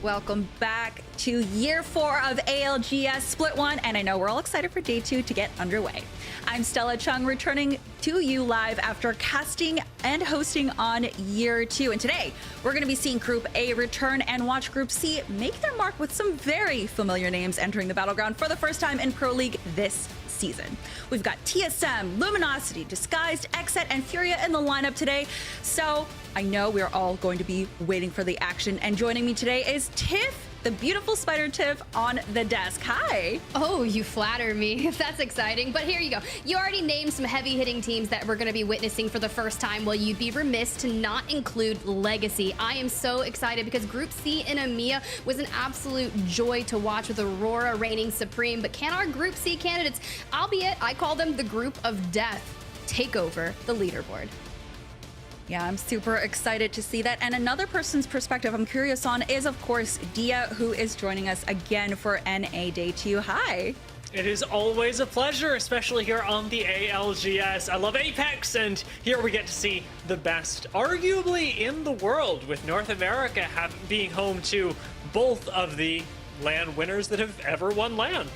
Welcome back to year 4 of ALGS Split 1, and I know we're all excited for day 2 to get underway. I'm Stella Chung, returning to you live after casting and hosting on year 2. And today, we're going to be seeing Group A return and watch Group C make their mark with some very familiar names entering the battleground for the first time in Pro League this season. We've got TSM, Luminosity, Disguised, XSET, and FURIA in the lineup today. So I know we're all going to be waiting for the action. And joining me today is Tiff, the beautiful Spider Tiff, on the desk. Hi. Oh, you flatter me. That's exciting. But here you go. You already named some heavy-hitting teams that we're going to be witnessing for the first time. Well, you'd be remiss to not include Legacy. I am so excited because Group C in EMEA was an absolute joy to watch with Aurora reigning supreme. But can our Group C candidates, albeit I call them the Group of Death, take over the leaderboard? Yeah, I'm super excited to see that. And another person's perspective I'm curious on is, of course, Dia, who is joining us again for NA Day 2. Hi. It is always a pleasure, especially here on the ALGS. I love Apex, and here we get to see the best, arguably, in the world, with North America being home to both of the LAN winners that have ever won LAN.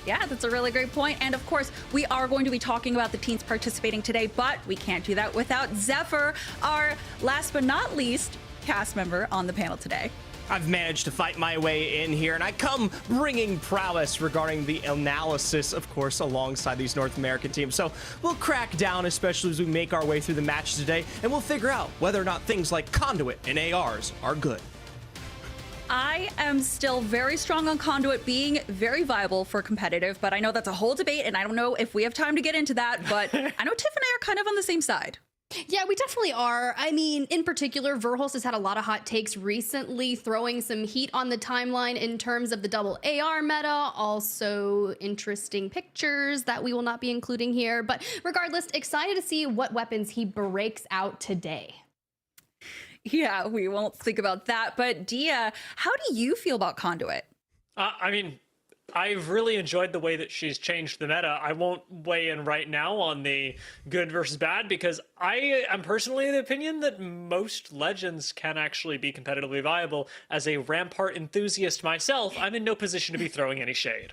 Yeah, that's a really great point. And of course, we are going to be talking about the teams participating today, but we can't do that without Zephyr, our last but not least cast member on the panel today. I've managed to fight my way in here, and I come bringing prowess regarding the analysis, of course, alongside these North American teams. So we'll crack down, especially as we make our way through the matches today, and we'll figure out whether or not things like Conduit and ARs are good. I am still very strong on Conduit being very viable for competitive, but I know that's a whole debate, and I don't know if we have time to get into that, but I know Tiff and I are kind of on the same side. Yeah, we definitely are. I mean, in particular, Verhulst has had a lot of hot takes recently, throwing some heat on the timeline in terms of the double AR meta, also interesting pictures that we will not be including here. But regardless, excited to see what weapons he breaks out today. Yeah, we won't think about that. But Dia, how do you feel about Conduit? I mean, I've really enjoyed the way that she's changed the meta. I won't weigh in right now on the good versus bad because I am personally of the opinion that most legends can actually be competitively viable. As a Rampart enthusiast myself, I'm in no position to be throwing any shade.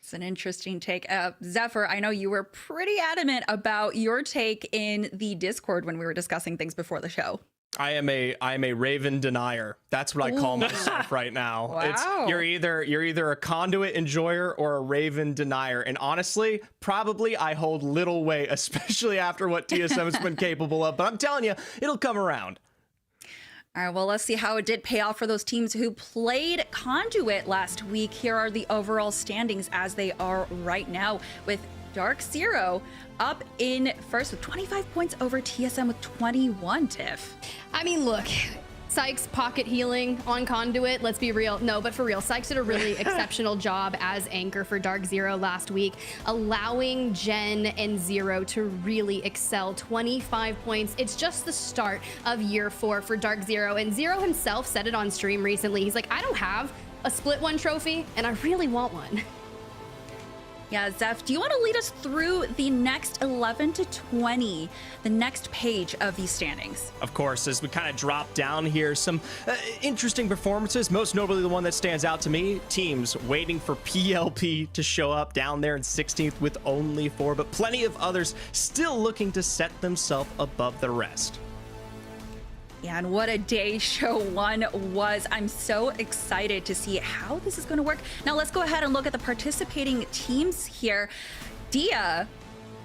It's an interesting take. Zephyr, I know you were pretty adamant about your take in the Discord when we were discussing things before the show. I am a Raven denier. That's what I call myself right now. Wow. You're either a Conduit enjoyer or a Raven denier. And honestly, probably I hold little weight, especially after what TSM has been capable of. But I'm telling you, it'll come around. All right, well, let's see how it did pay off for those teams who played Conduit last week. Here are the overall standings as they are right now, with Dark Zero up in first with 25 points over TSM with 21, Tiff. I mean, look, Sykes pocket healing on Conduit, let's be real. No, but for real, Sykes did a really exceptional job as anchor for Dark Zero last week, allowing Jen and Zero to really excel. 25 points. It's just the start of year 4 for Dark Zero, and Zero himself said it on stream recently. He's like, I don't have a Split 1 trophy, and I really want one. Yeah, Zeph, do you want to lead us through the next 11 to 20, the next page of these standings? Of course, as we kind of drop down here, some interesting performances, most notably the one that stands out to me, teams waiting for PLP to show up down there in 16th with only 4, but plenty of others still looking to set themselves above the rest. Yeah, and what a day show 1 was. I'm so excited to see how this is going to work. Now let's go ahead and look at the participating teams here. Dia,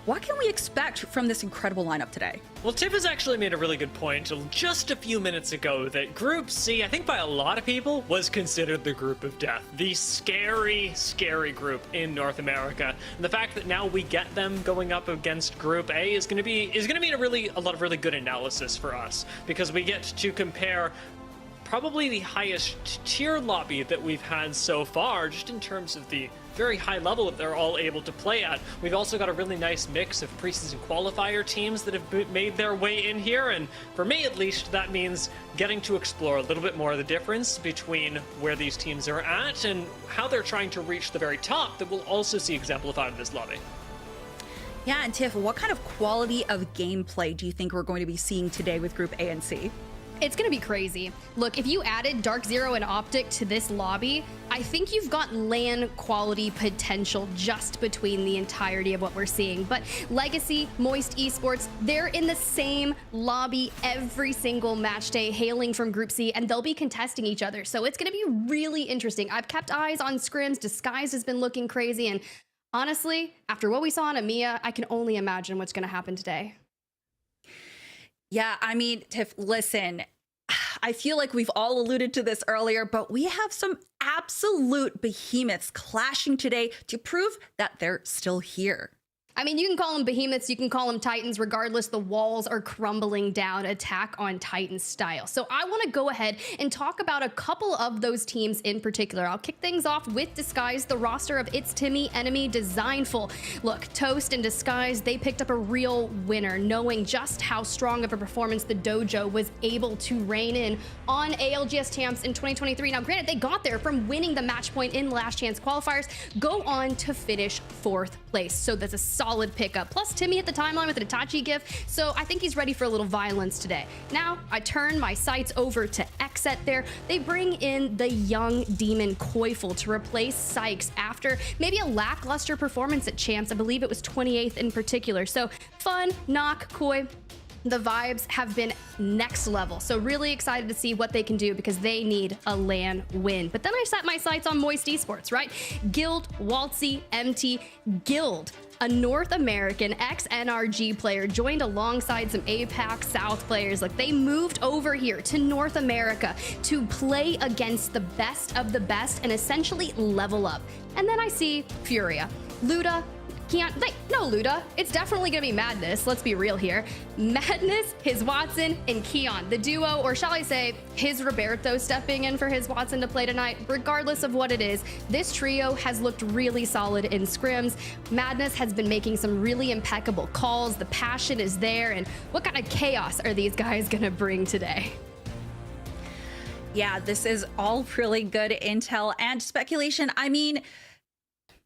what can we expect from this incredible lineup today? Well, Tiff has actually made a really good point just a few minutes ago that Group C, I think by a lot of people, was considered the group of death. The scary, scary group in North America. And the fact that now we get them going up against Group A is going to mean a lot of really good analysis for us, because we get to compare probably the highest tier lobby that we've had so far, just in terms of the very high level that they're all able to play at. We've also got a really nice mix of preseason qualifier teams that have made their way in here, and for me at least, that means getting to explore a little bit more of the difference between where these teams are at and how they're trying to reach the very top that we'll also see exemplified in this lobby. Yeah, and Tiff, what kind of quality of gameplay do you think we're going to be seeing today with Group A and C? It's gonna be crazy. Look, if you added Dark Zero and Optic to this lobby, I think you've got LAN quality potential just between the entirety of what we're seeing. But Legacy, Moist Esports, they're in the same lobby every single match day, hailing from Group C, and they'll be contesting each other. So it's gonna be really interesting. I've kept eyes on scrims. Disguised has been looking crazy, and honestly, after what we saw on EMEA, I can only imagine what's gonna happen today. Yeah, I mean, Tiff, listen, I feel like we've all alluded to this earlier, but we have some absolute behemoths clashing today to prove that they're still here. I mean, you can call them behemoths, you can call them titans. Regardless, the walls are crumbling down, Attack on Titan style. So I want to go ahead and talk about a couple of those teams in particular. I'll kick things off with Disguise, the roster of It's Timmy, Enemy, Designful. Look, Toast and Disguise, they picked up a real winner, knowing just how strong of a performance the dojo was able to rein in on ALGS champs in 2023. Now, granted, they got there from winning the match point in last chance qualifiers, go on to finish 4th place. So that's a solid pickup. Plus, Timmy hit the timeline with an Itachi gift, so I think he's ready for a little violence today. Now, I turn my sights over to XSET there. They bring in the young demon Koifel to replace Sykes after maybe a lackluster performance at champs. I believe it was 28th in particular. So fun, knock, Koi. The vibes have been next level. So really excited to see what they can do because they need a LAN win. But then I set my sights on Moist Esports, right? Guild, Waltzy, MT, Guild. A North American ex-NRG player joined alongside some APAC South players. Like, they moved over here to North America to play against the best of the best and essentially level up. And then I see FURIA. Luda, no, Luda. It's definitely gonna be Madness. Let's be real here. Madness, his Watson, and Keon, the duo, or shall I say, his Roberto stepping in for his Watson to play tonight. Regardless of what it is, this trio has looked really solid in scrims. Madness has been making some really impeccable calls. The passion is there, and what kind of chaos are these guys gonna bring today? Yeah, this is all really good intel and speculation. I mean,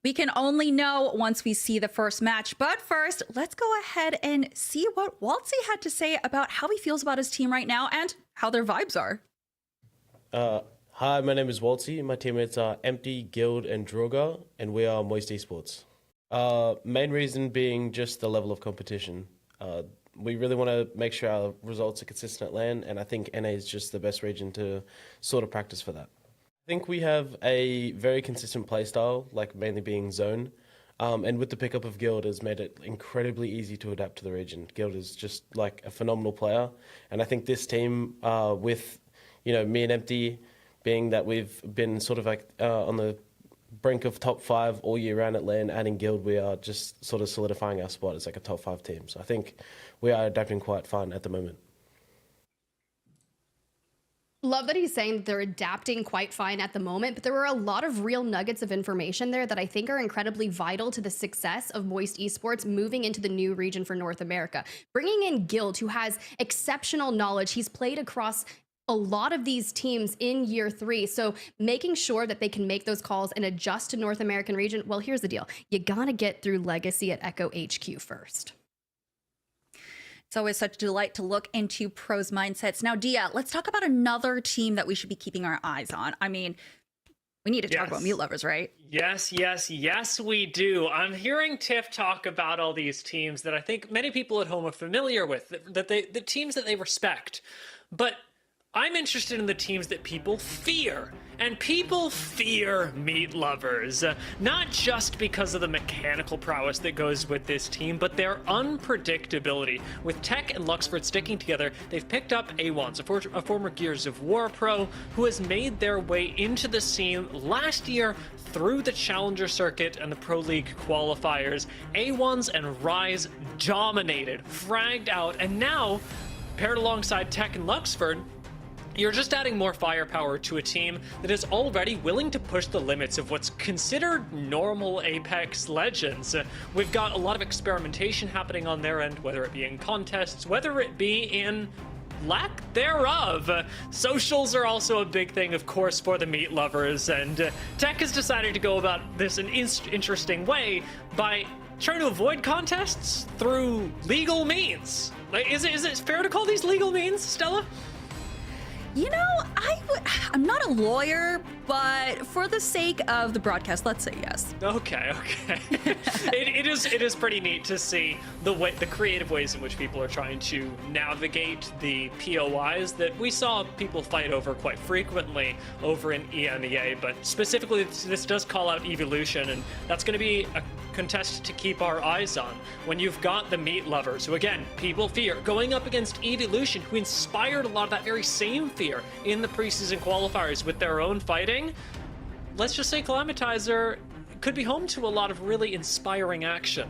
we can only know once we see the first match. But first, let's go ahead and see what Waltzy had to say about how he feels about his team right now and how their vibes are. Hi, my name is Waltzy. My teammates are Empty, Guild, and Droga, and we are Moist Esports. Main reason being just the level of competition. We really want to make sure our results are consistent at LAN, and I think NA is just the best region to sort of practice for that. I think we have a very consistent playstyle, like mainly being zone, and with the pickup of Guild has made it incredibly easy to adapt to the region. Guild is just like a phenomenal player, and I think this team, with me and Empty, being that we've been sort of like on the brink of top 5 all year round at LAN, adding Guild, we are just sort of solidifying our spot as like a top 5 team. So I think we are adapting quite fine at the moment. Love that he's saying that they're adapting quite fine at the moment, but there were a lot of real nuggets of information there that I think are incredibly vital to the success of Moist Esports moving into the new region for North America. Bringing in Guild, who has exceptional knowledge. He's played across a lot of these teams in year 3. So making sure that they can make those calls and adjust to North American region. Well, here's the deal. You gotta get through Legacy at Echo HQ first. It's always such a delight to look into pros' mindsets. Now, Dia, let's talk about another team that we should be keeping our eyes on. I mean, we need to talk about Mute Lovers, right? Yes, we do. I'm hearing Tiff talk about all these teams that I think many people at home are familiar with, the teams that they respect. But I'm interested in the teams that people fear. And people fear Meat Lovers, not just because of the mechanical prowess that goes with this team, but their unpredictability. With Tech and Luxford sticking together, they've picked up A1s, a former Gears of War pro, who has made their way into the scene last year through the Challenger Circuit and the Pro League qualifiers. A1s and Rise dominated, fragged out, and now, paired alongside Tech and Luxford, you're just adding more firepower to a team that is already willing to push the limits of what's considered normal Apex Legends. We've got a lot of experimentation happening on their end, whether it be in contests, whether it be in lack thereof. Socials are also a big thing, of course, for the Meat Lovers, and Tech has decided to go about this in an interesting way by trying to avoid contests through legal means. Like, is it fair to call these legal means, Stella? You know, I'm not a lawyer, but for the sake of the broadcast, let's say yes. Okay. it is pretty neat to see the creative ways in which people are trying to navigate the POIs that we saw people fight over quite frequently over in EMEA, but specifically this does call out EVYLUTION, and that's going to be a contest to keep our eyes on. When you've got the meat lovers, who again, people fear, going up against EVYLUTION, who inspired a lot of that very same fear in the preseason qualifiers with their own fighting, let's just say Calamitizer could be home to a lot of really inspiring action.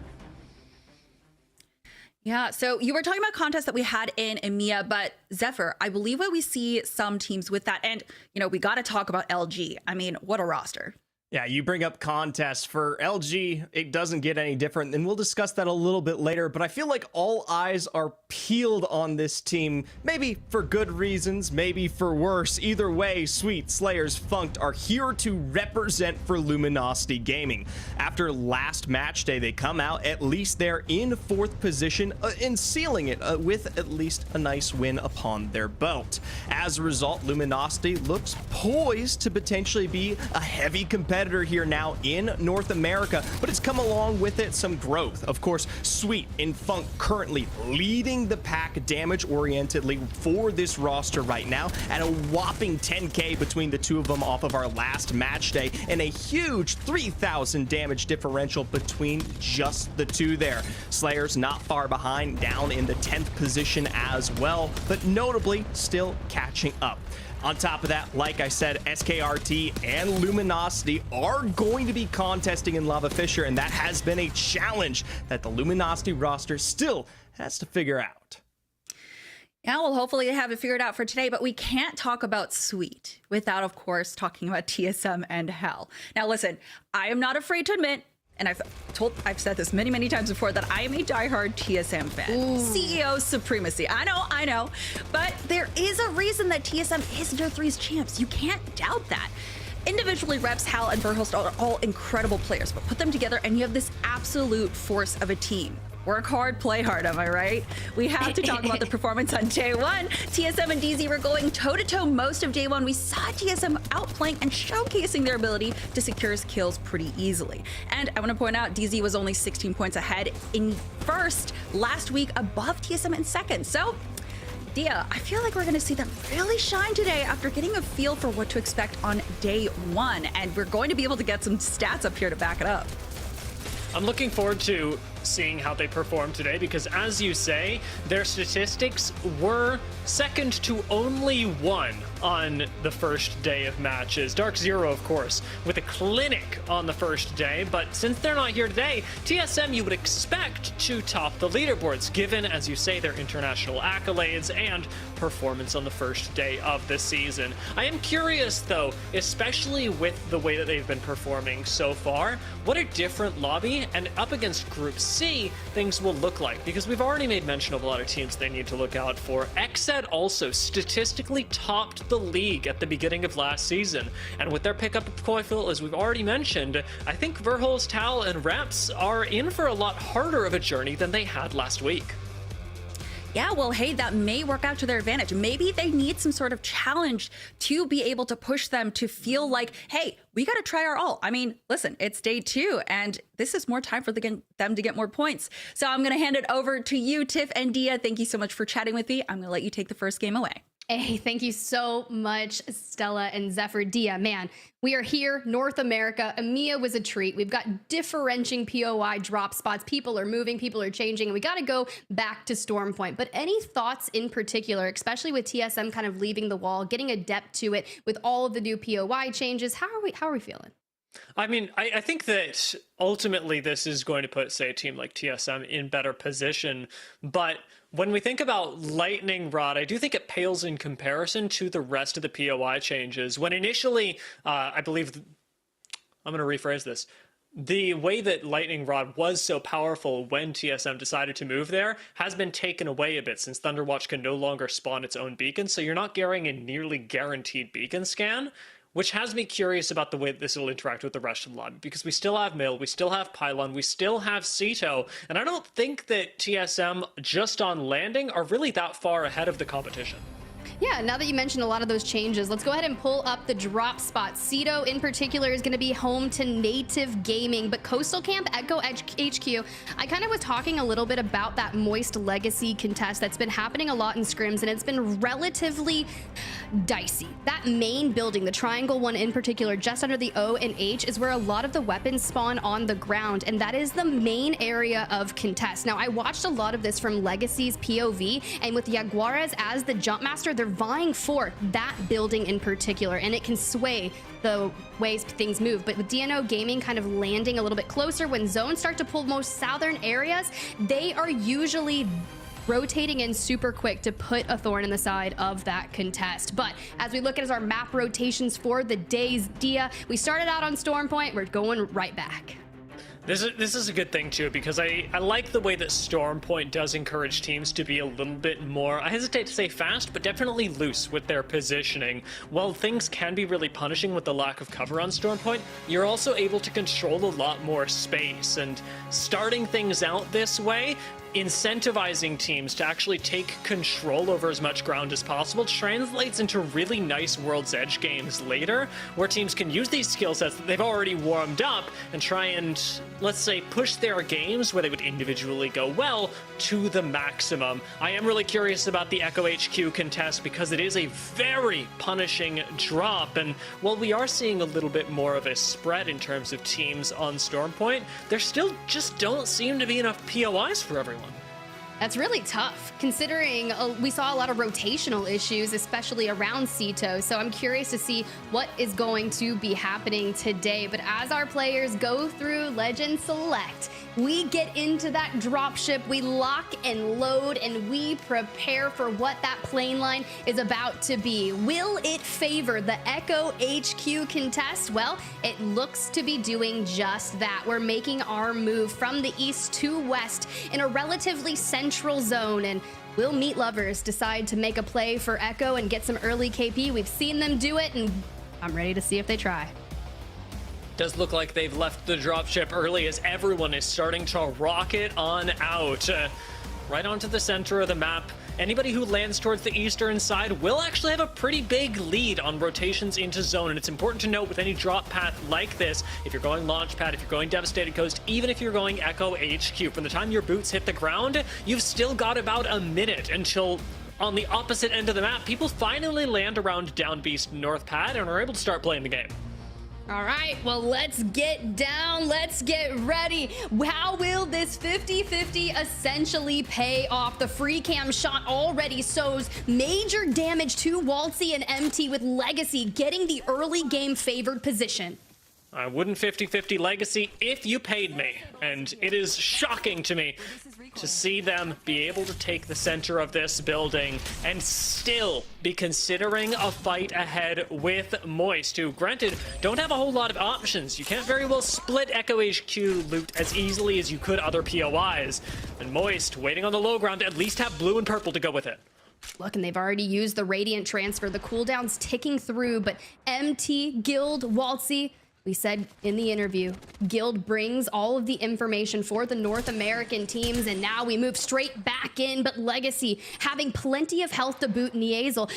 Yeah, so you were talking about contests that we had in EMEA, but Zephyr, I believe that we see some teams with that. And, you know, we got to talk about LG. I mean, what a roster. Yeah, you bring up contests for LG. It doesn't get any different, and we'll discuss that a little bit later. But I feel like all eyes are peeled on this team, maybe for good reasons, maybe for worse. Either way, Sweet, Slayers, Funked are here to represent for Luminosity Gaming. After last match day, they come out, at least they're in 4th position and sealing it with at least a nice win upon their belt. As a result, Luminosity looks poised to potentially be a heavy competitor here now in North America, but it's come along with it some growth. Of course, Sweet and Funk currently leading the pack damage-orientedly for this roster right now at a whopping 10k between the two of them off of our last match day, and a huge 3,000 damage differential between just the two there. Slayers not far behind, down in the 10th position as well, but notably still catching up. On top of that, like I said, SKRT and Luminosity are going to be contesting in Lava Fissure, and that has been a challenge that the Luminosity roster still has to figure out. Yeah, well, hopefully they have it figured out for today, but we can't talk about Sweet without, of course, talking about TSM and Hell. Now, listen, I am not afraid to admit, and I've said this many times before, that I am a diehard TSM fan. Ooh. CEO supremacy. I know. But there is a reason that TSM is Tier 3's champs. You can't doubt that. Individually, Reps, Hal, and Verhost are all incredible players, but put them together and you have this absolute force of a team. Work hard, play hard, am I right? We have to talk about the performance on day one. TSM and DZ were going toe-to-toe most of day one. We saw TSM outplaying and showcasing their ability to secure kills pretty easily. And I want to point out, DZ was only 16 points ahead in first last week, above TSM in second. So, Dia, I feel like we're going to see them really shine today after getting a feel for what to expect on day one. And we're going to be able to get some stats up here to back it up. I'm looking forward to seeing how they perform today because, as you say, their statistics were second to only one on the first day of matches. Dark Zero, of course, with a clinic on the first day, but since they're not here today, TSM you would expect to top the leaderboards, given, as you say, their international accolades and performance on the first day of the season. I am curious, though, especially with the way that they've been performing so far, what a different lobby and up against Group C things will look like, because we've already made mention of a lot of teams they need to look out for. XSET also statistically topped the league at the beginning of last season, and with their pickup of Coifil, as we've already mentioned, I think Verholz, Tal, and Reps are in for a lot harder of a journey than they had last week. Yeah, well, hey, that may work out to their advantage. Maybe they need some sort of challenge to be able to push them to feel like, hey, we got to try our all. I mean, listen, it's day 2, and this is more time for them to get more points. So I'm going to hand it over to you, Tiff and Dia. Thank you so much for chatting with me. I'm going to let you take the first game away. Hey, thank you so much, Stella and Zephyr. Dia, man, we are here, North America. EMEA was a treat. We've got differentiating POI drop spots. People are moving, people are changing, and we got to go back to Storm Point. But any thoughts in particular, especially with TSM kind of leaving the wall, getting adept to it with all of the new POI changes? How are we feeling? I mean, I think that ultimately this is going to put, say, a team like TSM in better position, but when we think about Lightning Rod, I do think it pales in comparison to the rest of the POI changes. When initially, I believe, I'm going to rephrase this, the way that Lightning Rod was so powerful when TSM decided to move there has been taken away a bit, since Thunderwatch can no longer spawn its own beacon, so you're not getting a nearly guaranteed beacon scan, which has me curious about the way that this will interact with the rest of the lobby, because we still have Mill, we still have Pylon, we still have Ceto, and I don't think that TSM, just on landing, are really that far ahead of the competition. Yeah, now that you mentioned a lot of those changes, let's go ahead and pull up the drop spot. Cedo in particular is going to be home to Native Gaming, but Coastal Camp, Echo HQ, I kind of was talking a little bit about that Moist Legacy contest that's been happening a lot in scrims, and it's been relatively dicey. That main building, the triangle one in particular, just under the O and H, is where a lot of the weapons spawn on the ground, and that is the main area of contest. Now, I watched a lot of this from Legacy's POV, and with Jaguares as the jump master, they're vying for that building in particular, and it can sway the ways things move. But with DNOGaming kind of landing a little bit closer, when zones start to pull most southern areas, they are usually rotating in super quick to put a thorn in the side of that contest. But as we look at our map rotations for the days, Dia, we started out on Storm Point, we're going right back. This is a good thing too, because I like the way that Storm Point does encourage teams to be a little bit more, I hesitate to say fast, but definitely loose with their positioning. While things can be really punishing with the lack of cover on Storm Point, you're also able to control a lot more space, and starting things out this way, incentivizing teams to actually take control over as much ground as possible translates into really nice World's Edge games later, where teams can use these skill sets that they've already warmed up and try and, let's say, push their games where they would individually go well to the maximum. I am really curious about the Echo HQ contest because it is a very punishing drop, and while we are seeing a little bit more of a spread in terms of teams on Storm Point, there still just don't seem to be enough POIs for everyone. That's really tough, considering we saw a lot of rotational issues, especially around Ceto. So I'm curious to see what is going to be happening today. But as our players go through Legend Select, we get into that dropship, we lock and load, and we prepare for what that plane line is about to be. Will it favor the Echo HQ contest? Well, it looks to be doing just that. We're making our move from the east to west in a relatively central zone, and will Meat Lovers decide to make a play for Echo and get some early KP? We've seen them do it, and I'm ready to see if they try. Does look like they've left the dropship early as everyone is starting to rocket on out. Right onto the center of the map. Anybody who lands towards the eastern side will actually have a pretty big lead on rotations into zone, and it's important to note with any drop path like this, if you're going launch pad, if you're going Devastated Coast, even if you're going Echo HQ, from the time your boots hit the ground, you've still got about a minute until on the opposite end of the map, people finally land around Down Beast North Pad and are able to start playing the game. All right, well, let's get down. Let's get ready. How will this 50-50 essentially pay off? The free cam shot already sows major damage to Waltzy and MT, with Legacy getting the early game favored position. I wouldn't 50-50 Legacy if you paid me, and it is shocking to me to see them be able to take the center of this building and still be considering a fight ahead with Moist, who, granted, don't have a whole lot of options. You can't very well split Echo HQ loot as easily as you could other POIs, and Moist, waiting on the low ground, to at least have blue and purple to go with it. Look, and they've already used the Radiant transfer. The cooldown's ticking through, but MT, Guild, Waltzy, we said in the interview, Guild brings all of the information for the North American teams, and now we move straight back in, but Legacy having plenty of health to boot Niezel.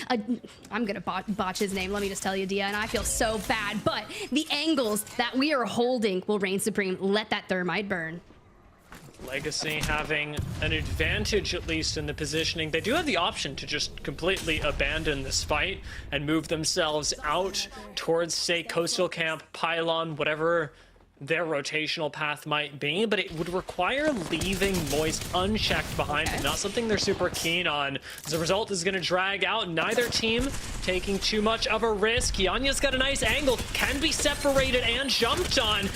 I'm gonna botch his name, let me just tell you, Dia, and I feel so bad, but the angles that we are holding will reign supreme. Let that thermite burn. Legacy having an advantage, at least in the positioning. They do have the option to just completely abandon this fight and move themselves out towards, say, Coastal Camp, Pylon, whatever their rotational path might be, but it would require leaving Moist unchecked behind, not something they're super keen on. As a result, this is going to drag out, neither team taking too much of a risk. Yanya's got a nice angle, can be separated and jumped on.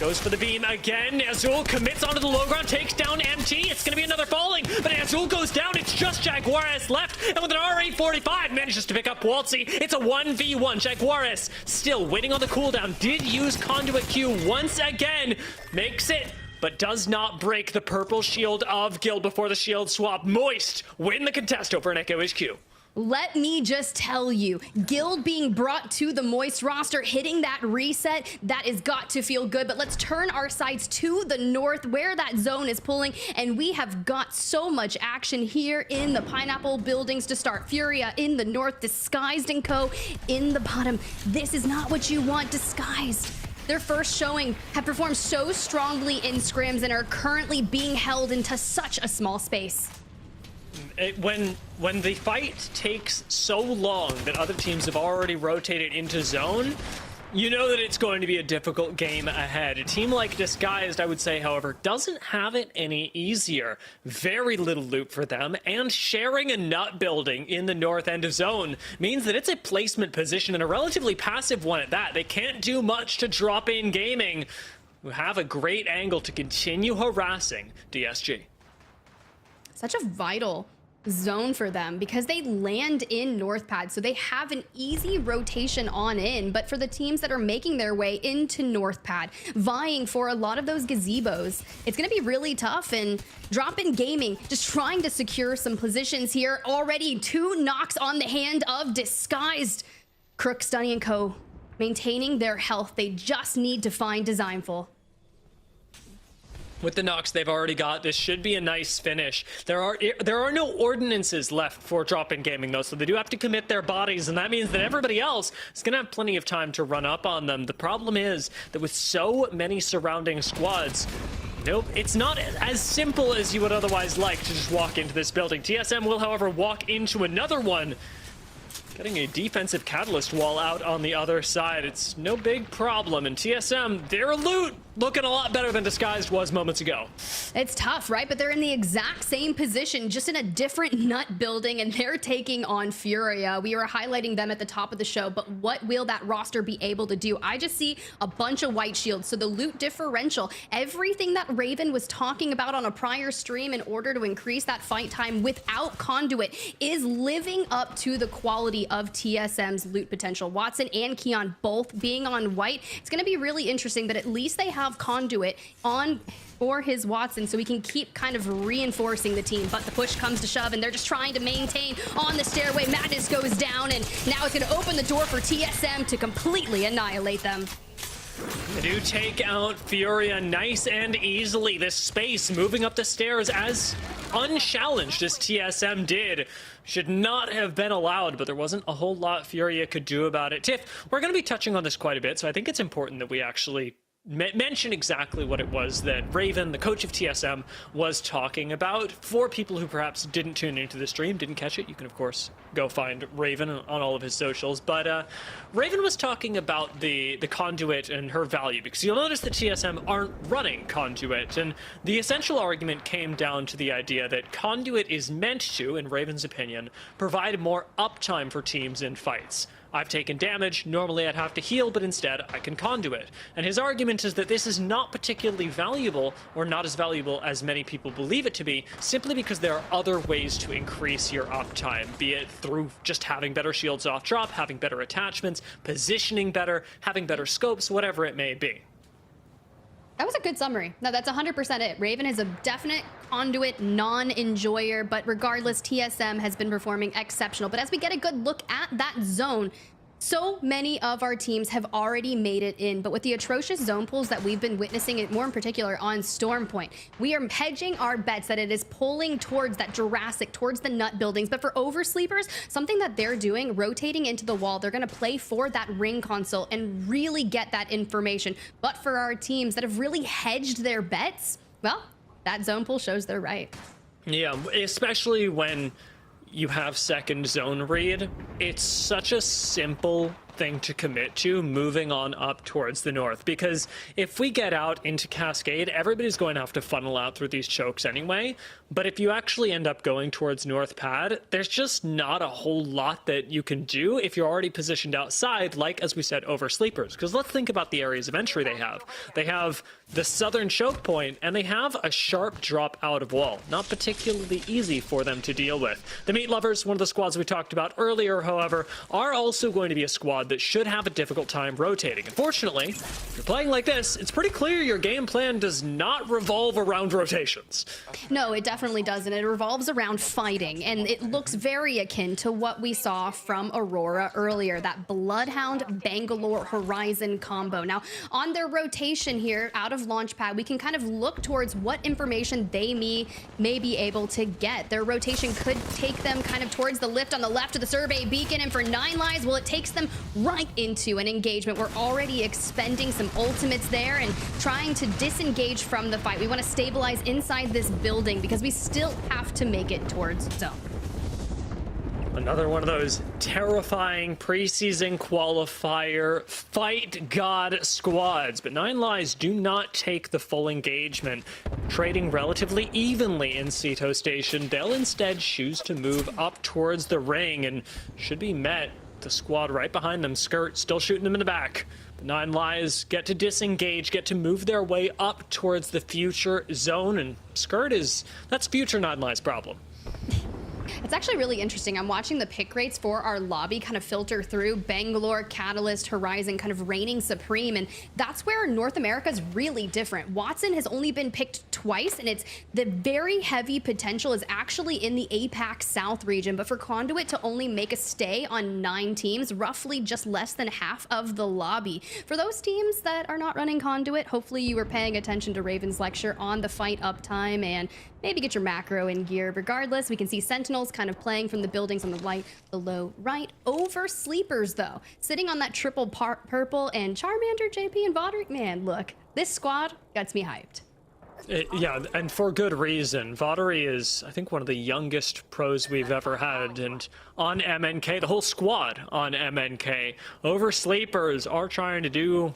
Goes for the beam again. Azul commits onto the low ground, takes down MT. It's going to be another falling, but Azul goes down. It's just Jaguares left, and with an R845, manages to pick up Waltzy. It's a 1v1. Jaguares still waiting on the cooldown. Did use Conduit Q once again. Makes it, but does not break the purple shield of Guild before the shield swap. Moist win the contest over an Echo HQ. let me just tell you, Guild being brought to the Moist roster, hitting that reset, that has got to feel good. But let's turn our sights to the north where that zone is pulling, and we have got so much action here in the Pineapple buildings to start. FURIA in the north, Disguised and Co. in the bottom. This is not what you want, Disguised. Their first showing have performed so strongly in scrims and are currently being held into such a small space. When the fight takes so long that other teams have already rotated into zone, you know that it's going to be a difficult game ahead. A team like Disguised, I would say, however, doesn't have it any easier. Very little loot for them, and sharing a nut building in the north end of zone means that it's a placement position and a relatively passive one at that. They can't do much to DropInGaming, who have a great angle to continue harassing DSG. Such a vital zone for them because they land in North Pad, so they have an easy rotation on in. But for the teams that are making their way into North Pad, vying for a lot of those gazebos, it's going to be really tough. And DropInGaming just trying to secure some positions here. Already 2 knocks on the hand of Disguised. Crook, Stunny, and Co. maintaining their health. They just need to find Designful. With the knocks they've already got, this should be a nice finish. There are no ordinances left for DropInGaming though, so they do have to commit their bodies, and that means that everybody else is going to have plenty of time to run up on them. The problem is that with so many surrounding squads, nope, it's not as simple as you would otherwise like to just walk into this building. TSM will, however, walk into another one, getting a defensive catalyst wall out on the other side. It's no big problem, and TSM, their loot looking a lot better than Disguised was moments ago. It's tough, right? But they're in the exact same position, just in a different nut building, and they're taking on FURIA. We were highlighting them at the top of the show, but what will that roster be able to do? I just see a bunch of white shields, so the loot differential, everything that Raven was talking about on a prior stream in order to increase that fight time without Conduit is living up to the quality of TSM's loot potential. Watson and Keon both being on white. It's going to be really interesting, but at least they have Conduit on for his Watson, so we can keep kind of reinforcing the team. But the push comes to shove, and they're just trying to maintain on the stairway. Madness goes down, and now it's going to open the door for TSM to completely annihilate them. They do take out FURIA nice and easily. This space moving up the stairs as unchallenged as TSM did should not have been allowed, but there wasn't a whole lot FURIA could do about it. Tiff, we're going to be touching on this quite a bit, so I think it's important that we actually mention exactly what it was that Raven, the coach of TSM, was talking about. For people who perhaps didn't tune into the stream, didn't catch it, you can of course go find Raven on all of his socials. But Raven was talking about the Conduit and her value, because you'll notice that TSM aren't running Conduit, and the essential argument came down to the idea that Conduit is meant to, in Raven's opinion, provide more uptime for teams in fights. I've taken damage, normally I'd have to heal, but instead I can Conduit. And his argument is that this is not particularly valuable, or not as valuable as many people believe it to be, simply because there are other ways to increase your uptime, be it through just having better shields off drop, having better attachments, positioning better, having better scopes, whatever it may be. That was a good summary. No, that's 100% it. Raven is a definite Conduit non-enjoyer, but regardless, TSM has been performing exceptional. But as we get a good look at that zone, so many of our teams have already made it in, but with the atrocious zone pulls that we've been witnessing, it more in particular on Storm Point, we are hedging our bets that it is pulling towards that Jurassic, towards the nut buildings. But for Oversleepers, something that they're doing, rotating into the wall, they're going to play for that ring console and really get that information. But for our teams that have really hedged their bets, well, that zone pull shows they're right. Yeah, especially when you have second zone read. It's such a simple thing to commit to, moving on up towards the north, because if we get out into Cascade, everybody's going to have to funnel out through these chokes anyway. But if you actually end up going towards North Pad, there's just not a whole lot that you can do if you're already positioned outside, like, as we said, Oversleepers. Because let's think about the areas of entry they have. They have the southern choke point, and they have a sharp drop out of wall. Not particularly easy for them to deal with. The Meat Lovers, one of the squads we talked about earlier, however, are also going to be a squad squad that should have a difficult time rotating. Unfortunately, if you're playing like this, it's pretty clear your game plan does not revolve around rotations. No, it definitely doesn't. It revolves around fighting, and it looks very akin to what we saw from Aurora earlier, that Bloodhound Bangalore Horizon combo. Now, on their rotation here out of Launchpad, we can kind of look towards what information they may be able to get. Their rotation could take them kind of towards the lift on the left of the survey beacon, and for 9 Lives, well, it takes them right into an engagement. We're already expending some ultimates there and trying to disengage from the fight. We want to stabilize inside this building because we still have to make it towards zone. Another one of those terrifying preseason qualifier fight god squads, but 9 Lives do not take the full engagement. Trading relatively evenly in Ceto Station, they'll instead choose to move up towards the ring and should be met. The squad right behind them, Skirt, still shooting them in the back. But 9 Lives get to disengage, get to move their way up towards the future zone, and Skirt that's future 9 Lives' problem. It's actually really interesting. I'm watching the pick rates for our lobby kind of filter through. Bangalore, Catalyst, Horizon kind of reigning supreme, and that's where North America is really different. Watson has only been picked twice, and it's the very heavy potential is actually in the APAC South region, but for Conduit to only make a stay on 9 teams, roughly just less than half of the lobby. For those teams that are not running Conduit, hopefully you were paying attention to Raven's lecture on the fight uptime and maybe get your macro in gear. Regardless, we can see Sentinels kind of playing from the buildings on the right, below right. Oversleepers, though, sitting on that triple purple, and Charmander, JP, and Vodric. Man, look, this squad gets me hyped. Yeah, and for good reason. Vodari is, I think, one of the youngest pros we've ever had, and on MNK, the whole squad on MNK. Oversleepers are trying to do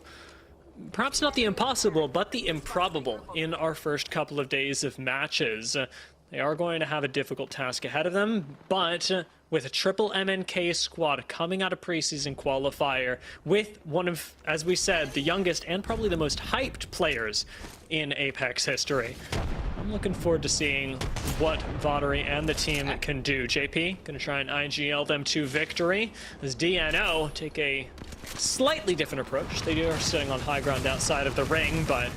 perhaps not the impossible, but the improbable in our first couple of days of matches. They are going to have a difficult task ahead of them, but with a triple MNK squad coming out of preseason qualifier, with one of, as we said, the youngest and probably the most hyped players in Apex history, I'm looking forward to seeing what Vodari and the team can do. JP, gonna try and IGL them to victory, as DNO take a slightly different approach. They are sitting on high ground outside of the ring, but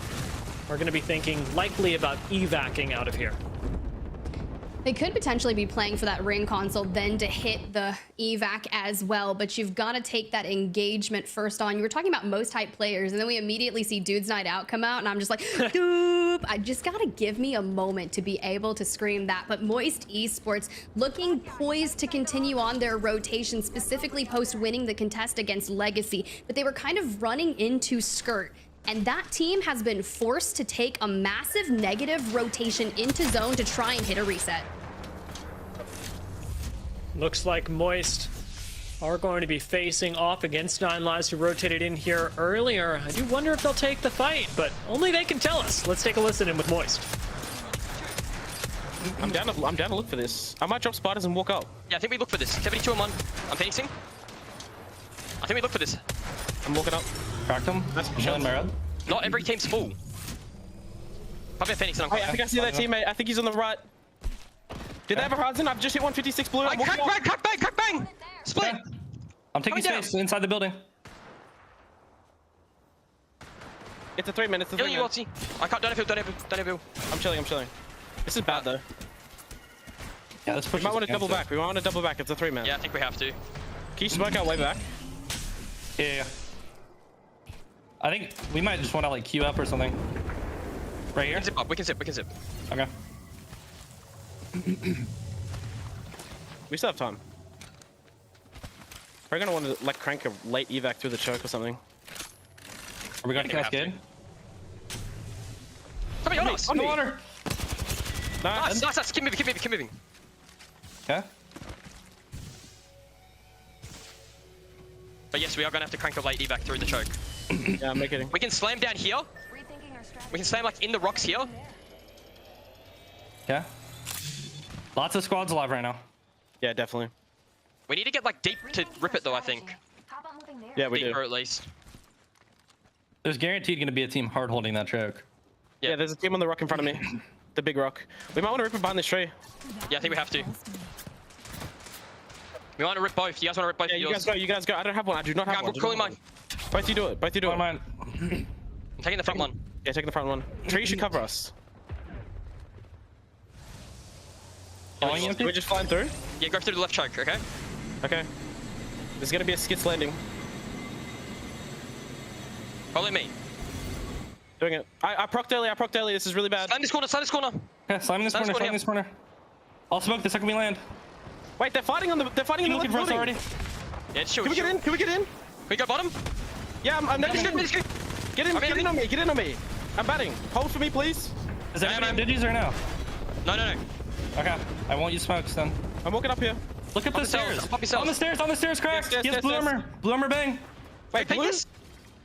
we're gonna be thinking likely about evacing out of here. They could potentially be playing for that ring console, then to hit the evac as well, but you've got to take that engagement first on. You were talking about most hype players, and then we immediately see Dude's Night Out come out, and I'm just like, doop! I just got to give me a moment to be able to scream that. But Moist Esports looking poised to continue on their rotation, specifically post winning the contest against Legacy, but they were kind of running into Skirt. And that team has been forced to take a massive negative rotation into zone to try and hit a reset. Looks like Moist are going to be facing off against 9 Lives, who rotated in here earlier. I do wonder if they'll take the fight, but only they can tell us. Let's take a listen in with Moist. I'm down to look for this. I might drop spiders and walk up. Yeah, I think we look for this. 72 on 1. I'm phoenixing. I think we look for this. I'm walking up. Cracked him. That's Chilling my red. Not every team's full. Probably a Phoenix and I'm Hey, I think I see that teammate. I think he's on the right. Did they have a horizon? I've just hit 156 blue. Crack bang, crack bang! Split! Yeah. I'm taking space inside the building. It's a 3 minutes. Killing you, Watsi. I can't, don't have feel. I'm chilling. This is bad though. Yeah, let's push. We might want to double back. It's a 3-man. Yeah, I think we have to. Can you smoke our way back? Yeah. I think we might just want to like queue up or something. Right here. We can zip. Okay. We still have time. We're gonna want to like crank a late evac through the choke or something. Are we going to cascade? Somebody on us! On the water. Nice. Keep moving. Okay. But yes, we are gonna have to crank a late evac through the choke. Yeah, I'm making it. We can slam down here. We can slam like in the rocks here. Okay. Lots of squads alive right now. Yeah, definitely. We need to get like deep to rip it though, I think. Yeah, we Deeper do. at least. There's guaranteed going to be a team hard holding that choke. Yeah, there's a team on the rock in front of me. The big rock. We might want to rip it behind this tree. Yeah, I think we have to. We want to rip both. You guys want to rip both? Yeah, you guys go. You guys go. I don't have one. I do not have Okay, one. I'm calling mine. Both you do it. Both you do it. Mine. I'm taking the front one. Yeah, take the front one. Tree should cover us. Following empty? We're just flying through. Yeah, go through the left choke, okay? Okay. There's gonna be a skits landing. Follow me. Doing it. I procced early. This is really bad. Slide this corner, slide this corner. Yeah, slime in this corner, slime in this corner. I'll smoke the second we land. Wait, they're fighting in the Keep looking for us building. already. Yeah, it's chill. Can we get in? Can we get in? We go bottom? Yeah, I'm next to Let's go. Get in, get in on me, get in on me. I'm batting. Hold for me, please. Is everybody have digis or no? No. Okay, I won't use smokes then. I'm walking up here. Look at the stairs. Pop yourselves. On the stairs, cracked. Yes, Yes, blue yes. armor. Blue armor bang. Wait, Pick blue? this.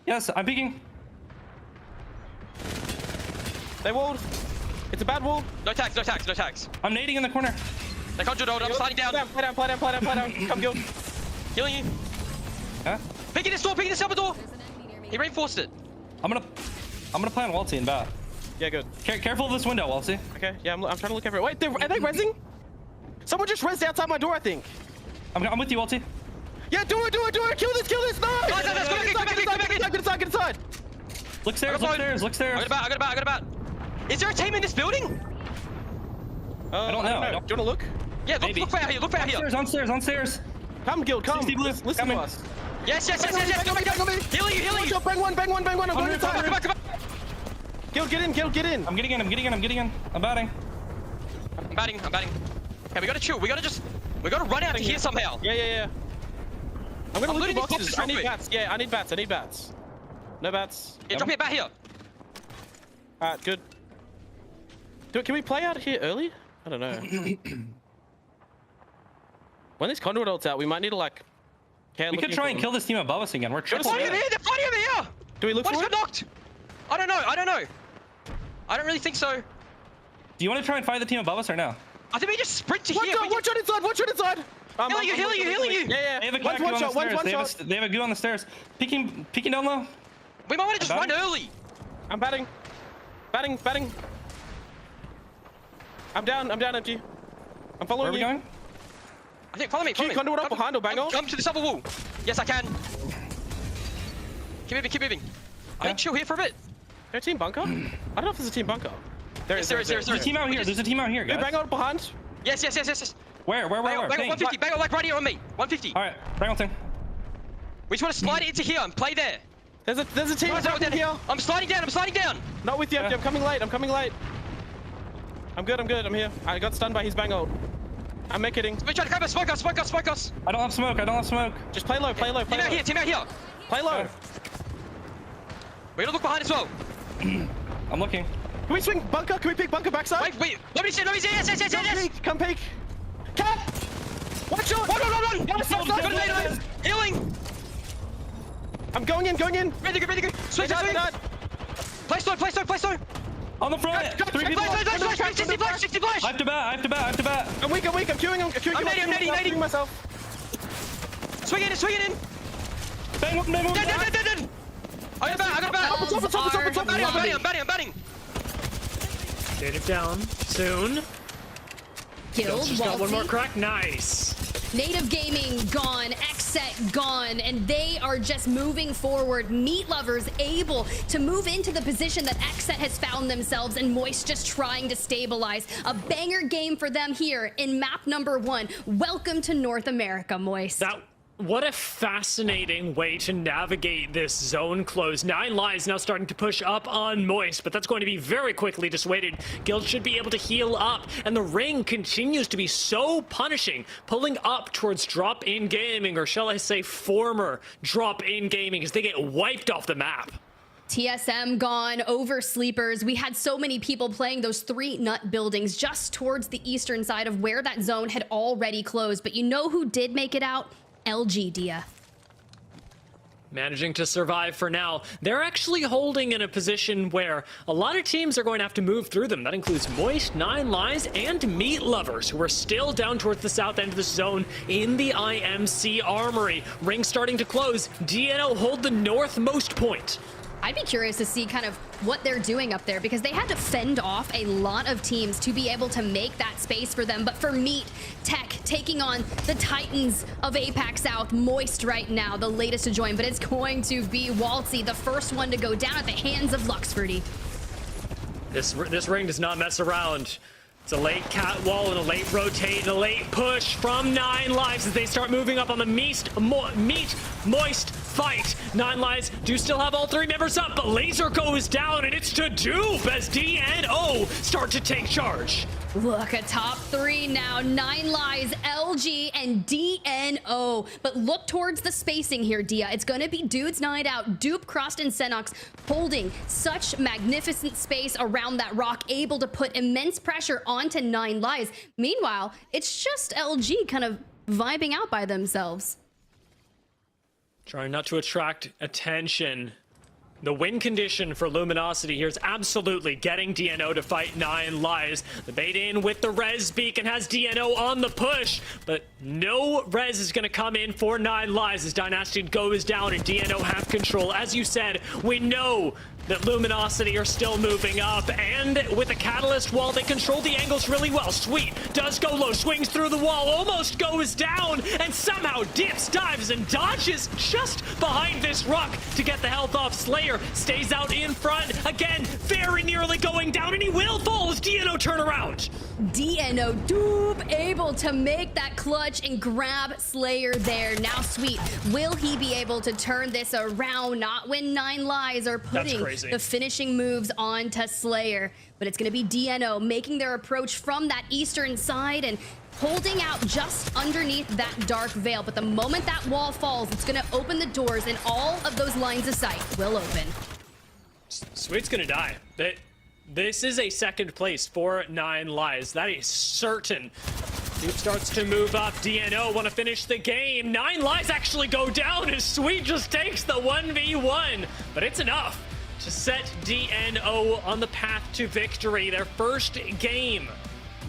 Yes, I'm peeking. They walled. It's a bad wall. No tags, no tags, no tags. I'm nading in the corner. They can't do it. I'm sliding down. Play down. Come, Gil. Healing you. Yeah. Picking this upper door. He reinforced it. I'm gonna plan Waltzy and bat. Yeah, good. Careful of this window, Waltzy. Okay, yeah, I'm trying to look everywhere. Wait, are they rezzing? Someone just rezzed outside my door, I think. I'm with you, Waltzy. Yeah, do it. Kill this. No! Get inside. Look stairs. I got a bat. Is there a team in this building? I don't know. Do you want to look? Yeah, Maybe. look for out here. On stairs. Come, Gil, come. 60 blue. Listen Coming. to us. Yes. Healing you. Bang one. I'm going inside. Come on. Gil, get in. I'm getting in. I'm batting. I'm batting. Okay, we gotta chill. We gotta run out to here somehow. Yeah. I'm gonna loot looting the these boxes. boxes I real need quick. bats. Yeah, I need bats. No bats. Yeah, drop me a bat here. Alright, good. Can we play out here early? I don't know. When this conduit ult's out, we might need to like. We could try and kill this team above us again. We're triple. They're fighting over here. Do we look What for is it? knocked? I don't know. I don't really think so. Do you want to try and fight the team above us or no? I think we just sprint to here. Watch out inside. Healing you. Yeah. They have a One crack on the shot. stairs. They have a goo on the stairs. Peeking down low. We might want to just run Batting? early. I'm batting. I'm down, empty. I'm Where following are we you. going? I think follow me. Can you conduit up behind or bang on? Come to this other wall. Yes, I can. Keep moving. I think chill here for a bit. Is there a team bunker? I don't know if there's a team bunker. There is. There There's a team out here. There's a team out here, Hey, guys. bang on behind. Yes. Where? Bang on Ping. 150. Bang on like right here on me. 150. All right, bang on thing. We just want to slide it into here and play there. There's a team right in here. I'm sliding down. Not with you. Yeah. I'm coming late. I'm good. I'm here. I got stunned by his bang ult. I'm making. We try to grab us. Smoke us. I don't have smoke. Just play low. Team out here. Play low. We're gonna look behind as well. I'm looking. Can we swing bunker? Can we pick bunker backside? Wait. Nobody's here. Yes. Come peek. Cat! Watch out! Run. Yes. Healing. I'm going in. Really good. Swing. Play slow. On the front. Go, 3 people. Flash. 60 flash. I have to bat. I'm weak. I'm queuing. I'm nading. myself. Swing in. Bang one. Dead. I got a bat. I'm batting. Native down soon. Killed. Just got one more Waltzy. crack. Nice. Native Gaming gone, XSET gone, and they are just moving forward. Meat Lovers able to move into the position that XSET has found themselves, and Moist just trying to stabilize. A banger game for them here in map number 1. Welcome to North America, Moist. What a fascinating way to navigate this zone close. 9 Lives now starting to push up on Moist, but that's going to be very quickly dissuaded. Guild should be able to heal up, and the ring continues to be so punishing, pulling up towards DropInGaming, or shall I say former DropInGaming, as they get wiped off the map. TSM gone, Oversleepers. We had so many people playing those 3 nut buildings just towards the eastern side of where that zone had already closed. But you know who did make it out? LG Dia. Managing to survive for now. They're actually holding in a position where a lot of teams are going to have to move through them. That includes Moist, 9 Lives, and Meat Lovers, who are still down towards the south end of the zone in the IMC Armory. Ring starting to close. DNO hold the northmost point. I'd be curious to see kind of what they're doing up there, because they had to fend off a lot of teams to be able to make that space for them. But for Meat, Tech taking on the Titans of APAC South, Moist right now, the latest to join, but it's going to be Waltzy, the first one to go down at the hands of Luxfordy. This ring does not mess around. It's a late catwall and a late rotate and a late push from 9 Lives as they start moving up on the Meat Moist fight. 9 Lives do still have all 3 members up, but Laser goes down and it's to dupe as DNO start to take charge. Look, a top 3 now. 9 Lives, LG, and DNO. But look towards the spacing here, Dia. It's going to be Dudes Night Out. Dupe, Crossed, and Senox holding such magnificent space around that rock, able to put immense pressure onto 9 Lives. Meanwhile, it's just LG kind of vibing out by themselves. Trying not to attract attention. The win condition for Luminosity here is absolutely getting DNO to fight 9 Lives. The bait in with the res beacon has DNO on the push, but no res is going to come in for 9 Lives as Dynasty goes down and DNO have control. As you said, we know that Luminosity are still moving up, and with the Catalyst wall, they control the angles really well. Sweet does go low, swings through the wall, almost goes down, and somehow dips, dives, and dodges just behind this rock to get the health off. Slayer stays out in front, again, very nearly going down, and he will fall as DNO turn around. DNO Dupe able to make that clutch and grab Slayer there. Now Sweet, will he be able to turn this around? Not when 9 Lives are putting the finishing moves onto Slayer, but it's going to be DNO making their approach from that eastern side and holding out just underneath that dark veil. But the moment that wall falls, it's going to open the doors and all of those lines of sight will open. Sweet's going to die. This is a second place for 9 Lives. That is certain. Dupe starts to move up. DNO want to finish the game. 9 Lives actually go down as Sweet just takes the 1v1. But it's enough to set DNO on the path to victory. Their first game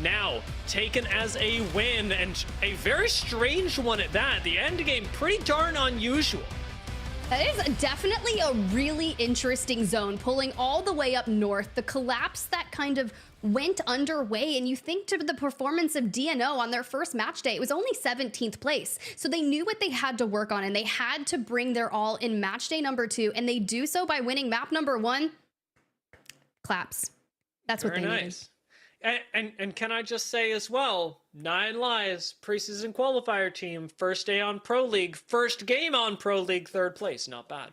now taken as a win, and a very strange one at that. The end game pretty darn unusual. That is definitely a really interesting zone, pulling all the way up north. The collapse that kind of went underway, and you think to the performance of DNO on their first match day, it was only 17th place. So they knew what they had to work on, and they had to bring their all in match day number 2, and they do so by winning map number 1. Claps. That's what they nice. And can I just say as well, 9 Lives, preseason qualifier team, first day on Pro League, first game on Pro League, 3rd place. Not bad.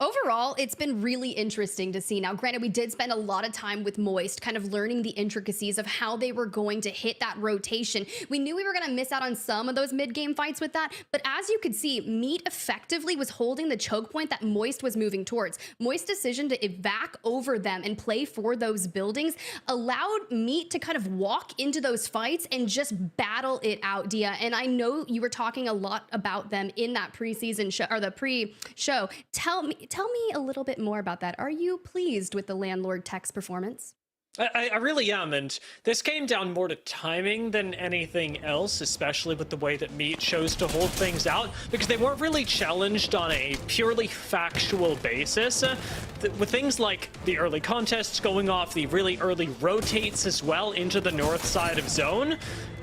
Overall, it's been really interesting to see. Now, granted, we did spend a lot of time with Moist, kind of learning the intricacies of how they were going to hit that rotation. We knew we were going to miss out on some of those mid-game fights with that, but as you could see, Meat effectively was holding the choke point that Moist was moving towards. Moist's decision to evac over them and play for those buildings allowed Meat to kind of walk into those fights and just battle it out, Dia. And I know you were talking a lot about them in that preseason show, or the pre-show. Tell me a little bit more about that. Are you pleased with the Landlord Tech's performance? I really am, and this came down more to timing than anything else, especially with the way that Meat chose to hold things out, because they weren't really challenged on a purely factual basis. With things like the early contests going off, the really early rotates as well into the north side of zone,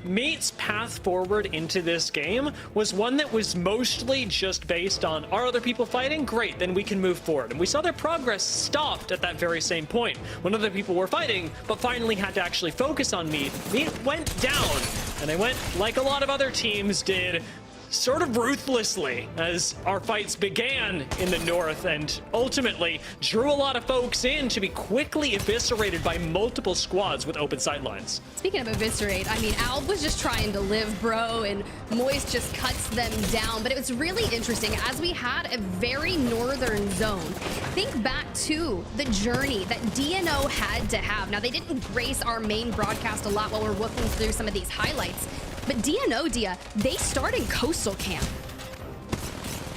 Meat's path forward into this game was one that was mostly just based on, are other people fighting? Great, then we can move forward. And we saw their progress stopped at that very same point. When other people were fighting, but finally had to actually focus on Meat, Meat went down. And they went, like a lot of other teams did, sort of ruthlessly as our fights began in the north, and ultimately drew a lot of folks in to be quickly eviscerated by multiple squads with open sightlines. Speaking of eviscerate, I mean, Alb was just trying to live, bro, and Moist just cuts them down. But it was really interesting as we had a very northern zone. Think back to the journey that DNO had to have. Now, they didn't grace our main broadcast a lot while we're looking through some of these highlights, but DNO, Dia, they start in Coastal Camp.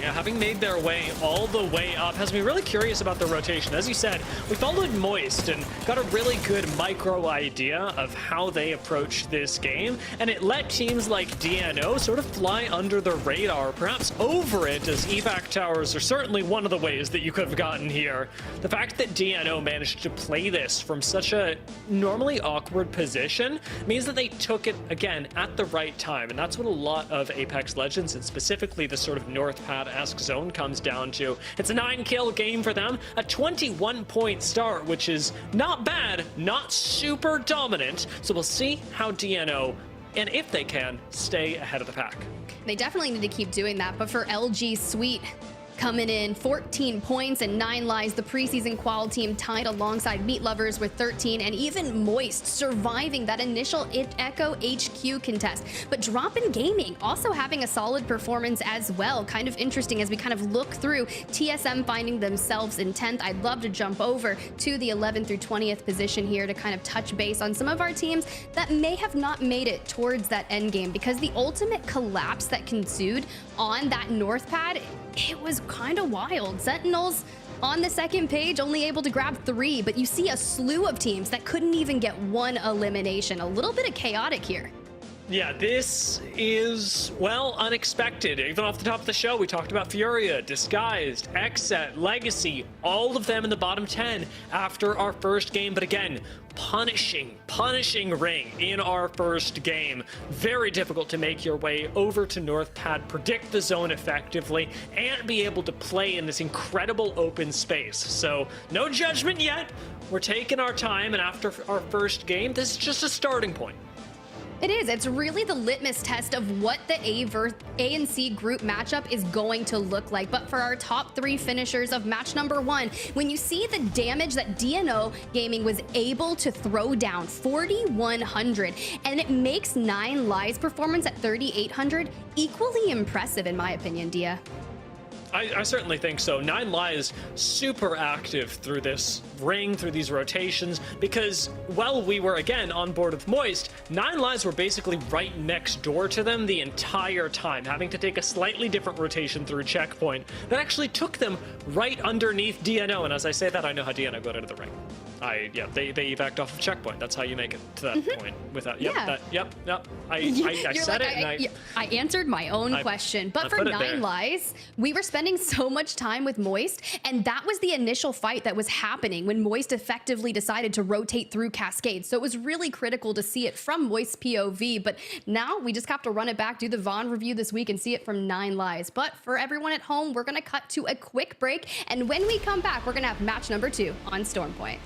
Yeah, having made their way all the way up has me really curious about the rotation. As you said, we followed Moist and got a really good micro idea of how they approach this game, and it let teams like DNO sort of fly under the radar, perhaps over it, as evac towers are certainly one of the ways that you could have gotten here. The fact that DNO managed to play this from such a normally awkward position means that they took it, again, at the right time, and that's what a lot of Apex Legends, and specifically the sort of North Pad-esque zone, comes down to. It's a 9-kill game for them, a 21-point start, which is not bad, not super dominant, so we'll see how DNO, and if they can, stay ahead of the pack. They definitely need to keep doing that, but for LG Sweet, coming in 14 points and 9 lives, the preseason qual team tied alongside Meat Lovers with 13, and even Moist surviving that initial Echo HQ contest. But DropInGaming also having a solid performance as well. Kind of interesting as we kind of look through TSM finding themselves in 10th. I'd love to jump over to the 11th through 20th position here to kind of touch base on some of our teams that may have not made it towards that end game, because the ultimate collapse that ensued on that North Pad, it was kind of wild. Sentinels on the second page only able to grab 3, but you see a slew of teams that couldn't even get 1 elimination. A little bit of chaotic here. Yeah, this is, well, unexpected. Even off the top of the show, we talked about FURIA, Disguised, XSET, Legacy, all of them in the bottom 10 after our first game. But again, punishing Ring in our first game. Very difficult to make your way over to North Pad, predict the zone effectively, and be able to play in this incredible open space. So no judgment yet. We're taking our time, and after our first game, this is just a starting point. It is. It's really the litmus test of what the A and C group matchup is going to look like. But for our top 3 finishers of match number 1, when you see the damage that DNOGaming was able to throw down, 4,100, and it makes 9 lives performance at 3,800, equally impressive in my opinion, Dia. I certainly think so. 9 Lives super active through this ring, through these rotations, because while we were again on board with Moist, 9 Lives were basically right next door to them the entire time, having to take a slightly different rotation through checkpoint that actually took them right underneath DNO. And as I say that, I know how DNO got into the ring. Yeah, they evac'd off of checkpoint. That's how you make it to that point. Without, yep, yeah. I said like, it. I answered my own question. But for 9 Lives, we were spending so much time with Moist, and that was the initial fight that was happening when Moist effectively decided to rotate through Cascade. So it was really critical to see it from Moist's POV. But now we just have to run it back, do the Vaughn review this week, and see it from 9 Lives. But for everyone at home, we're gonna cut to a quick break, and when we come back, we're gonna have match number 2 on Stormpoint.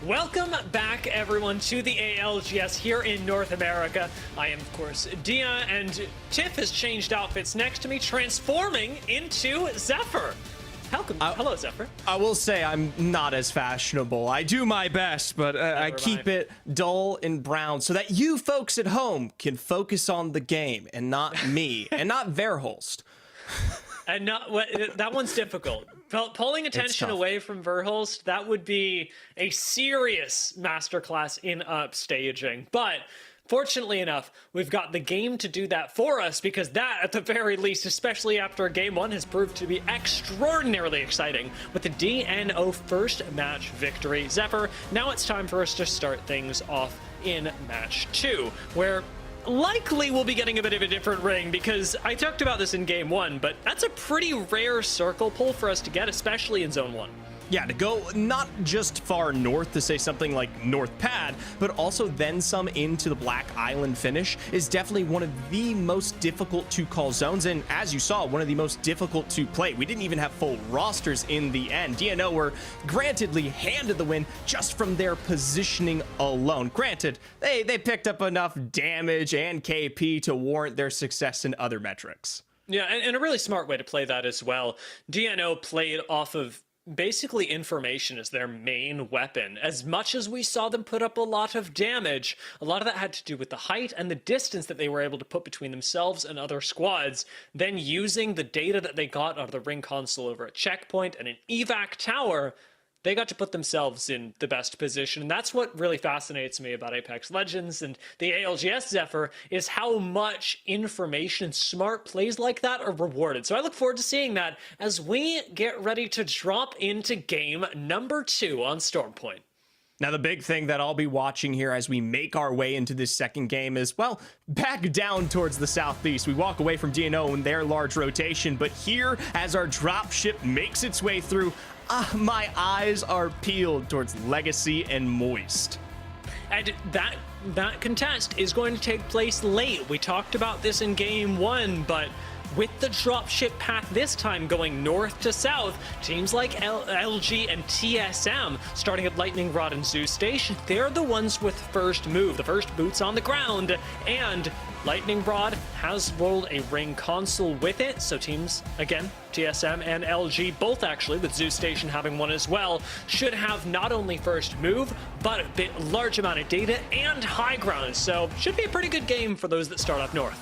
Welcome back, everyone, to the ALGS here in North America. I am, of course, Dia, and Tiff has changed outfits next to me, transforming into Zephyr. Hello, Zephyr. I will say I'm not as fashionable. I do my best, but I keep it dull and brown so that you folks at home can focus on the game and not me and not Verholst. And not that one's difficult. Pulling attention away from Verholst, that would be a serious masterclass in upstaging. But fortunately enough, we've got the game to do that for us, because that, at the very least, especially after game one, has proved to be extraordinarily exciting with the DNO first match victory. Zephyr, now it's time for us to start things off in match two, where likely we'll be getting a bit of a different ring, because I talked about this in game one, but that's a pretty rare circle pull for us to get, especially in zone one. Yeah, to go not just far north to say something like North Pad, but also then some into the Black Island finish is definitely one of the most difficult to call zones, and as you saw, one of the most difficult to play. We didn't even have full rosters in the end. DNO were grantedly handed the win just from their positioning alone. Granted, they picked up enough damage and KP to warrant their success in other metrics. Yeah, and a really smart way to play that as well. DNO played off of basically information as their main weapon. As much as we saw them put up a lot of damage, a lot of that had to do with the height and the distance that they were able to put between themselves and other squads. Then using the data that they got out of the ring console over a checkpoint and an evac tower, they got to put themselves in the best position. And that's what really fascinates me about Apex Legends and the ALGS Zephyr, is how much information and smart plays like that are rewarded. So I look forward to seeing that as we get ready to drop into game number 2 on Stormpoint. Now, the big thing that I'll be watching here as we make our way into this second game is, well, back down towards the southeast. We walk away from DNO and their large rotation, but here, as our dropship makes its way through, my eyes are peeled towards Legacy and Moist. And that contest is going to take place late. We talked about this in game 1, but with the dropship path this time going north to south, teams like LG and TSM, starting at Lightning Rod and Zoo Station, they're the ones with first move, the first boots on the ground, and Lightning Rod has rolled a ring console with it, so teams, again, TSM and LG, both actually, with Zoo Station having one as well, should have not only first move, but a large amount of data and high ground, so should be a pretty good game for those that start up north.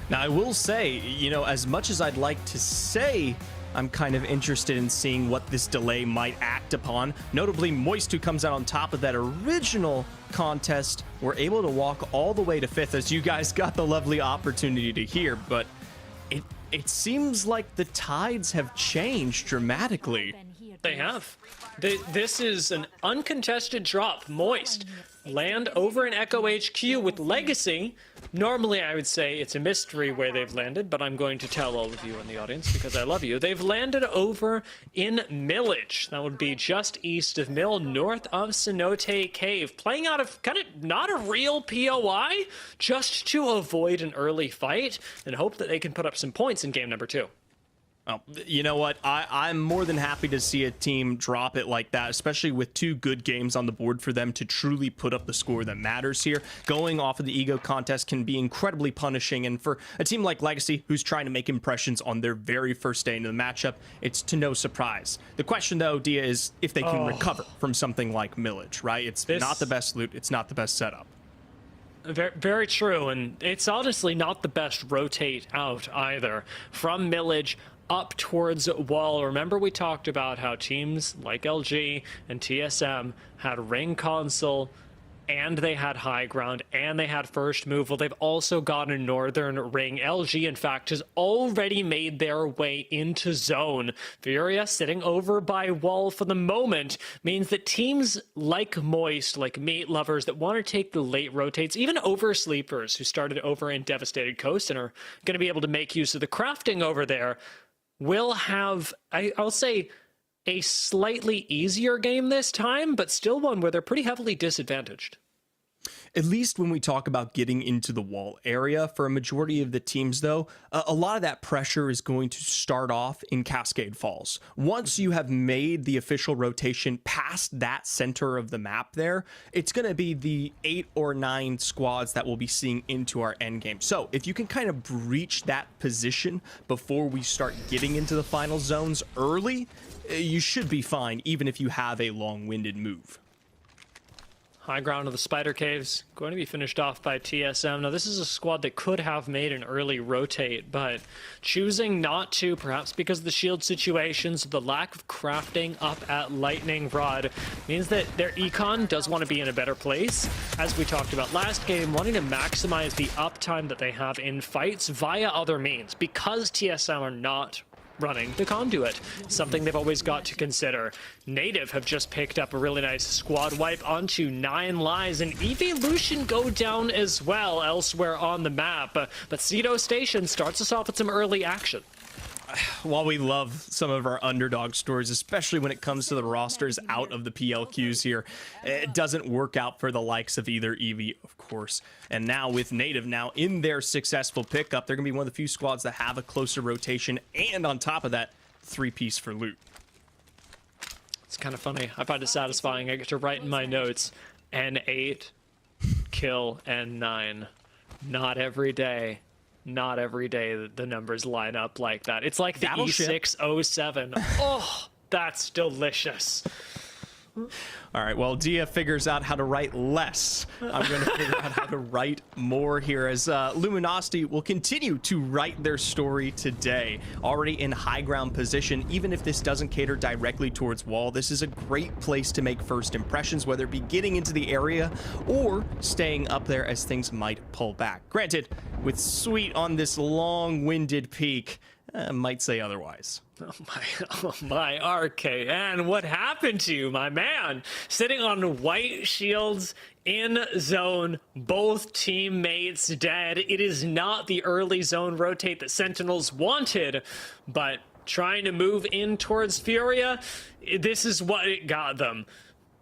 Now, I will say, as much as I'd like to say I'm kind of interested in seeing what this delay might act upon, notably Moist, who comes out on top of that original contest, were able to walk all the way to 5th, as you guys got the lovely opportunity to hear, but it seems like the tides have changed dramatically. They have. This is an uncontested drop. Moist land over in Echo HQ with Legacy. Normally, I would say it's a mystery where they've landed, but I'm going to tell all of you in the audience because I love you. They've landed over in Millage. That would be just east of Mill, north of Cenote Cave. Playing out of kind of not a real POI, just to avoid an early fight and hope that they can put up some points in game number 2. Oh, you know what? I'm more than happy to see a team drop it like that, especially with 2 good games on the board for them to truly put up the score that matters here. Going off of the ego contest can be incredibly punishing, and for a team like Legacy, who's trying to make impressions on their very first day into the matchup, it's to no surprise. The question, though, Dia, is if they can recover from something like Millage, right? It's not the best loot. It's not the best setup. Very, very true, and it's honestly not the best rotate out either. From Millage up towards Wall. Remember, we talked about how teams like LG and TSM had ring console, and they had high ground, and they had first move. Well, they've also got a northern ring. LG, in fact, has already made their way into zone. FURIA sitting over by Wall for the moment means that teams like Moist, like Meat Lovers, that want to take the late rotates, even Oversleepers, who started over in Devastated Coast and are going to be able to make use of the crafting over there, will have, I'll say, a slightly easier game this time, but still one where they're pretty heavily disadvantaged. At least when we talk about getting into the wall area, for a majority of the teams though, a lot of that pressure is going to start off in Cascade Falls. Once you have made the official rotation past that center of the map there, it's going to be the 8 or 9 squads that will be seeing into our end game. So if you can kind of breach that position before we start getting into the final zones early, you should be fine, even if you have a long-winded move. High ground of the Spider Caves, going to be finished off by TSM. Now, this is a squad that could have made an early rotate, but choosing not to, perhaps because of the shield situations, the lack of crafting up at Lightning Rod, means that their econ does want to be in a better place. As we talked about last game, wanting to maximize the uptime that they have in fights via other means, because TSM are not running the conduit, something they've always got to consider. Native have just picked up a really nice squad wipe onto 9 lives, and EVYLUTION go down as well elsewhere on the map. But Cedo Station starts us off with some early action. While we love some of our underdog stories, especially when it comes to the rosters out of the PLQs here, it doesn't work out for the likes of either Eevee, of course. And now with Native now in their successful pickup, they're going to be one of the few squads that have a closer rotation, and on top of that, 3-piece for loot. It's kind of funny. I find it satisfying. I get to write in my notes, N8, kill N9. Not every day. Not every day the numbers line up like that. It's like the E607. Oh, that's delicious. All right, well, Dia figures out how to write less. I'm going to figure out how to write more here, as Luminosity will continue to write their story today. Already in high ground position, even if this doesn't cater directly towards wall, this is a great place to make first impressions, whether it be getting into the area or staying up there as things might pull back. Granted, with Sweet on this long-winded peak, might say otherwise. Oh my RKN, what happened to you, my man? Sitting on white shields in zone, both teammates dead. It is not the early zone rotate that Sentinels wanted, but trying to move in towards FURIA, this is what it got them.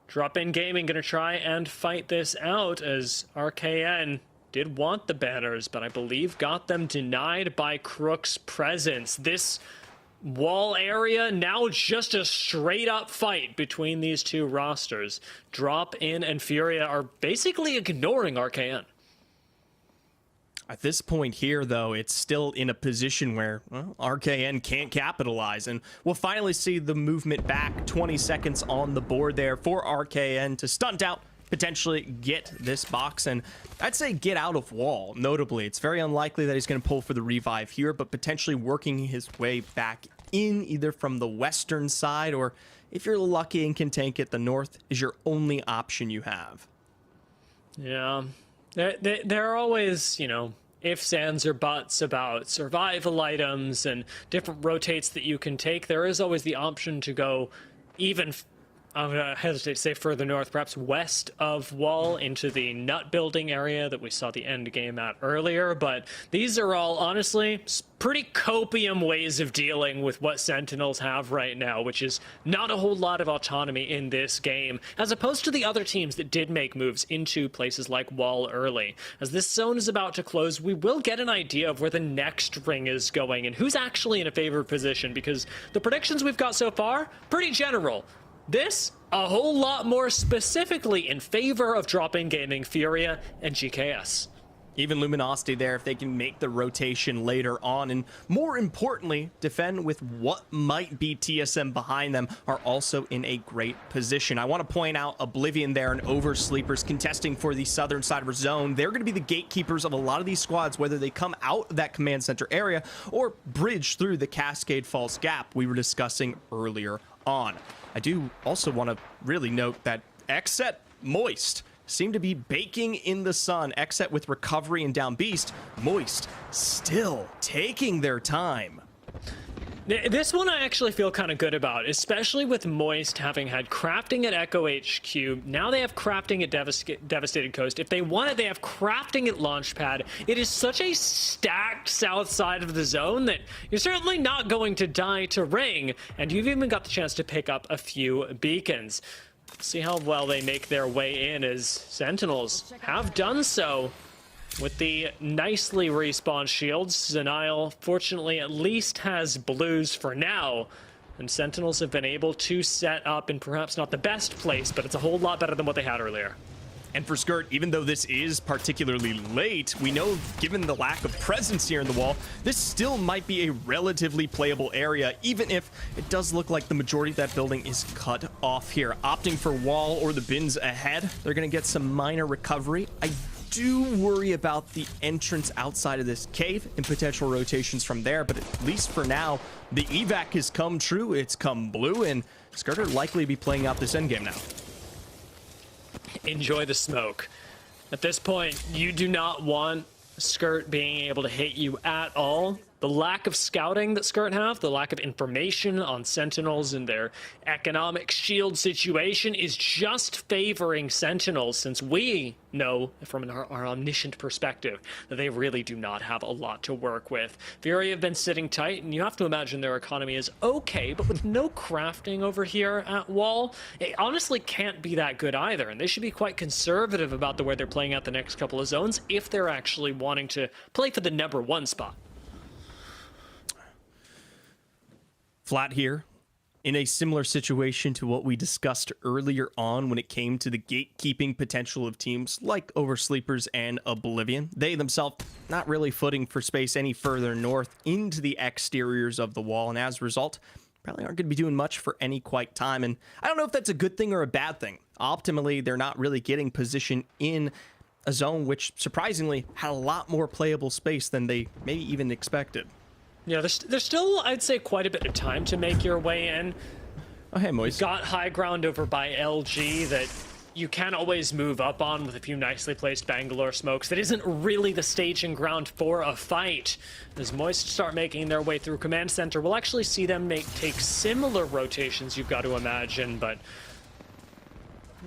DropInGaming gonna try and fight this out, as RKN did want the banners, but I believe got them denied by Crook's presence. This wall area now just a straight up fight between these two rosters. DropIn and FURIA are basically ignoring RKN. At this point here, though, it's still in a position where, well, RKN can't capitalize, and we'll finally see the movement back. 20 seconds on the board there for RKN to stunt out, potentially get this box, and I'd say get out of wall. Notably, it's very unlikely that he's going to pull for the revive here, but potentially working his way back in either from the western side, or if you're lucky and can tank it, the north is your only option you have. Yeah, there are always, you know, ifs, ands, or buts about survival items and different rotates that you can take. There is always the option to go even, I'm going to hesitate to say further north, perhaps west of wall into the nut building area that we saw the end game at earlier. But these are all, honestly, pretty copium ways of dealing with what Sentinels have right now, which is not a whole lot of autonomy in this game, as opposed to the other teams that did make moves into places like wall early. As this zone is about to close, we will get an idea of where the next ring is going and who's actually in a favored position, because the predictions we've got so far, pretty general. This, a whole lot more specifically in favor of DropInGaming, FURIA, and GKS. Even Luminosity there, if they can make the rotation later on, and more importantly, defend with what might be TSM behind them, are also in a great position. I want to point out Oblivion there and Oversleepers contesting for the southern side of our zone. They're going to be the gatekeepers of a lot of these squads, whether they come out of that command center area or bridge through the Cascade Falls gap we were discussing earlier on. I do also want to really note that XSET, Moist, seem to be baking in the sun. XSET with recovery and down beast. Moist still taking their time. This one I actually feel kind of good about, especially with Moist having had crafting at Echo HQ. Now they have crafting at Devastated Coast. If they want it, they have crafting at Launchpad. It is such a stacked south side of the zone that you're certainly not going to die to ring, and you've even got the chance to pick up a few beacons. See how well they make their way in, as Sentinels have done so with the nicely respawned shields. Zenile, fortunately, at least has blues for now, and Sentinels have been able to set up in perhaps not the best place, but it's a whole lot better than what they had earlier. And for Skirt, even though this is particularly late, we know, given the lack of presence here in the wall, this still might be a relatively playable area, even if it does look like the majority of that building is cut off here. Opting for wall or the bins ahead, they're going to get some minor recovery. I do worry about the entrance outside of this cave and potential rotations from there, but at least for now, the evac has come true. It's come blue, and Skirt are likely to be playing out this endgame now. Enjoy the smoke. At this point, you do not want Skirt being able to hit you at all. The lack of scouting that Skirt have, the lack of information on Sentinels and their economic shield situation is just favoring Sentinels, since we know from our omniscient perspective that they really do not have a lot to work with. FURIA have been sitting tight, and you have to imagine their economy is okay, but with no crafting over here at wall, it honestly can't be that good either, and they should be quite conservative about the way they're playing out the next couple of zones if they're actually wanting to play for the #1 spot. Flat here, in a similar situation to what we discussed earlier on when it came to the gatekeeping potential of teams like Oversleepers and Oblivion. They themselves not really footing for space any further north into the exteriors of the wall, and as a result, probably aren't going to be doing much for any quite time. And I don't know if that's a good thing or a bad thing. Optimally, they're not really getting position in a zone which surprisingly had a lot more playable space than they maybe even expected. Yeah, there's still, I'd say, quite a bit of time to make your way in. Oh, hey, Moise. You've got high ground over by LG that you can always move up on with a few nicely placed Bangalore smokes. That isn't really the staging ground for a fight. As Moist start making their way through Command Center, we'll actually see them take similar rotations, you've got to imagine, but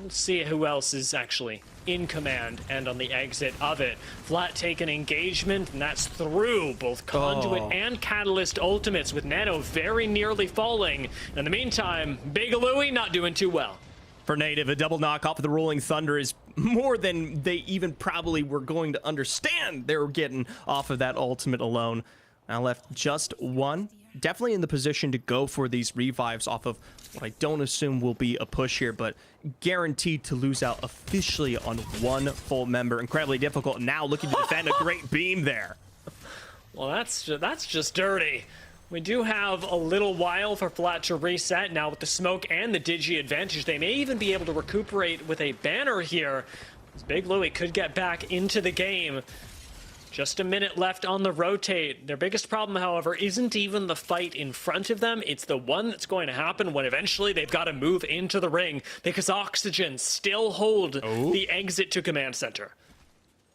we'll see who else is actually in command and on the exit of it. Flat take an engagement, and that's through both Conduit and Catalyst ultimates, with Nano very nearly falling. In the meantime, Big Louie not doing too well. For Native, a double knock off of the Rolling Thunder is more than they even probably were going to understand they were getting off of that ultimate alone. Now left just one. Definitely in the position to go for these revives off of what I don't assume will be a push here, but guaranteed to lose out officially on one full member. Incredibly difficult. Now looking to defend a great beam there. Well, that's just dirty. We do have a little while for Flat to reset. Now with the smoke and the Digi advantage, they may even be able to recuperate with a banner here. Big Louie could get back into the game. Just a minute left on the rotate. Their biggest problem, however, isn't even the fight in front of them. It's the one that's going to happen when eventually they've got to move into the ring, because Oxygen still hold the exit to Command Center.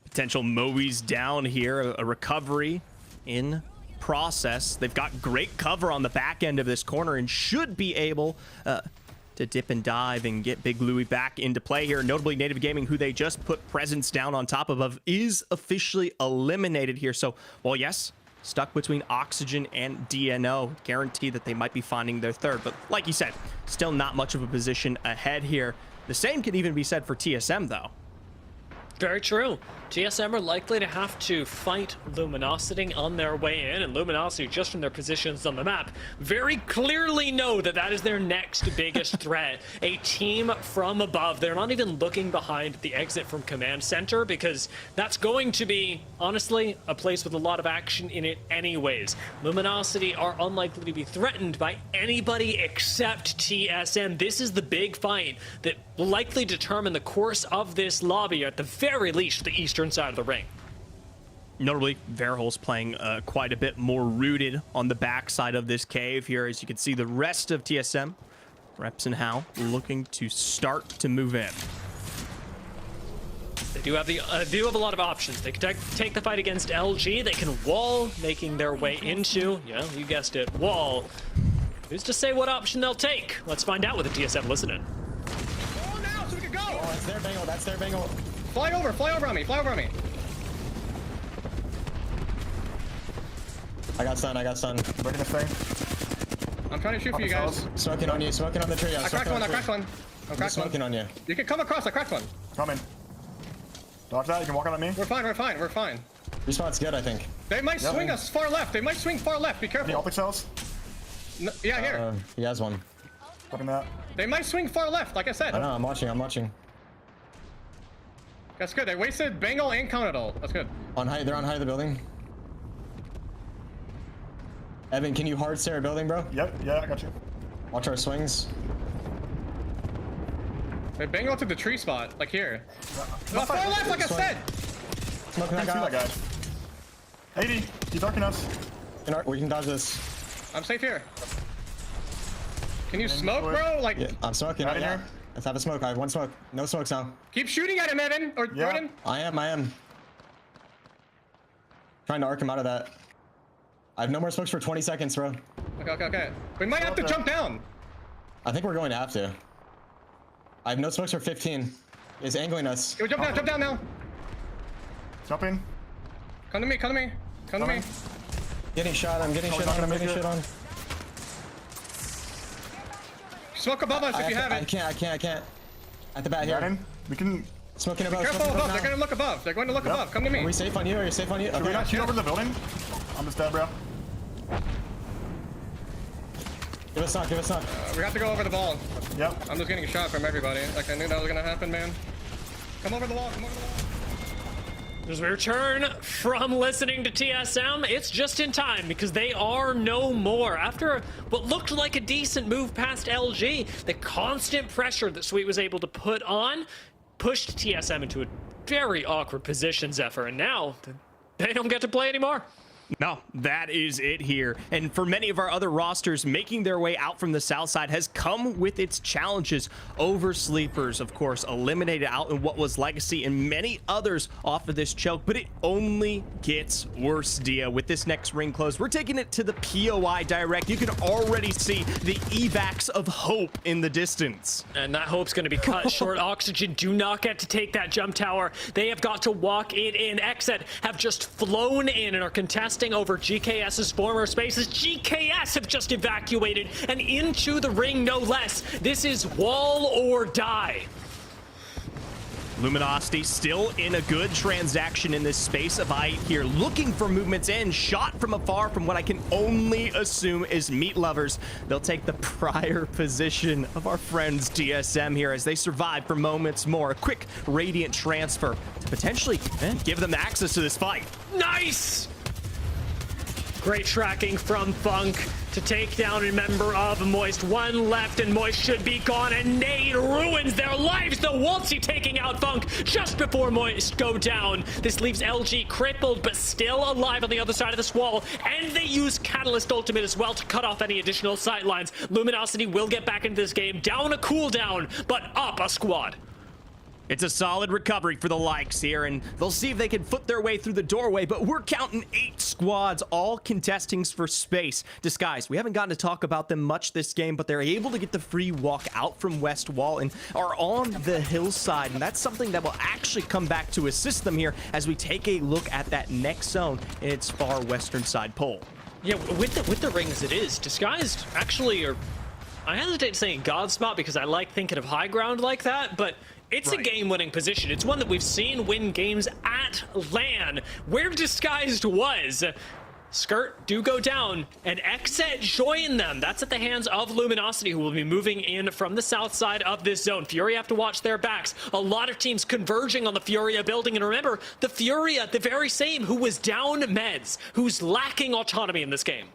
Potential Moe's down here, a recovery in process. They've got great cover on the back end of this corner and should be able to dip and dive and get Big Louie back into play here. Notably, DNOGaming, who they just put presence down on top of, is officially eliminated here. So, well, yes, stuck between Oxygen and DNO. Guarantee that they might be finding their third. But like you said, still not much of a position ahead here. The same could even be said for TSM, though. Very true. TSM are likely to have to fight Luminosity on their way in, and Luminosity, just from their positions on the map, very clearly know that that is their next biggest threat. A team from above. They're not even looking behind the exit from Command Center, because that's going to be, honestly, a place with a lot of action in it anyways. Luminosity are unlikely to be threatened by anybody except TSM. This is the big fight that will likely determine the course of this lobby, or at the very least, the eastern side of the ring. Notably, Verhol's playing quite a bit more rooted on the backside of this cave here. As you can see, the rest of TSM, Reps and Hal, looking to start to move in. They do have a lot of options. They can take the fight against LG. They can wall, making their way into, yeah, you guessed it, wall. Who's to say what option they'll take? Let's find out with the TSM listening. Oh, now so we can go! Oh, that's their bangle, that's their bangle. Fly over on me, fly over on me. I got stun. Breaking the frame. I'm trying to shoot for you guys. Smoking on you, smoking on the tree. I cracked one. I'm cracked one. Smoking on you. You can come across. I cracked one. Coming. Dodge that. You can walk out on me. We're fine. We're fine. We're fine. Respawn's good, I think. They might swing us far left. They might swing far left. Be Any careful. optic cells? No, yeah, here. He has one. Fucking that. They might swing far left, like I said. I know, I'm watching. That's good. They wasted Bengal and Counted-all. That's good. They're on height of the building. Evan, can you hard stare a building, bro? Yep, yeah, I got you. Watch our swings. They Bengal to the tree spot, like here. Not Far left, like I said. Smoking that Can't see guy. that guy. 80. Keep darking us. We can dodge this. I'm safe here. Can you smoke, bro? Like, Yeah, I'm smoking. Right in Yeah. here. Let's have a smoke. I have one smoke. No smokes now. keep shooting at him, Evan, or Yeah. Jordan. I am. Trying to arc him out of that. I have no more smokes for 20 seconds, bro. Okay. We might have to jump down. I think we're going to have to. I have no smokes for 15. He's angling us. Yo, jump down now. Jump in. Come to me. Come to me. Getting shot. I'm getting Oh, shit not on. I'm gonna getting make shit it. on. Smoke above us if you have I it. can't. At the bat Got here. in. We can. Smoking above. Careful smoking above. now. They're going to look above. They're going to look Yep. above. Come to me. Are we safe on you? Are you safe on you? Should we not shoot over the building? I'm just dead, bro. Give us knock. We have to go over the ball. Yep. I'm just getting shot from everybody. Like, I knew that was going to happen, man. Come over the wall. As we return from listening to TSM, it's just in time because they are no more. After what looked like a decent move past LG, the constant pressure that Sweet was able to put on pushed TSM into a very awkward position, Zephyr, and now they don't get to play anymore. No, that is it here. And for many of our other rosters, making their way out from the south side has come with its challenges. Oversleepers, of course, eliminated out in what was Legacy, and many others off of this choke, but it only gets worse, Dia. With this next ring close, we're taking it to the POI direct. You can already see the evacs of hope in the distance. And that hope's going to be cut short. Oxygen do not get to take that jump tower. They have got to walk it in. XSET have just flown in and are contesting over GKS's former spaces. GKS have just evacuated and into the ring, no less. This is wall or die. Luminosity still in a good transaction in this space of height here, looking for movements in, shot from afar from what I can only assume is Meat Lovers. They'll take the prior position of our friends DSM here as they survive for moments more. A quick Radiant transfer to potentially give them access to this fight. Nice! Great tracking from Funk to take down a member of Moist. One left and Moist should be gone, and Nade ruins their lives. The Waltzy taking out Funk just before Moist go down. This leaves LG crippled but still alive on the other side of this wall, and they use Catalyst Ultimate as well to cut off any additional sightlines. Luminosity will get back into this game, down a cooldown, but up a squad. It's a solid recovery for the likes here, and they'll see if they can foot their way through the doorway, but we're counting 8 squads, all contesting for space. Disguise, we haven't gotten to talk about them much this game, but they're able to get the free walk out from West Wall and are on the hillside, and that's something that will actually come back to assist them here as we take a look at that next zone in its far western side pole. Yeah, with the rings it is. Disguised actually, or I hesitate saying God spot because I like thinking of high ground like that, but it's a game-winning position. It's one that we've seen win games at LAN, where Disguised was. Skirt do go down, and XSET join them. That's at the hands of Luminosity, who will be moving in from the south side of this zone. FURIA have to watch their backs. A lot of teams converging on the FURIA building, and remember, the FURIA, the very same, who was down meds, who's lacking autonomy in this game.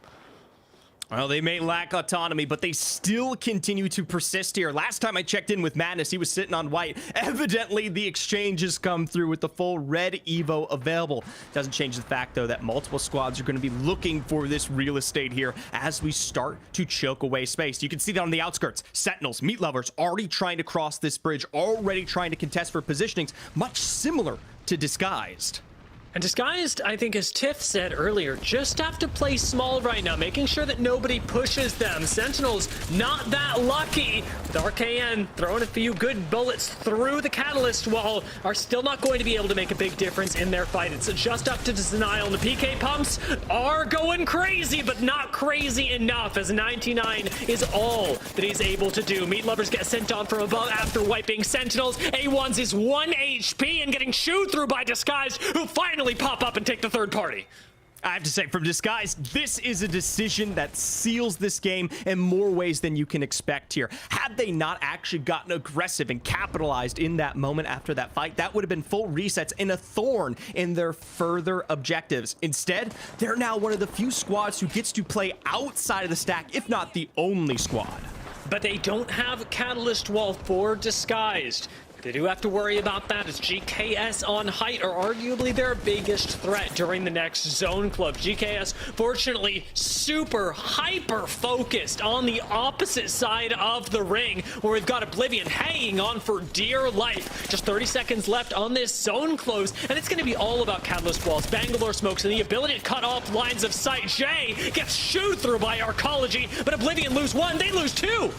Well, they may lack autonomy, but they still continue to persist here. Last time I checked in with Madness, he was sitting on white. Evidently, the exchanges come through with the full red Evo available. Doesn't change the fact, though, that multiple squads are going to be looking for this real estate here as we start to choke away space. You can see that on the outskirts. Sentinels, Meat Lovers, already trying to cross this bridge, already trying to contest for positionings, much similar to Disguised. And Disguised, I think, as Tiff said earlier, just have to play small right now, making sure that nobody pushes them. Sentinels, not that lucky. With RKN throwing a few good bullets through the Catalyst wall, are still not going to be able to make a big difference in their fight. It's just up to Denial, and the PK pumps are going crazy, but not crazy enough, as 99 is all that he's able to do. Meat Lovers get sent on from above after wiping Sentinels. A1's is 1 HP and getting chewed through by Disguised, who finally pop up and take the third party. I have to say, from Disguised, this is a decision that seals this game in more ways than you can expect here. Had they not actually gotten aggressive and capitalized in that moment after that fight, that would have been full resets and a thorn in their further objectives. Instead, they're now one of the few squads who gets to play outside of the stack, if not the only squad. But they don't have Catalyst Wall for Disguised. They do have to worry about that, as GKS on height are arguably their biggest threat during the next zone club. GKS, fortunately, super hyper focused on the opposite side of the ring, where we've got Oblivion hanging on for dear life. Just 30 seconds left on this zone close, and it's going to be all about Catalyst Walls, Bangalore smokes, and the ability to cut off lines of sight. Jay gets shooed through by Arcology, but Oblivion lose one, they lose two.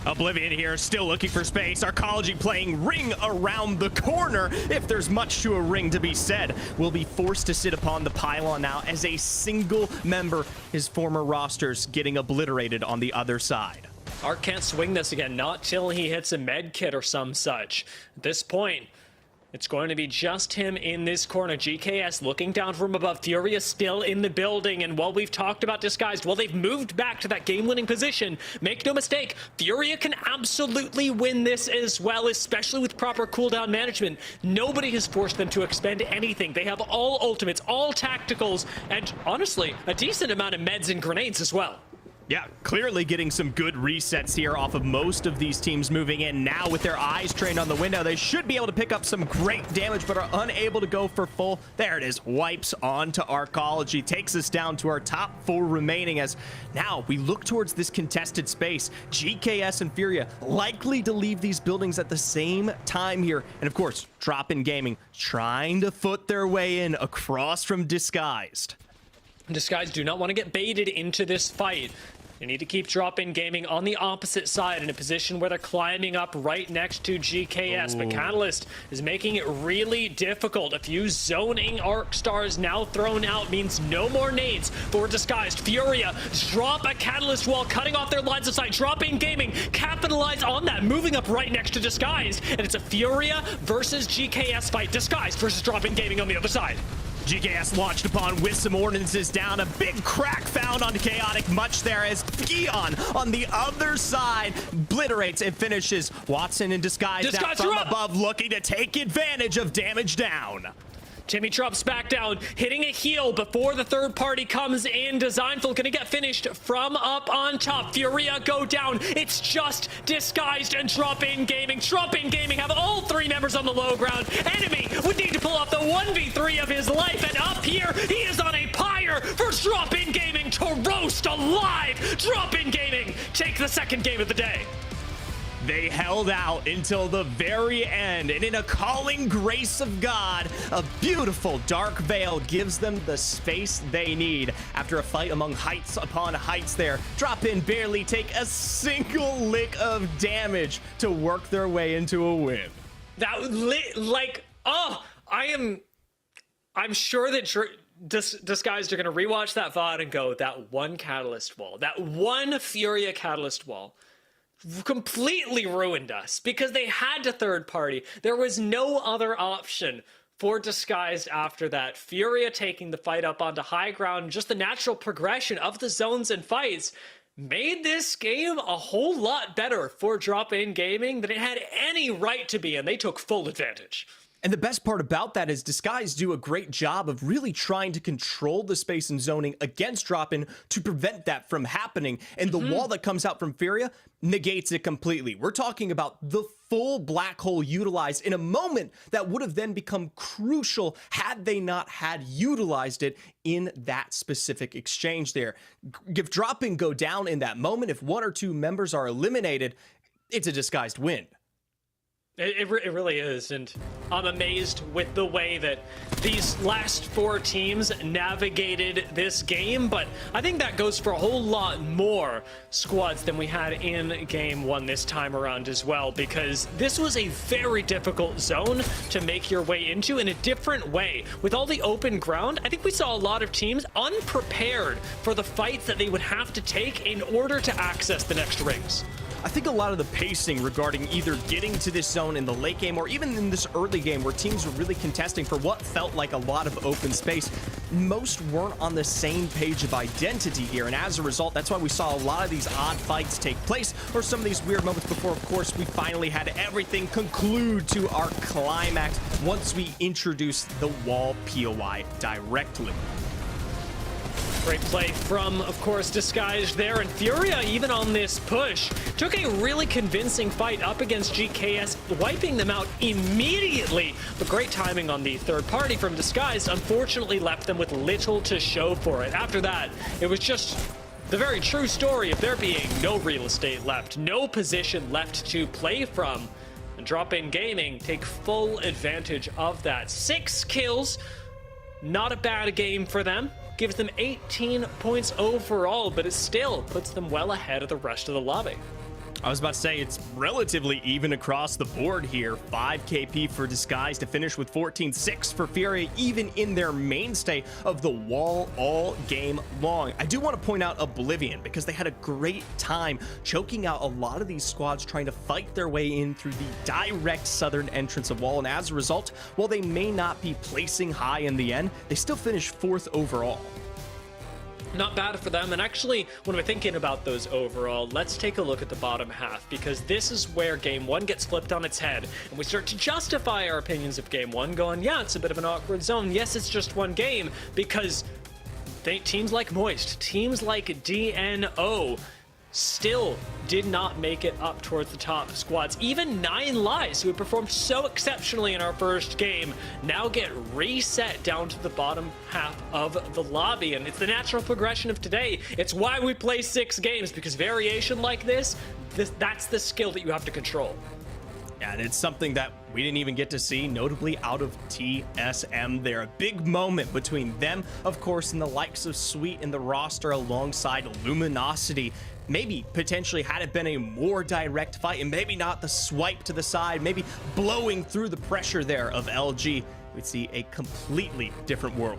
Oblivion here, still looking for space. Arcology playing ring around the corner. If there's much to a ring to be said, will be forced to sit upon the pylon now as a single member, his former rosters, getting obliterated on the other side. Arc can't swing this again, not till he hits a med kit or some such. At this point, it's going to be just him in this corner. GKS looking down from above. FURIA still in the building. And while we've talked about Disguised, well, they've moved back to that game-winning position. Make no mistake, FURIA can absolutely win this as well, especially with proper cooldown management. Nobody has forced them to expend anything. They have all ultimates, all tacticals, and honestly, a decent amount of meds and grenades as well. Yeah, clearly getting some good resets here off of most of these teams moving in. Now with their eyes trained on the window, they should be able to pick up some great damage, but are unable to go for full. There it is, wipes onto Arcology, takes us down to our top 4 remaining, as now we look towards this contested space. GKS and FURIA likely to leave these buildings at the same time here. And of course, DropInGaming trying to foot their way in across from Disguised. Disguised do not want to get baited into this fight. They need to keep DropInGaming on the opposite side in a position where they're climbing up right next to GKS. But Catalyst is making it really difficult. A few zoning arc stars now thrown out means no more nades for Disguised. FURIA drop a Catalyst wall, cutting off their lines of sight. DropInGaming capitalize on that, moving up right next to Disguised. And it's a FURIA versus GKS fight. Disguised versus DropInGaming on the other side. GKS launched upon with some ordinances down. A big crack found on Chaotic Much there as Gion on the other side obliterates and finishes. Watson in Disguise now from above, looking to take advantage of damage down. Timmy drops back down, hitting a heal before the third party comes in. Designful gonna get finished from up on top. FURIA go down. It's just Disguised and DropInGaming. DropInGaming have all 3 members on the low ground. Enemy would need to pull off the 1v3 of his life, and up here, he is on a pyre for DropInGaming to roast alive. DropInGaming take the second game of the day. They held out until the very end, and in a calling grace of God, a beautiful dark veil gives them the space they need. After a fight among heights upon heights there, DropIn barely take a single lick of damage to work their way into a win. That like, oh, I'm sure that Disguised are going to rewatch that VOD and go, that one Catalyst wall, that one FURIA Catalyst wall completely ruined us, because they had to third party. There was no other option for Disguised after that. FURIA taking the fight up onto high ground, just the natural progression of the zones and fights made this game a whole lot better for DropInGaming than it had any right to be, and they took full advantage. And the best part about that is Disguise do a great job of really trying to control the space and zoning against DropIn to prevent that from happening. And the wall that comes out from FURIA negates it completely. We're talking about the full black hole utilized in a moment that would have then become crucial had they not had utilized it in that specific exchange there. If DropIn go down in that moment, if 1 or 2 members are eliminated, it's a Disguised win. It really is, and I'm amazed with the way that these last 4 teams navigated this game, but I think that goes for a whole lot more squads than we had in Game 1 this time around as well, because this was a very difficult zone to make your way into in a different way. With all the open ground, I think we saw a lot of teams unprepared for the fights that they would have to take in order to access the next rings. I think a lot of the pacing regarding either getting to this zone in the late game or even in this early game where teams were really contesting for what felt like a lot of open space, most weren't on the same page of identity here. And as a result, that's why we saw a lot of these odd fights take place, or some of these weird moments before, of course, we finally had everything conclude to our climax once we introduced the wall POI directly. Great play from, of course, Disguised there, and FURIA, even on this push, took a really convincing fight up against GKS, wiping them out immediately. But great timing on the third party from Disguised unfortunately left them with little to show for it. After that, it was just the very true story of there being no real estate left, no position left to play from. And DropInGaming take full advantage of that. 6 kills, not a bad game for them. Gives them 18 points overall, but it still puts them well ahead of the rest of the lobby. I was about to say, it's relatively even across the board here. 5 KP for Disguise to finish with 14-6 for FURIA, even in their mainstay of the wall all game long. I do want to point out Oblivion, because they had a great time choking out a lot of these squads trying to fight their way in through the direct southern entrance of wall, and as a result, while they may not be placing high in the end, they still finished 4th overall. Not bad for them, and actually, when we're thinking about those overall, let's take a look at the bottom half, because this is where Game 1 gets flipped on its head, and we start to justify our opinions of Game 1, going, yeah, it's a bit of an awkward zone, yes, it's just one game, because teams like Moist, teams like DNO, still did not make it up towards the top squads. Even 9 Lives, who had performed so exceptionally in our first game, now get reset down to the bottom half of the lobby. And it's the natural progression of today. It's why we play 6 games, because variation like this, that's the skill that you have to control. Yeah, and it's something that we didn't even get to see, notably out of TSM there. A big moment between them, of course, and the likes of Sweet in the roster alongside Luminosity. Maybe potentially had it been a more direct fight, and maybe not the swipe to the side, maybe blowing through the pressure there of LG, we'd see a completely different world.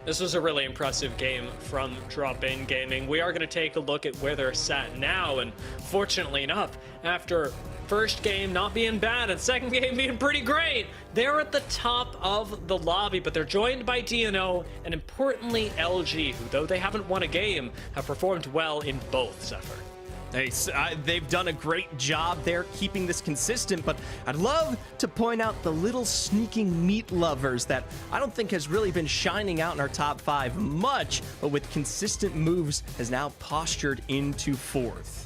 This was a really impressive game from DropInGaming. We are going to take a look at where they're sat now, and fortunately enough, after first game not being bad and second game being pretty great, they're at the top of the lobby, but they're joined by DNO and importantly LG, who, though they haven't won a game, have performed well in both, Zephyr. They've done a great job there keeping this consistent, but I'd love to point out the little sneaking meat lovers that I don't think has really been shining out in our top 5 much, but with consistent moves has now postured into 4th.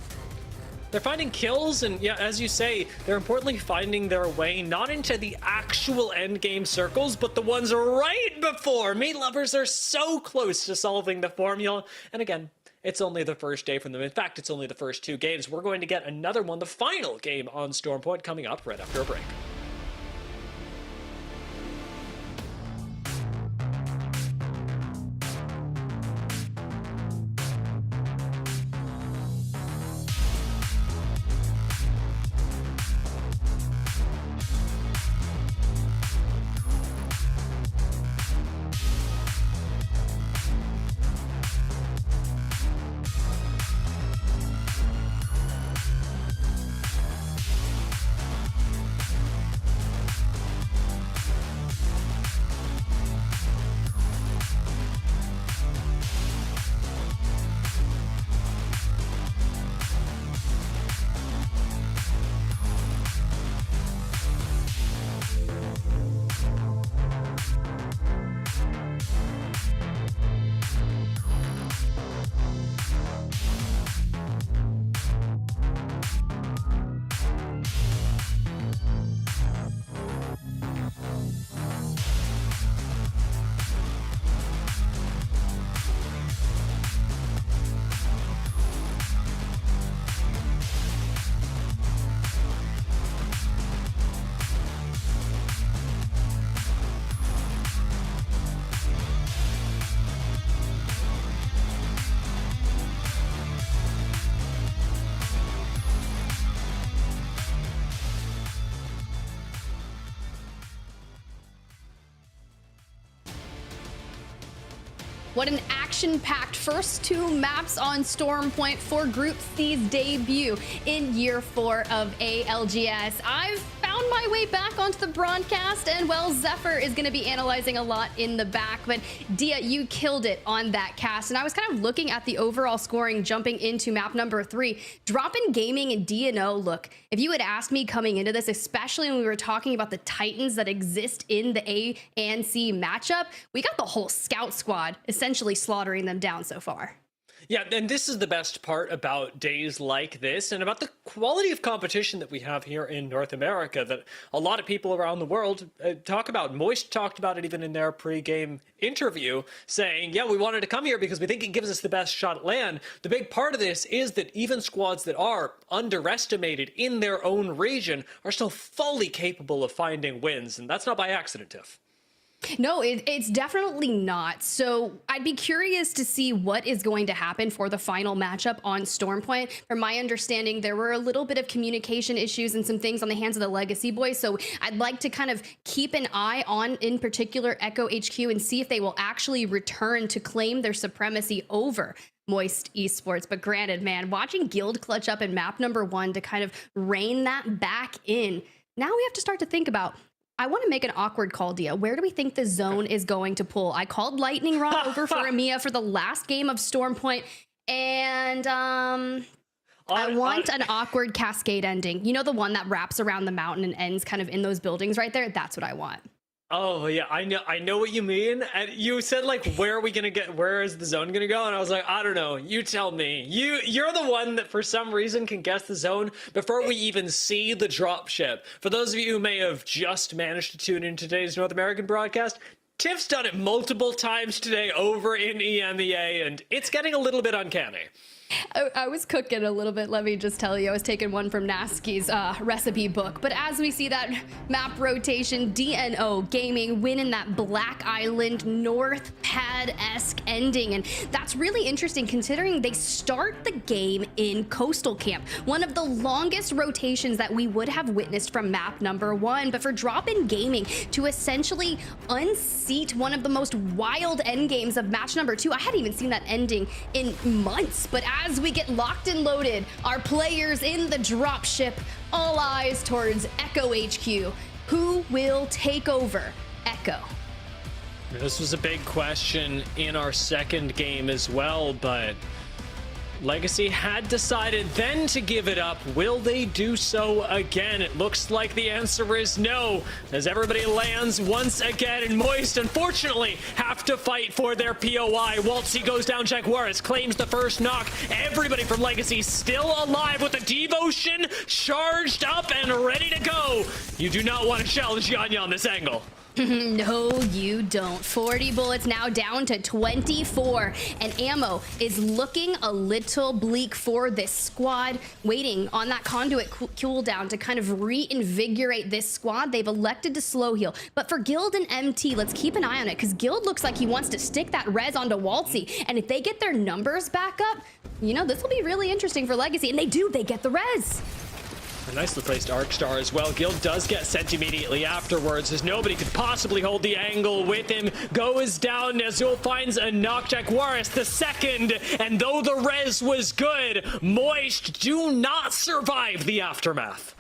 They're finding kills, and yeah, as you say, they're importantly finding their way not into the actual endgame circles, but the ones right before. Meat lovers are so close to solving the formula, and again, it's only the first day from them. In fact, it's only the first 2 games. We're going to get another one, the final game on Stormpoint, coming up right after a break. What an action-packed first 2 maps on Stormpoint for Group C's debut in year 4 of ALGS. I've found my way back onto the broadcast, and well, Zephyr is going to be analyzing a lot in the back, but Dia, you killed it on that cast. And I was kind of looking at the overall scoring jumping into map number 3. DropInGaming and DNO, look, if you had asked me coming into this, especially when we were talking about the Titans that exist in the A and C matchup, we got the whole scout squad essentially slaughtering them down so far. Yeah, and this is the best part about days like this and about the quality of competition that we have here in North America that a lot of people around the world talk about. Moist talked about it even in their pre-game interview, saying, yeah, we wanted to come here because we think it gives us the best shot at land. The big part of this is that even squads that are underestimated in their own region are still fully capable of finding wins, and that's not by accident, Tiff. No, it's definitely not. So I'd be curious to see what is going to happen for the final matchup on Stormpoint. From my understanding, there were a little bit of communication issues and some things on the hands of the Legacy boys. So I'd like to kind of keep an eye on, in particular, Echo HQ and see if they will actually return to claim their supremacy over Moist Esports. But granted, man, watching Guild clutch up in map number 1 to kind of rein that back in, now we have to start to think about, I want to make an awkward call, Dia. Where do we think the zone is going to pull? I called Lightning Rod over for EMEA for the last game of Stormpoint, and I want an awkward cascade ending. You know, the one that wraps around the mountain and ends kind of in those buildings right there? That's what I want. Oh yeah, I know what you mean. And you said like, where is the zone gonna go? And I was like, I don't know. You tell me. You're the one that for some reason can guess the zone before we even see the dropship. For those of you who may have just managed to tune in today's North American broadcast, Tiff's done it multiple times today over in EMEA, and it's getting a little bit uncanny. I was cooking a little bit, let me just tell you. I was taking one from Nasky's recipe book. But as we see that map rotation, DNOGaming winning that Black Island North Pad-esque ending. And that's really interesting considering they start the game in Coastal Camp, one of the longest rotations that we would have witnessed from map number 1. But for DropInGaming to essentially unseat one of the most wild endgames of match number 2, I hadn't even seen that ending in months. But as we get locked and loaded, our players in the dropship, all eyes towards Echo HQ. Who will take over Echo? This was a big question in our second game as well, but Legacy had decided then to give it up. Will they do so again? It looks like the answer is no, as everybody lands once again, and Moist, unfortunately, have to fight for their POI. Waltzy goes down, Jaguares claims the first knock. Everybody from Legacy still alive with the devotion charged up and ready to go. You do not want to challenge Yanya on this angle. No, you don't. 40 bullets now down to 24, and ammo is looking a little bleak for this squad. Waiting on that conduit cooldown to kind of reinvigorate this squad. They've elected to slow heal, but for Guild and MT, let's keep an eye on it, because Guild looks like he wants to stick that res onto Waltzy, and if they get their numbers back up, you know, this will be really interesting for Legacy, and they get the res. A nicely placed Arcstar as well. Guild does get sent immediately afterwards, as nobody could possibly hold the angle with him. Goes down, Azul finds a knock. Jaguares the second, and though the res was good, Moist do not survive the aftermath.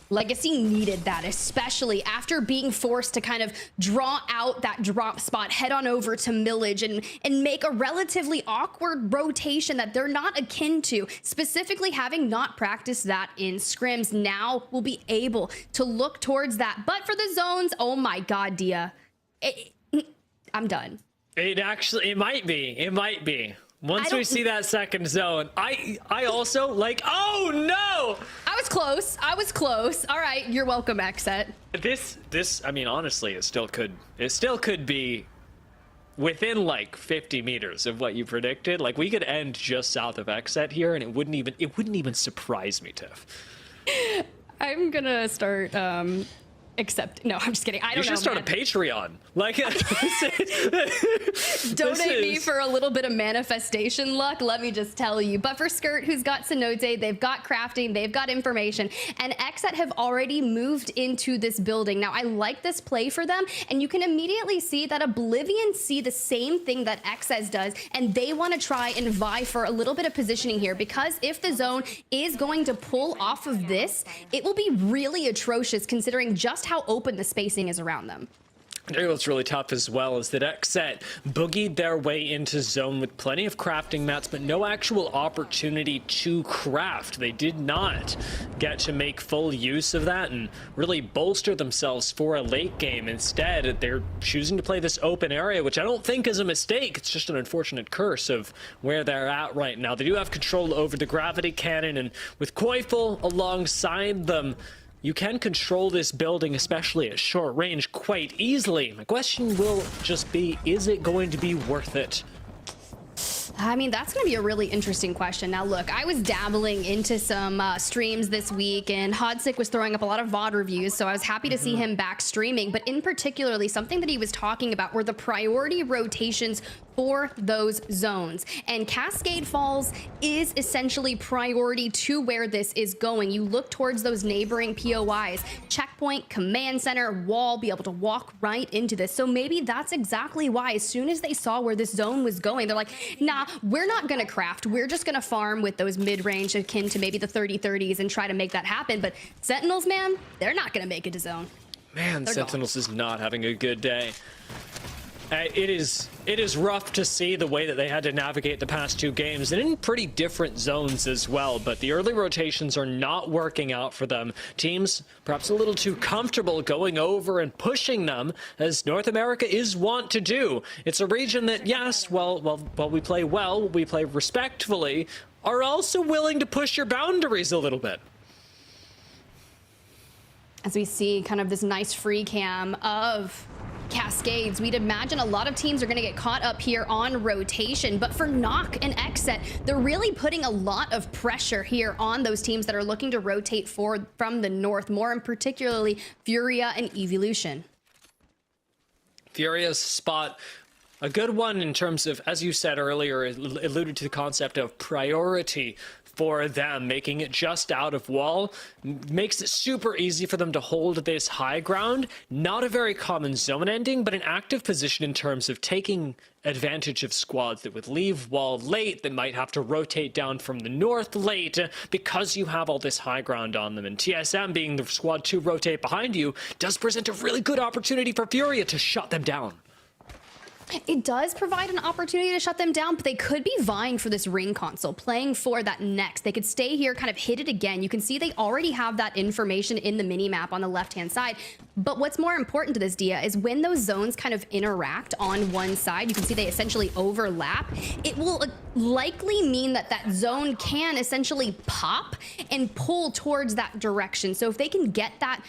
Legacy needed that, especially after being forced to kind of draw out that drop spot, head on over to Millage and make a relatively awkward rotation that they're not akin to, specifically having not practiced that in scrims. Now we'll be able to look towards that. But for the zones, oh my God, Dia, I'm done. It might be. Once we see that second zone, I also like, oh no! I was close. All right, you're welcome, XSET. This, I mean, honestly, it still could be within like 50 meters of what you predicted. Like, we could end just south of XSET here, and it wouldn't even surprise me, Tiff. I'm gonna start Except, no, I'm just kidding. I don't know. You should start a Patreon. Like, donate me for a little bit of manifestation luck, let me just tell you. But for Skirt, who's got Cenote, they've got crafting, they've got information, and XSET have already moved into this building. Now, I like this play for them, and you can immediately see that Oblivion see the same thing that XSET does, and they want to try and vie for a little bit of positioning here, because if the zone is going to pull off of this, it will be really atrocious considering just how open the spacing is around them. I think what's really tough as well is that XSET boogied their way into zone with plenty of crafting mats, but no actual opportunity to craft. They did not get to make full use of that and really bolster themselves for a late game. Instead, they're choosing to play this open area, which I don't think is a mistake. It's just an unfortunate curse of where they're at right now. They do have control over the gravity cannon, and with Koifel alongside them, you can control this building, especially at short range, quite easily. My question will just be, is it going to be worth it? I mean, that's going to be a really interesting question. Now, look, I was dabbling into some streams this week, and Hodsick was throwing up a lot of VOD reviews, so I was happy to see him back streaming. But in particularly, something that he was talking about were the priority rotations for those zones. And Cascade Falls is essentially priority to where this is going. You look towards those neighboring POIs, checkpoint, command center, wall, be able to walk right into this. So maybe that's exactly why, as soon as they saw where this zone was going, they're like, nah, we're not gonna craft. We're just gonna farm with those mid-range akin to maybe the 30-30s and try to make that happen. But Sentinels, man, they're not gonna make it to zone. Man, Sentinels is not having a good day. It is rough to see the way that they had to navigate the past two games, and in pretty different zones as well, but the early rotations are not working out for them. Teams perhaps a little too comfortable going over and pushing them, as North America is wont to do. It's a region that, yes, while we play well, we play respectfully, are also willing to push your boundaries a little bit. As we see kind of this nice free cam of Cascades, we'd imagine a lot of teams are going to get caught up here on rotation, but for Knock and XSET, they're really putting a lot of pressure here on those teams that are looking to rotate forward from the north, more in particularly FURIA and EVYLUTION. FURIA's spot, a good one in terms of, as you said earlier, alluded to the concept of priority for them. Making it just out of wall makes it super easy for them to hold this high ground. Not a very common zone ending, but an active position in terms of taking advantage of squads that would leave wall late, that might have to rotate down from the north late, because you have all this high ground on them. And TSM, being the squad to rotate behind you, does present a really good opportunity for FURIA to shut them down. It does provide an opportunity to shut them down, but they could be vying for this ring console, playing for that next. They could stay here, kind of hit it again. You can see they already have that information in the mini map on the left-hand side. But what's more important to this, Dia, is when those zones kind of interact on one side, you can see they essentially overlap. It will likely mean that that zone can essentially pop and pull towards that direction. So if they can get that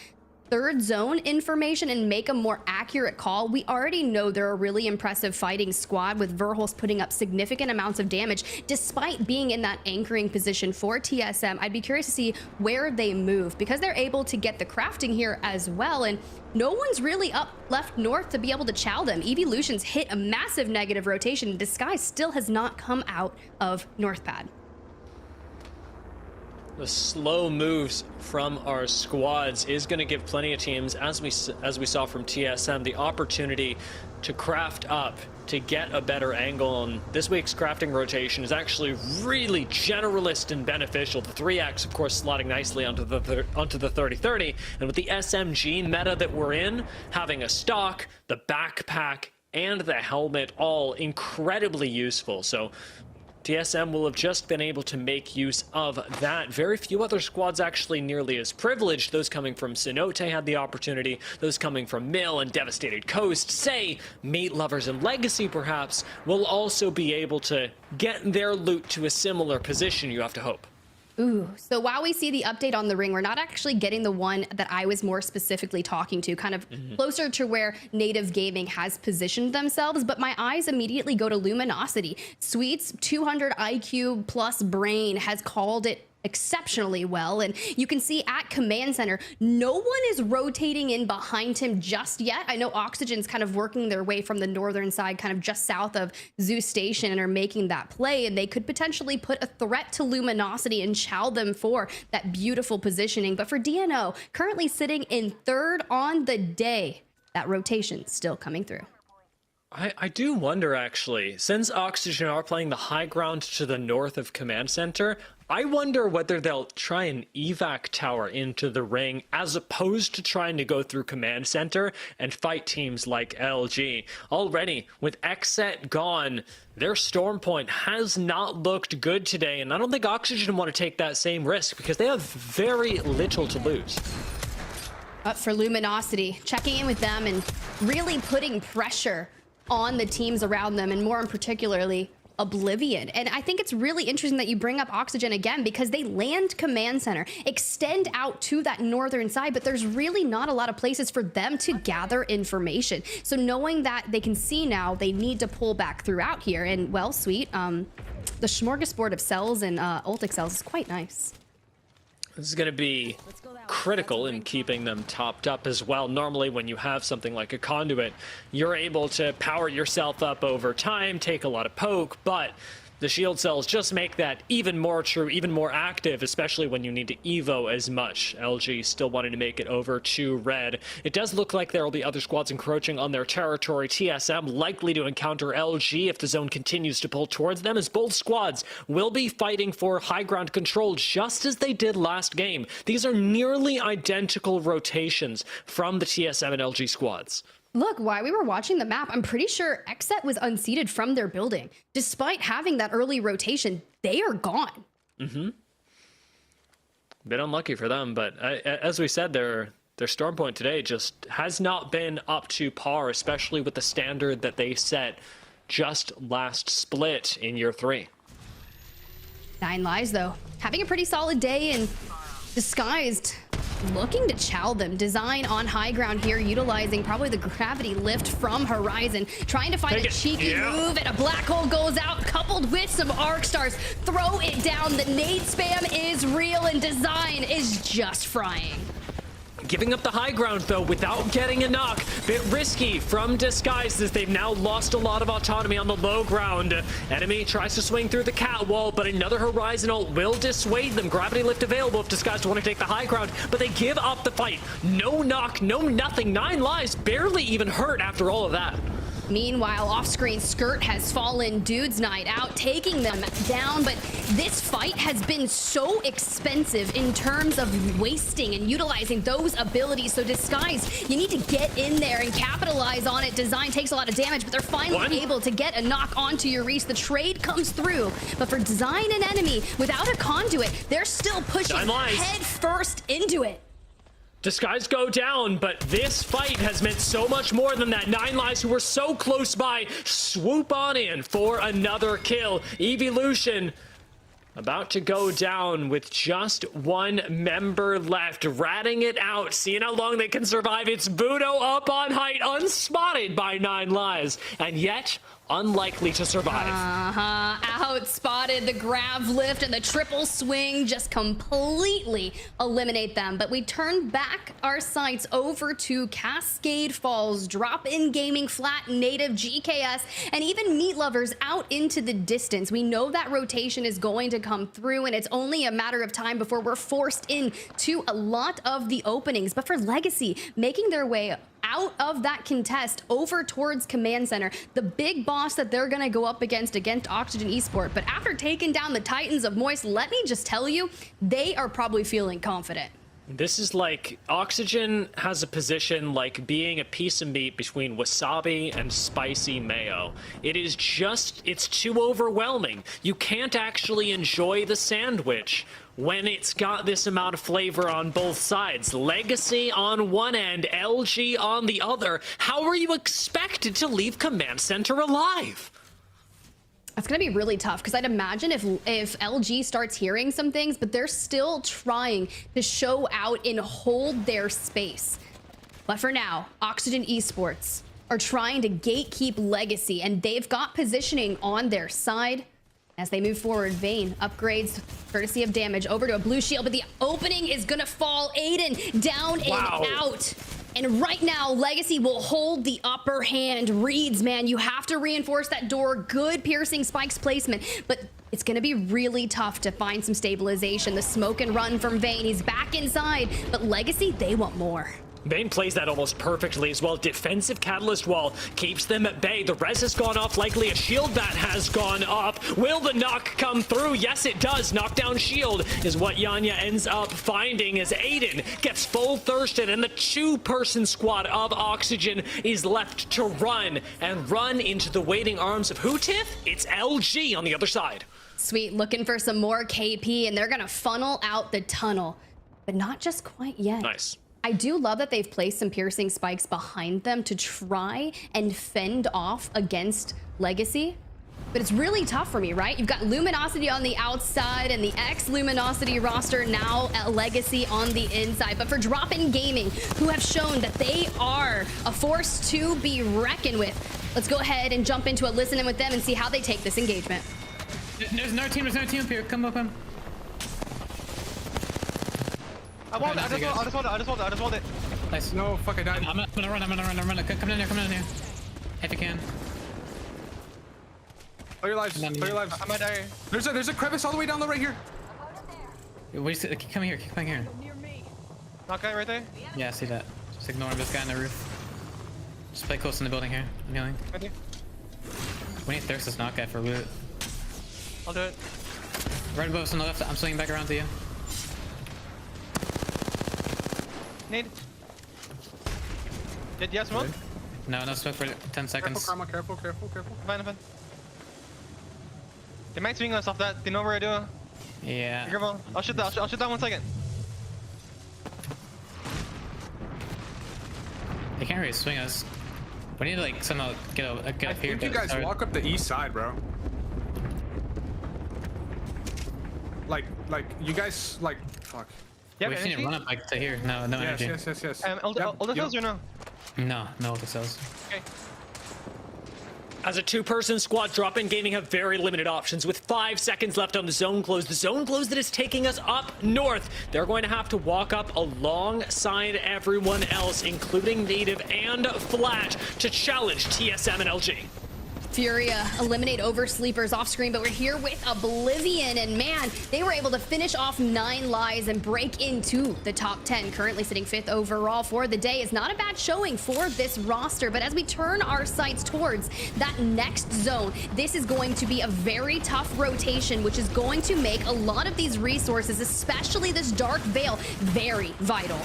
third zone information and make a more accurate call, we already know they're a really impressive fighting squad, with Verholst putting up significant amounts of damage despite being in that anchoring position for TSM. I'd be curious to see where they move, because they're able to get the crafting here as well, and no one's really up left north to be able to chow them. EVYLUTION's hit a massive negative rotation. Disguise still has not come out of North Pad. The slow moves from our squads is going to give plenty of teams, as we saw from TSM, the opportunity to craft up, to get a better angle. And this week's crafting rotation is actually really generalist and beneficial. The 3X, of course, slotting nicely onto the 30-30, and with the SMG meta that we're in, having a stock, the backpack, and the helmet, all incredibly useful. So TSM will have just been able to make use of that. Very few other squads actually nearly as privileged. Those coming from Cenote had the opportunity. Those coming from Mill and Devastated Coast, say Meat Lovers and Legacy perhaps, will also be able to get their loot to a similar position, you have to hope. Ooh, so while we see the update on the ring, we're not actually getting the one that I was more specifically talking to, kind of closer to where DNOGaming has positioned themselves, but my eyes immediately go to Luminosity. Sweet's 200 IQ plus brain has called it exceptionally well. And you can see at command center, no one is rotating in behind him just yet. I know Oxygen's kind of working their way from the northern side, kind of just south of Zeus Station, and are making that play. And they could potentially put a threat to Luminosity and chow them for that beautiful positioning. But for DNO, currently sitting in third on the day, that rotation still coming through. I do wonder, actually, since Oxygen are playing the high ground to the north of Command Center, I wonder whether they'll try and evac tower into the ring as opposed to trying to go through Command Center and fight teams like LG. Already, with XSET gone, their storm point has not looked good today, and I don't think Oxygen want to take that same risk because they have very little to lose. But for Luminosity, checking in with them and really putting pressure on the teams around them, and more in particularly Oblivion. And I think it's really interesting that you bring up Oxygen again, because they land command center, extend out to that northern side, but there's really not a lot of places for them to gather information. So knowing that they can see now, they need to pull back throughout here. And well, sweet, the smorgasbord of cells and ultic cells is quite nice. This is going to be critical in keeping them topped up as well. Normally, when you have something like a conduit, you're able to power yourself up over time, take a lot of poke, but the shield cells just make that even more true, even more active, especially when you need to evo as much. LG still wanting to make it over to red. It does look like there will be other squads encroaching on their territory. TSM likely to encounter LG if the zone continues to pull towards them, as both squads will be fighting for high ground control just as they did last game. These are nearly identical rotations from the TSM and LG squads. Look, while we were watching the map, I'm pretty sure XSET was unseated from their building. Despite having that early rotation, they are gone. Mm-hmm. Bit unlucky for them, but as we said, their storm point today just has not been up to par, especially with the standard that they set just last split in year 3. 9 Lives, though, having a pretty solid day and disguised, looking to chow them. Design on high ground here, utilizing probably the gravity lift from Horizon, trying to find a cheeky move, and a black hole goes out, coupled with some arc stars. Throw it down. The nade spam is real, and Design is just frying. Giving up the high ground, though, without getting a knock. Bit risky from Disguise, as they've now lost a lot of autonomy on the low ground. Enemy tries to swing through the cat wall, but another Horizon ult will dissuade them. Gravity lift available if Disguise want to take the high ground, but they give up the fight. No knock, no nothing. 9 lives, barely even hurt after all of that. Meanwhile, off-screen, Skirt has fallen. Dude's night out, taking them down. But this fight has been so expensive in terms of wasting and utilizing those abilities. So Disguise, you need to get in there and capitalize on it. Design takes a lot of damage, but they're finally able to get a knock onto Euryce. The trade comes through, but for Design and Enemy, without a conduit, they're still pushing head first into it. Disguise go down, but this fight has meant so much more than that. 9 lives, who were so close by, swoop on in for another kill. EVYLUTION about to go down with just 1 member left, ratting it out, seeing how long they can survive. It's Budo up on height, unspotted by 9 lives, and yet unlikely to survive. Outspotted. The grav lift and the triple swing just completely eliminate them. But we turn back our sights over to Cascade Falls, DropInGaming, Flat Native, GKS, and even Meat Lovers out into the distance. We know that rotation is going to come through, and it's only a matter of time before we're forced into a lot of the openings. But for Legacy, making their way out of that contest over towards Command Center, the big boss that they're gonna go up against Oxygen Esports. But after taking down the Titans of Moist, let me just tell you, they are probably feeling confident. This is like, Oxygen has a position like being a piece of meat between wasabi and spicy mayo. It is just, it's too overwhelming. You can't actually enjoy the sandwich when it's got this amount of flavor on both sides. Legacy on one end, LG on the other. How are you expected to leave Command Center alive? That's going to be really tough, because I'd imagine if LG starts hearing some things, but they're still trying to show out and hold their space. But for now, Oxygen Esports are trying to gatekeep Legacy, and they've got positioning on their side. As they move forward, Vayne upgrades courtesy of damage over to a blue shield, but the opening is gonna fall. Aiden down and out. And right now, Legacy will hold the upper hand. Reeds, man, you have to reinforce that door. Good piercing spikes placement, but it's gonna be really tough to find some stabilization. The smoke and run from Vayne. He's back inside, but Legacy, they want more. Vayne plays that almost perfectly as well. Defensive catalyst wall keeps them at bay. The res has gone off, likely a shield bat has gone up. Will the knock come through? Yes, it does. Knockdown shield is what Yanya ends up finding as Aiden gets full thirsted, and the two-person squad of Oxygen is left to run into the waiting arms of who, Tiff? It's LG on the other side. Sweet, looking for some more KP, and they're gonna funnel out the tunnel, but not just quite yet. Nice. I do love that they've placed some piercing spikes behind them to try and fend off against Legacy. But it's really tough for me, right? You've got Luminosity on the outside and the ex-Luminosity roster now at Legacy on the inside. But for DropInGaming, who have shown that they are a force to be reckoned with, let's go ahead and jump into a listen in with them and see how they take this engagement. There's no team up here. Come up. I just want it. Nice. No, fuck, I died. I'm gonna run. Come down here. If you can. Play your lives. Play your lives. I might die. There's a crevice all the way down the right here. Keep coming here. Knock guy right there? Yeah, I see that. Just ignore this guy on the roof. Just play close in the building here. I'm healing. Right there. We need Thyrsis knock guy for loot. I'll do it. Right above us on the left. I'm swinging back around to you. Need. Did you have smoke? No smoke for 10 seconds. Careful. Fine. They might swing us off that. They know where I do. Yeah. Be careful. I'll shoot that 1 second. They can't really swing us. We need to like somehow get up here. I think you guys walk up the east side, bro. Like you guys like fuck. Yeah, we need to run up like to here. No energy. Yes. All the cells or no? No all the cells. Okay. As a two-person squad, DropInGaming have very limited options. With 5 seconds left on the zone close that is taking us up north. They're going to have to walk up alongside everyone else, including Native and Flash, to challenge TSM and LG. FURIA eliminate Oversleepers off screen, but we're here with Oblivion, and man, they were able to finish off 9 lives and break into the top 10, currently sitting 5th overall for the day. Is not a bad showing for this roster, but as we turn our sights towards that next zone, this is going to be a very tough rotation, which is going to make a lot of these resources, especially this Dark Veil, very vital.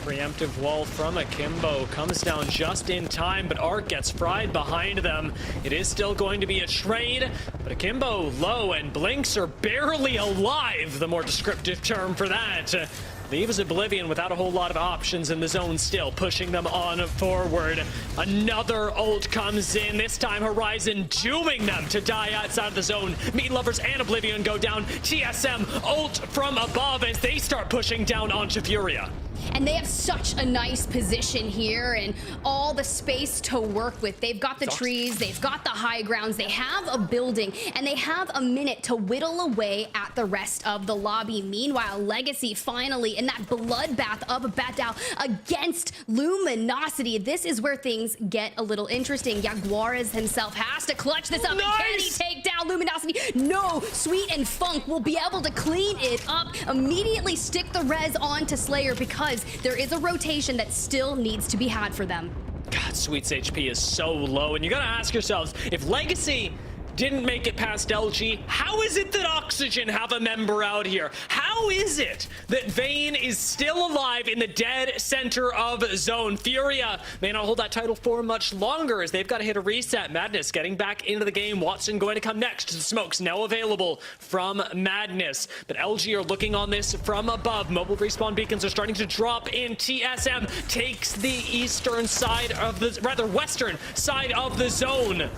Preemptive wall from Akimbo comes down just in time, but Arc gets fried behind them. It is still going to be a trade, but Akimbo low and Blinks are barely alive, the more descriptive term for that. Leaves Oblivion without a whole lot of options in the zone still, pushing them on forward. Another ult comes in, this time Horizon dooming them to die outside of the zone. Meat Lovers and Oblivion go down. TSM ult from above as they start pushing down onto FURIA. And they have such a nice position here and all the space to work with. They've got the trees, they've got the high grounds, they have a building, and they have a minute to whittle away at the rest of the lobby. Meanwhile, Legacy finally in that bloodbath of Battle against Luminosity. This is where things get a little interesting. Jaguares himself has to clutch this up. Nice! And can he take down Luminosity? No, Sweet and Funk will be able to clean it up, immediately stick the res onto Slayer because there is a rotation that still needs to be had for them. God, Sweet's HP is so low, and you gotta ask yourselves, if Legacy didn't make it past LG, how is it that Oxygen have a member out here? How is it that Vayne is still alive in the dead center of zone? FURIA may not hold that title for much longer as they've got to hit a reset. Madness getting back into the game. Watson going to come next. The smokes now available from Madness. But LG are looking on this from above. Mobile respawn beacons are starting to drop in. TSM takes the eastern side of the, rather western side of the zone.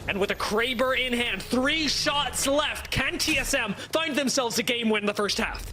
And with a Kraber in hand, 3 shots left. Can TSM find themselves a game win in the first half?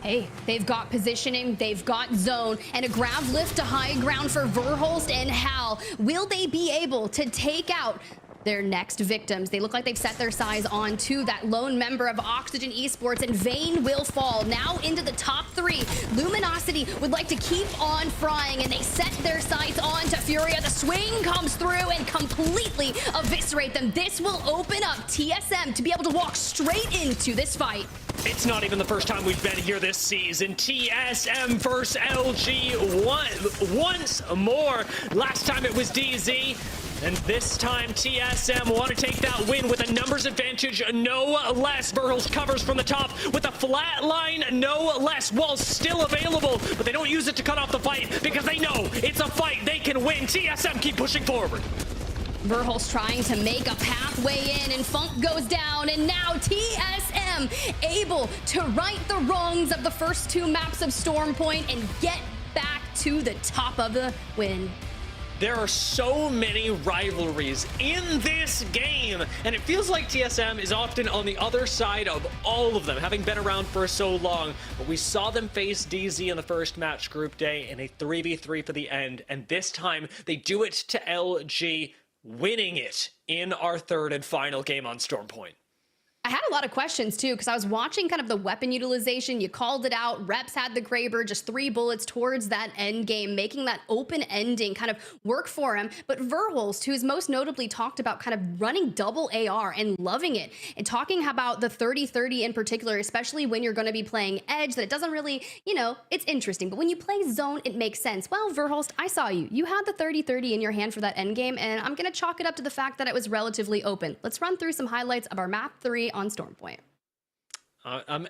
Hey, they've got positioning, they've got zone, and a grab lift to high ground for Verholst and Hal. Will they be able to take out their next victims. They look like they've set their sights on to that lone member of Oxygen Esports, and Vayne will fall now into the top 3. Luminosity would like to keep on frying, and they set their sights on to FURIA. The swing comes through and completely eviscerate them. This will open up TSM to be able to walk straight into this fight. It's not even the first time we've been here this season. TSM versus LG once more. Last time it was DZ. And this time, TSM want to take that win with a numbers advantage, no less. Verhulst covers from the top with a flat line, no less. Wall's still available, but they don't use it to cut off the fight because they know it's a fight they can win. TSM keep pushing forward. Verhulst trying to make a pathway in, and Funk goes down, and now TSM able to right the wrongs of the first 2 maps of Stormpoint and get back to the top of the win. There are so many rivalries in this game, and it feels like TSM is often on the other side of all of them, having been around for so long. But we saw them face DZ in the first match group day in a 3v3 for the end, and this time they do it to LG, winning it in our 3rd and final game on Stormpoint. I had a lot of questions too, because I was watching kind of the weapon utilization. You called it out. Reps had the Graber, just 3 bullets towards that end game, making that open ending kind of work for him. But Verhulst, who's most notably talked about kind of running double AR and loving it, and talking about the 30-30 in particular, especially when you're going to be playing Edge, that it doesn't really, you know, it's interesting. But when you play Zone, it makes sense. Well, Verhulst, I saw you. You had the 30-30 in your hand for that end game, and I'm going to chalk it up to the fact that it was relatively open. Let's run through some highlights of our map 3 on Stormpoint.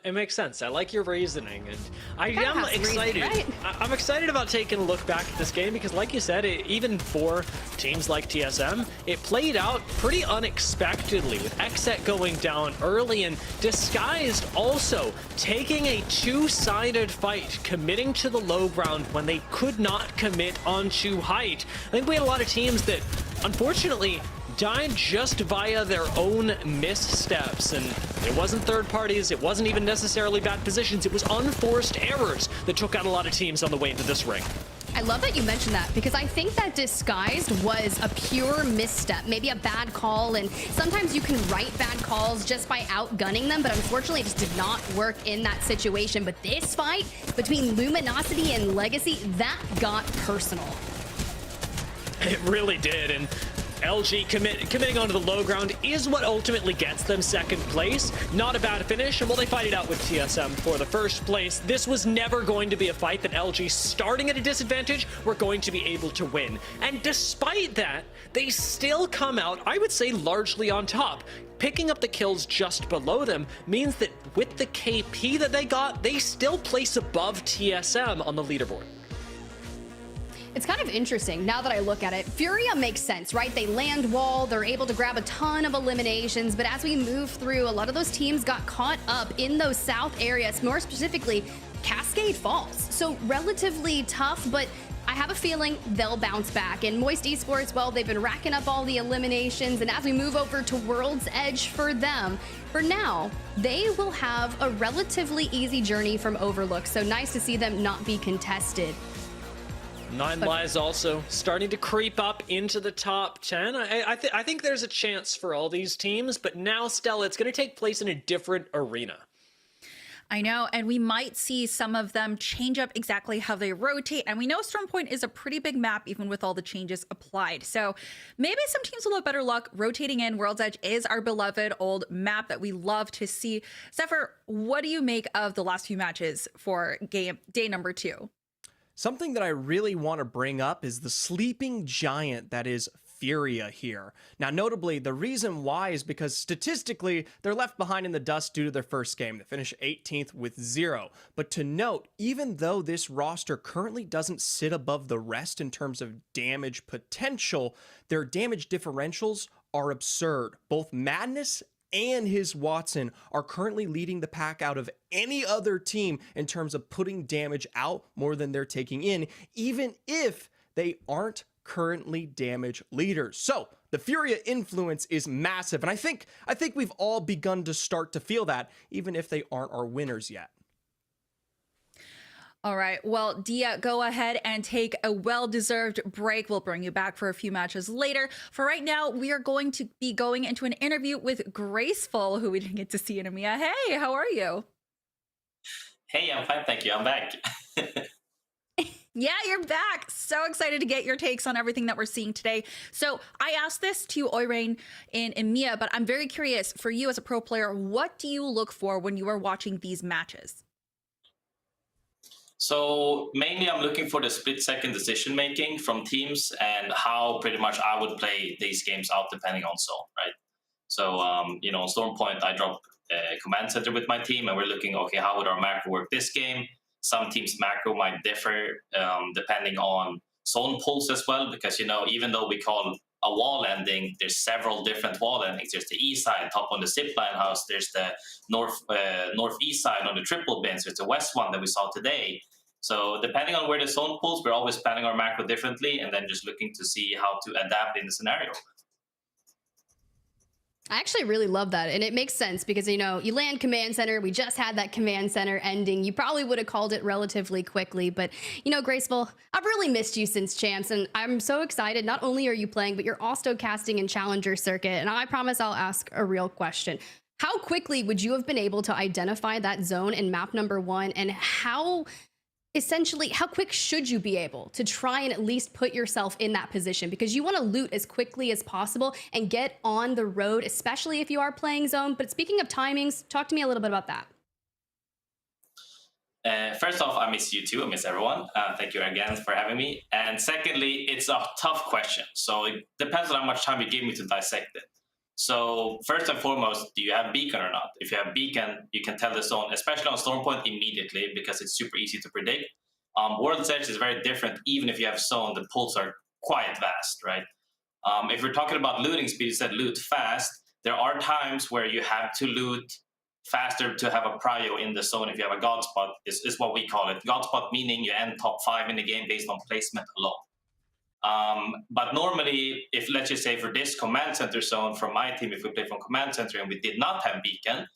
It makes sense. I like your reasoning, and I am excited. Reason, right? I'm excited about taking a look back at this game because, like you said, even for teams like TSM, it played out pretty unexpectedly with XSET going down early and Disguised also taking a 2-sided fight, committing to the low ground when they could not commit onto height. I think we had a lot of teams that, unfortunately, died just via their own missteps, and it wasn't third parties, it wasn't even necessarily bad positions, it was unforced errors that took out a lot of teams on the way into this ring. I love that you mentioned that, because I think that Disguised was a pure misstep, maybe a bad call, and sometimes you can right bad calls just by outgunning them, but unfortunately it just did not work in that situation. But this fight between Luminosity and Legacy, that got personal. It really did, and LG committing onto the low ground is what ultimately gets them 2nd place. Not a bad finish, and while they fight it out with TSM for the 1st place, this was never going to be a fight that LG, starting at a disadvantage, were going to be able to win. And despite that, they still come out, I would say, largely on top. Picking up the kills just below them means that with the KP that they got, they still place above TSM on the leaderboard. It's kind of interesting now that I look at it. FURIA makes sense, right? They land wall, they're able to grab a ton of eliminations, but as we move through, a lot of those teams got caught up in those south areas, more specifically Cascade Falls. So relatively tough, but I have a feeling they'll bounce back. And Moist Esports, well, they've been racking up all the eliminations, and as we move over to World's Edge for them, for now, they will have a relatively easy journey from Overlook, so nice to see them not be contested. Nine Lives also starting to creep up into the top 10. I think there's a chance for all these teams, but now, Stella, it's going to take place in a different arena. I know, and we might see some of them change up exactly how they rotate. And we know Stormpoint is a pretty big map, even with all the changes applied. So maybe some teams will have better luck rotating in. World's Edge is our beloved old map that we love to see. Zephyr, what do you make of the last few matches for day number 2? Something that I really want to bring up is the sleeping giant that is FURIA here. Now, notably, the reason why is because statistically, they're left behind in the dust due to their first game. They finish 18th with 0. But to note, even though this roster currently doesn't sit above the rest in terms of damage potential, their damage differentials are absurd. Both Madness and his Watson are currently leading the pack out of any other team in terms of putting damage out more than they're taking in, even if they aren't currently damage leaders. So the FURIA influence is massive, and I think we've all begun to start to feel that, even if they aren't our winners yet. All right. Well, Dia, go ahead and take a well-deserved break. We'll bring you back for a few matches later. For right now, we are going to be going into an interview with Graceful, who we didn't get to see in EMEA. Hey, how are you? Hey, I'm fine, thank you. I'm back. Yeah, you're back. So excited to get your takes on everything that we're seeing today. So I asked this to Oirain in EMEA, but I'm very curious for you as a pro player, what do you look for when you are watching these matches? So mainly I'm looking for the split-second decision-making from teams and how pretty much I would play these games out depending on zone, right? So, you know, on Storm Point, I drop a command center with my team and we're looking, okay, how would our macro work this game? Some teams' macro might differ depending on zone pulls as well, because, you know, even though we call a wall ending, there's several different wall endings. There's the east side, top on the zipline house. There's the northeast side on the triple bins. There's the west one that we saw today. So depending on where the zone pulls, we're always planning our macro differently and then just looking to see how to adapt in the scenario. I actually really love that. And it makes sense because, you know, you land command center. We just had that command center ending. You probably would have called it relatively quickly. But, you know, Graceful, I've really missed you since Champs. And I'm so excited. Not only are you playing, but you're also casting in Challenger Circuit. And I promise I'll ask a real question. How quickly would you have been able to identify that zone in map number 1? And how quick should you be able to try and at least put yourself in that position? Because you want to loot as quickly as possible and get on the road, especially if you are playing zone. But speaking of timings, talk to me a little bit about that. First off, I miss you too. I miss everyone. Thank you again for having me. And secondly, it's a tough question. So it depends on how much time you give me to dissect it. So first and foremost, do you have beacon or not? If you have beacon, you can tell the zone, especially on Storm Point, immediately because it's super easy to predict. World's Edge is very different. Even if you have zone, the pulls are quite vast, right? If we're talking about looting speed, you said loot fast. There are times where you have to loot faster to have a prio in the zone. If you have a God spot, is what we call it. God spot meaning you end top 5 in the game based on placement alone. But normally, if let's just say for this command center zone from my team, if we play from command center and we did not have beacon,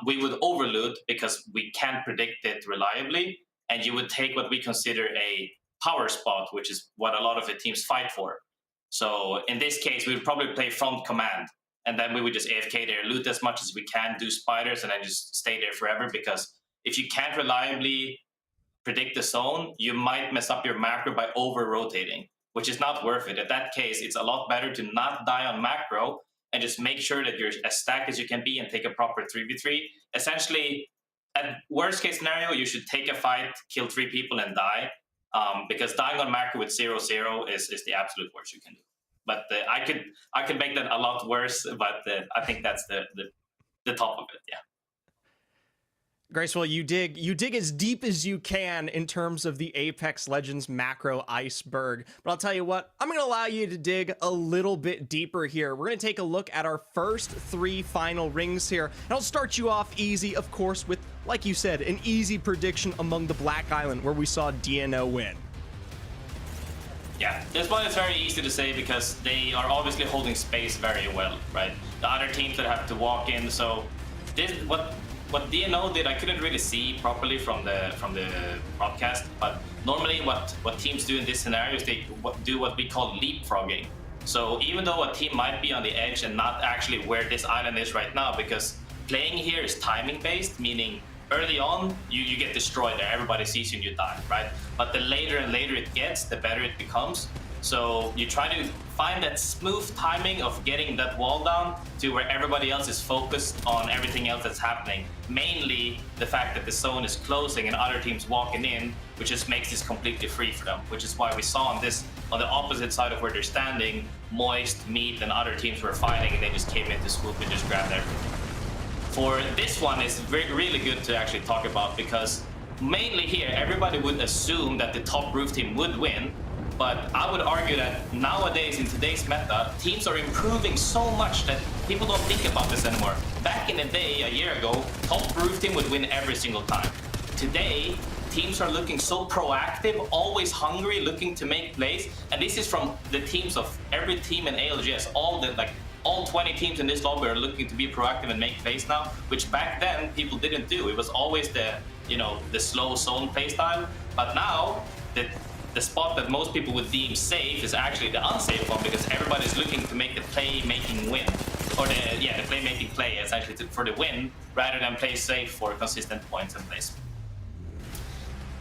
we would overloot because we can't predict it reliably. And you would take what we consider a power spot, which is what a lot of the teams fight for. So in this case, we would probably play front command. And then we would just AFK there, loot as much as we can, do spiders, and then just stay there forever. Because if you can't reliably predict the zone, you might mess up your macro by over-rotating, which is not worth it. In that case, it's a lot better to not die on macro and just make sure that you're as stacked as you can be and take a proper 3v3. Essentially, at worst case scenario, you should take a fight, kill 3 people and die, because dying on macro with 0-0 is the absolute worst you can do. But I could make that a lot worse, but I think that's the top of it, yeah. Graceful, you dig as deep as you can in terms of the Apex Legends macro iceberg. But I'll tell you what, I'm going to allow you to dig a little bit deeper here. We're going to take a look at our first 3 final rings here. And I'll start you off easy, of course, with, like you said, an easy prediction among the Black Island, where we saw DNO win. Yeah, this one is very easy to say because they are obviously holding space very well, right? The other teams that have to walk in, so this what DNO did, I couldn't really see properly from the broadcast, but normally what teams do in this scenario is they do what we call leapfrogging. So even though a team might be on the edge and not actually where this island is right now, because playing here is timing based, meaning early on you get destroyed there, everybody sees you and you die, right? But the later and later it gets, the better it becomes. So you try to find that smooth timing of getting that wall down to where everybody else is focused on everything else that's happening. Mainly the fact that the zone is closing and other teams walking in, which just makes this completely free for them, which is why we saw on the opposite side of where they're standing, Moist, Meat, and other teams were fighting and they just came in to swoop and just grabbed everything. For this one, it's really good to actually talk about because mainly here, everybody would assume that the top roof team would win. But I would argue that nowadays, in today's meta, teams are improving so much that people don't think about this anymore. Back in the day, a year ago, top roof team would win every single time. Today, teams are looking so proactive, always hungry, looking to make plays. And this is from the teams of every team in ALGS, all the all 20 teams in this lobby are looking to be proactive and make plays now, which back then people didn't do. It was always the, the slow zone play style. But now the spot that most people would deem safe is actually the unsafe one, because everybody's looking to make the play-making win, or the play-making play essentially for the win, rather than play safe for consistent points and plays.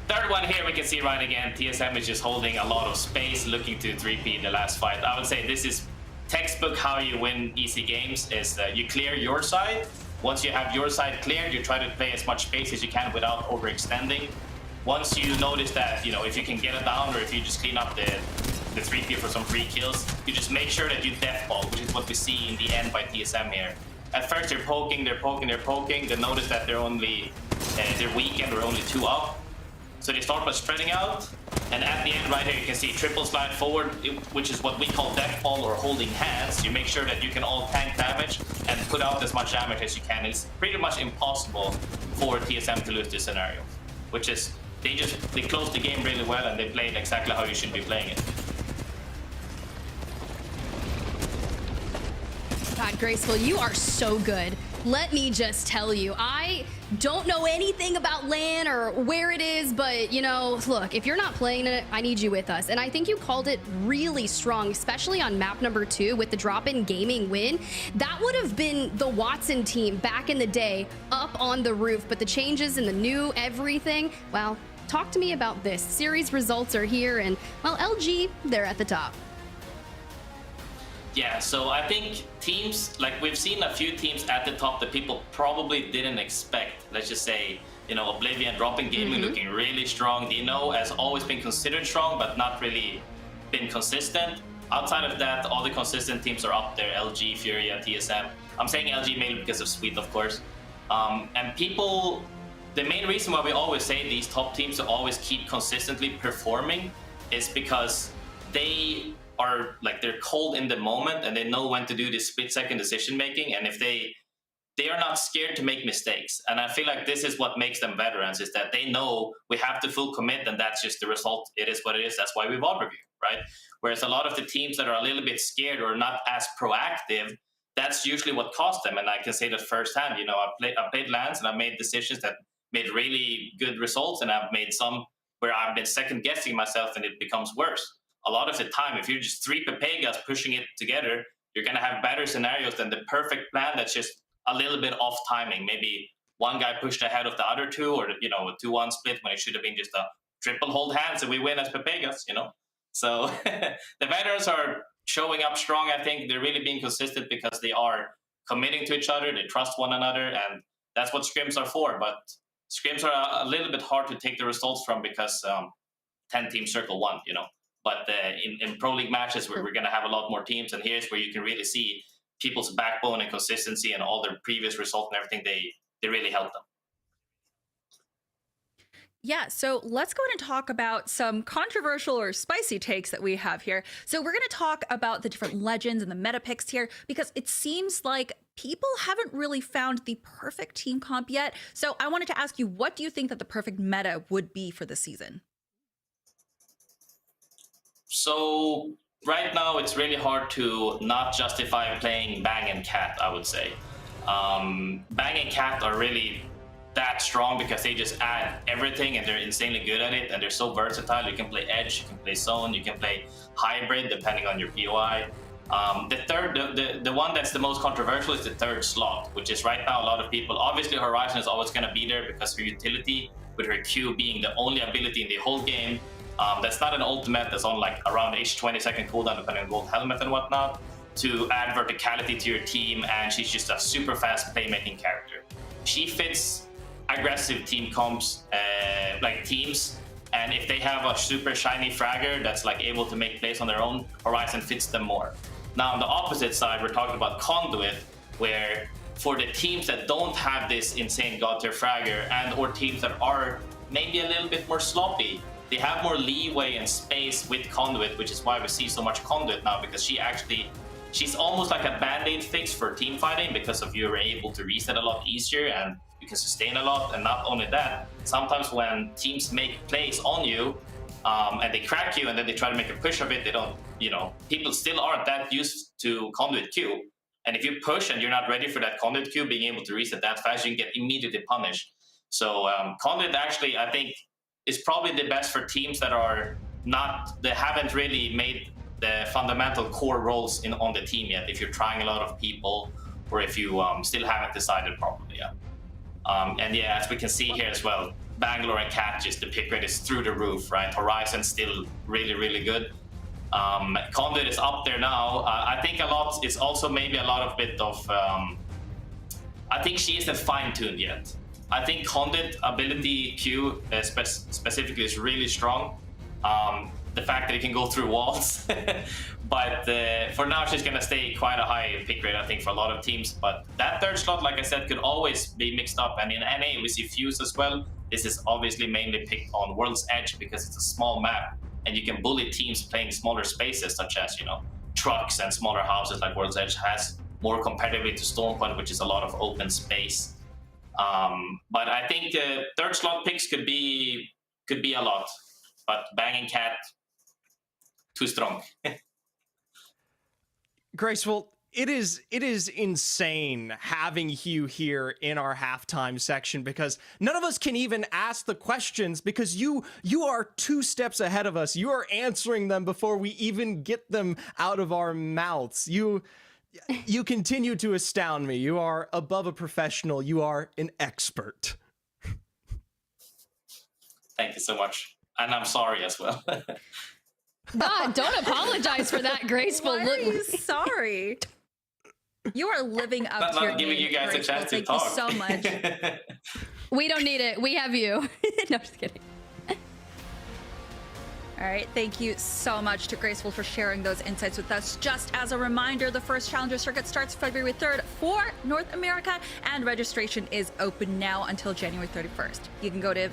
Third one here, we can see right again, TSM is just holding a lot of space, looking to 3P the last fight. I would say this is textbook how you win easy games, is you clear your side. Once you have your side cleared, you try to play as much space as you can without overextending. Once you notice that, if you can get it down, or if you just clean up the 3P for some free kills, you just make sure that you deathball, which is what we see in the end by TSM here. At first they're poking, they notice that they're weak and they're only 2 up. So they start by spreading out, and at the end right here you can see triple slide forward, which is what we call death ball or holding hands. You make sure that you can all tank damage and put out as much damage as you can. It's pretty much impossible for TSM to lose this scenario, which is they closed the game really well and they played exactly how you should be playing it. God, Graceful, you are so good. Let me just tell you, I don't know anything about LAN or where it is, but look, if you're not playing it, I need you with us. And I think you called it really strong, especially on map number 2 with the DropInGaming win. That would have been the Watson team back in the day up on the roof, but the changes and the new everything, well, talk to me about this. Series results are here, and well, LG, they're at the top. Yeah, so I think teams, like we've seen a few teams at the top that people probably didn't expect. Let's just say, Oblivion, DropInGaming looking really strong. DNO has always been considered strong, but not really been consistent. Outside of that, all the consistent teams are up there, LG, FURIA, TSM. I'm saying LG mainly because of Sweet, of course. And people, the main reason why we always say these top teams always keep consistently performing is because they're cold in the moment and they know when to do this split-second decision making, and if they are not scared to make mistakes. And I feel like this is what makes them veterans, is that they know we have to full commit and that's just the result. It is what it is. That's why we've overview, right? Whereas a lot of the teams that are a little bit scared or not as proactive, that's usually what cost them. And I can say that firsthand. I played LANs and I've made decisions that made really good results, and I've made some where I've been second guessing myself and it becomes worse. A lot of the time, if you're just 3 Pepegas pushing it together, you're going to have better scenarios than the perfect plan that's just a little bit off timing. Maybe one guy pushed ahead of the other two, or a 2-1 split when it should have been just a triple hold hands and we win as Pepegas, So the veterans are showing up strong. I think they're really being consistent because they are committing to each other, they trust one another, and that's what scrims are for. But scrims are a little bit hard to take the results from because 10 teams circle 1, But in Pro League matches, we're going to have a lot more teams, and here's where you can really see people's backbone and consistency and all their previous results and everything. They really help them. Yeah, so let's go ahead and talk about some controversial or spicy takes that we have here. So we're going to talk about the different legends and the meta picks here, because it seems like people haven't really found the perfect team comp yet. So I wanted to ask you, what do you think that the perfect meta would be for this season? So right now, it's really hard to not justify playing Bang and Cat, I would say. Bang and Cat are really that strong because they just add everything and they're insanely good at it, and they're so versatile. You can play Edge, you can play Zone, you can play Hybrid depending on your POI. The one that's the most controversial is the 3rd slot, which is right now a lot of people. Obviously, Horizon is always going to be there because her utility, with her Q being the only ability in the whole game. That's not an ultimate that's on like around each 20-second cooldown depending on gold helmet and whatnot, to add verticality to your team, and she's just a super fast playmaking character. She fits aggressive team comps, like teams, and if they have a super shiny fragger that's like able to make plays on their own, Horizon fits them more. Now on the opposite side, we're talking about Conduit, where for the teams that don't have this insane god tier fragger, and or teams that are maybe a little bit more sloppy, they have more leeway and space with Conduit, which is why we see so much Conduit now, because she's almost like a band-aid fix for team fighting, because of you're able to reset a lot easier and you can sustain a lot. And not only that, sometimes when teams make plays on you and they crack you and then they try to make a push of it, they don't, people still aren't that used to Conduit Q. And if you push and you're not ready for that conduit queue, being able to reset that fast, you can get immediately punished. So conduit actually, I think, is probably the best for teams that are not, they haven't really made the fundamental core roles on the team yet. If you're trying a lot of people, or if you still haven't decided properly. And yeah, as we can see here as well, Bangalore and Catches, the pick rate is through the roof, right? Horizon's still really, really good. Conduit is up there now. I think a lot, it's also maybe a lot of bit of, I think she isn't fine-tuned yet. I think Conduit ability Q specifically is really strong. The fact that it can go through walls. But for now, she's going to stay quite a high pick rate, I think, for a lot of teams. But that third slot, like I said, could always be mixed up. And in NA, we see Fuse as well. This is obviously mainly picked on World's Edge because it's a small map. And you can bully teams playing smaller spaces, such as, you know, trucks and smaller houses like World's Edge has, more comparatively to Stormpoint, which is a lot of open space. But I think third slot picks could be a lot. But Banging Cat, too strong. Graceful, it is insane having you here in our halftime section because none of us can even ask the questions because you are 2 steps ahead of us. You are answering them before we even get them out of our mouths. You continue to astound me. You are above a professional. You are an expert. Thank you so much. And I'm sorry as well. God, don't apologize for that, Graceful. Why are you sorry? You are living up to your not giving name, you guys Graceful. a chance to Thank talk. you so much. We don't need it. We have you. No, just kidding. All right, thank you so much to Graceful for sharing those insights with us. Just as a reminder, the first Challenger Circuit starts February 3rd for North America, and registration is open now until January 31st. You can go to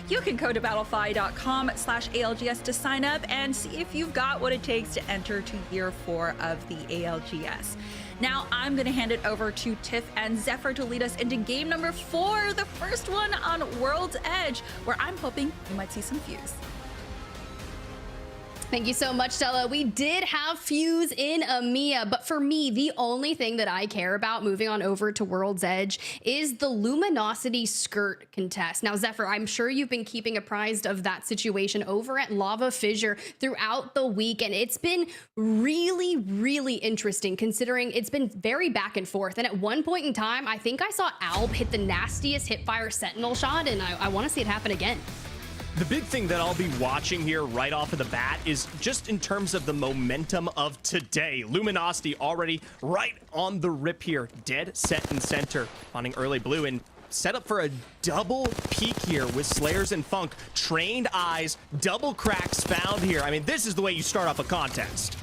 you can go to battlefy.com/ALGS to sign up and see if you've got what it takes to enter to year 4 of the ALGS. Now I'm going to hand it over to Tiff and Zephyr to lead us into game number 4, the first one on World's Edge, where I'm hoping we might see some Fuse. Thank you so much, Stella. We did have Fuse in EMEA, but for me, the only thing that I care about moving on over to World's Edge is the Luminosity skirt contest. Now, Zephyr, I'm sure you've been keeping apprised of that situation over at Lava Fissure throughout the week, and it's been really, really interesting considering it's been very back and forth. And at one point in time, I think I saw Alb hit the nastiest hipfire Sentinel shot, and I want to see it happen again. The big thing that I'll be watching here right off of the bat is just in terms of the momentum of today. Luminosity already right on the rip here. Dead set in center, finding early blue and set up for a double peek here with Slayers and Funk. Trained eyes, double cracks found here. I mean, this is the way you start off a contest.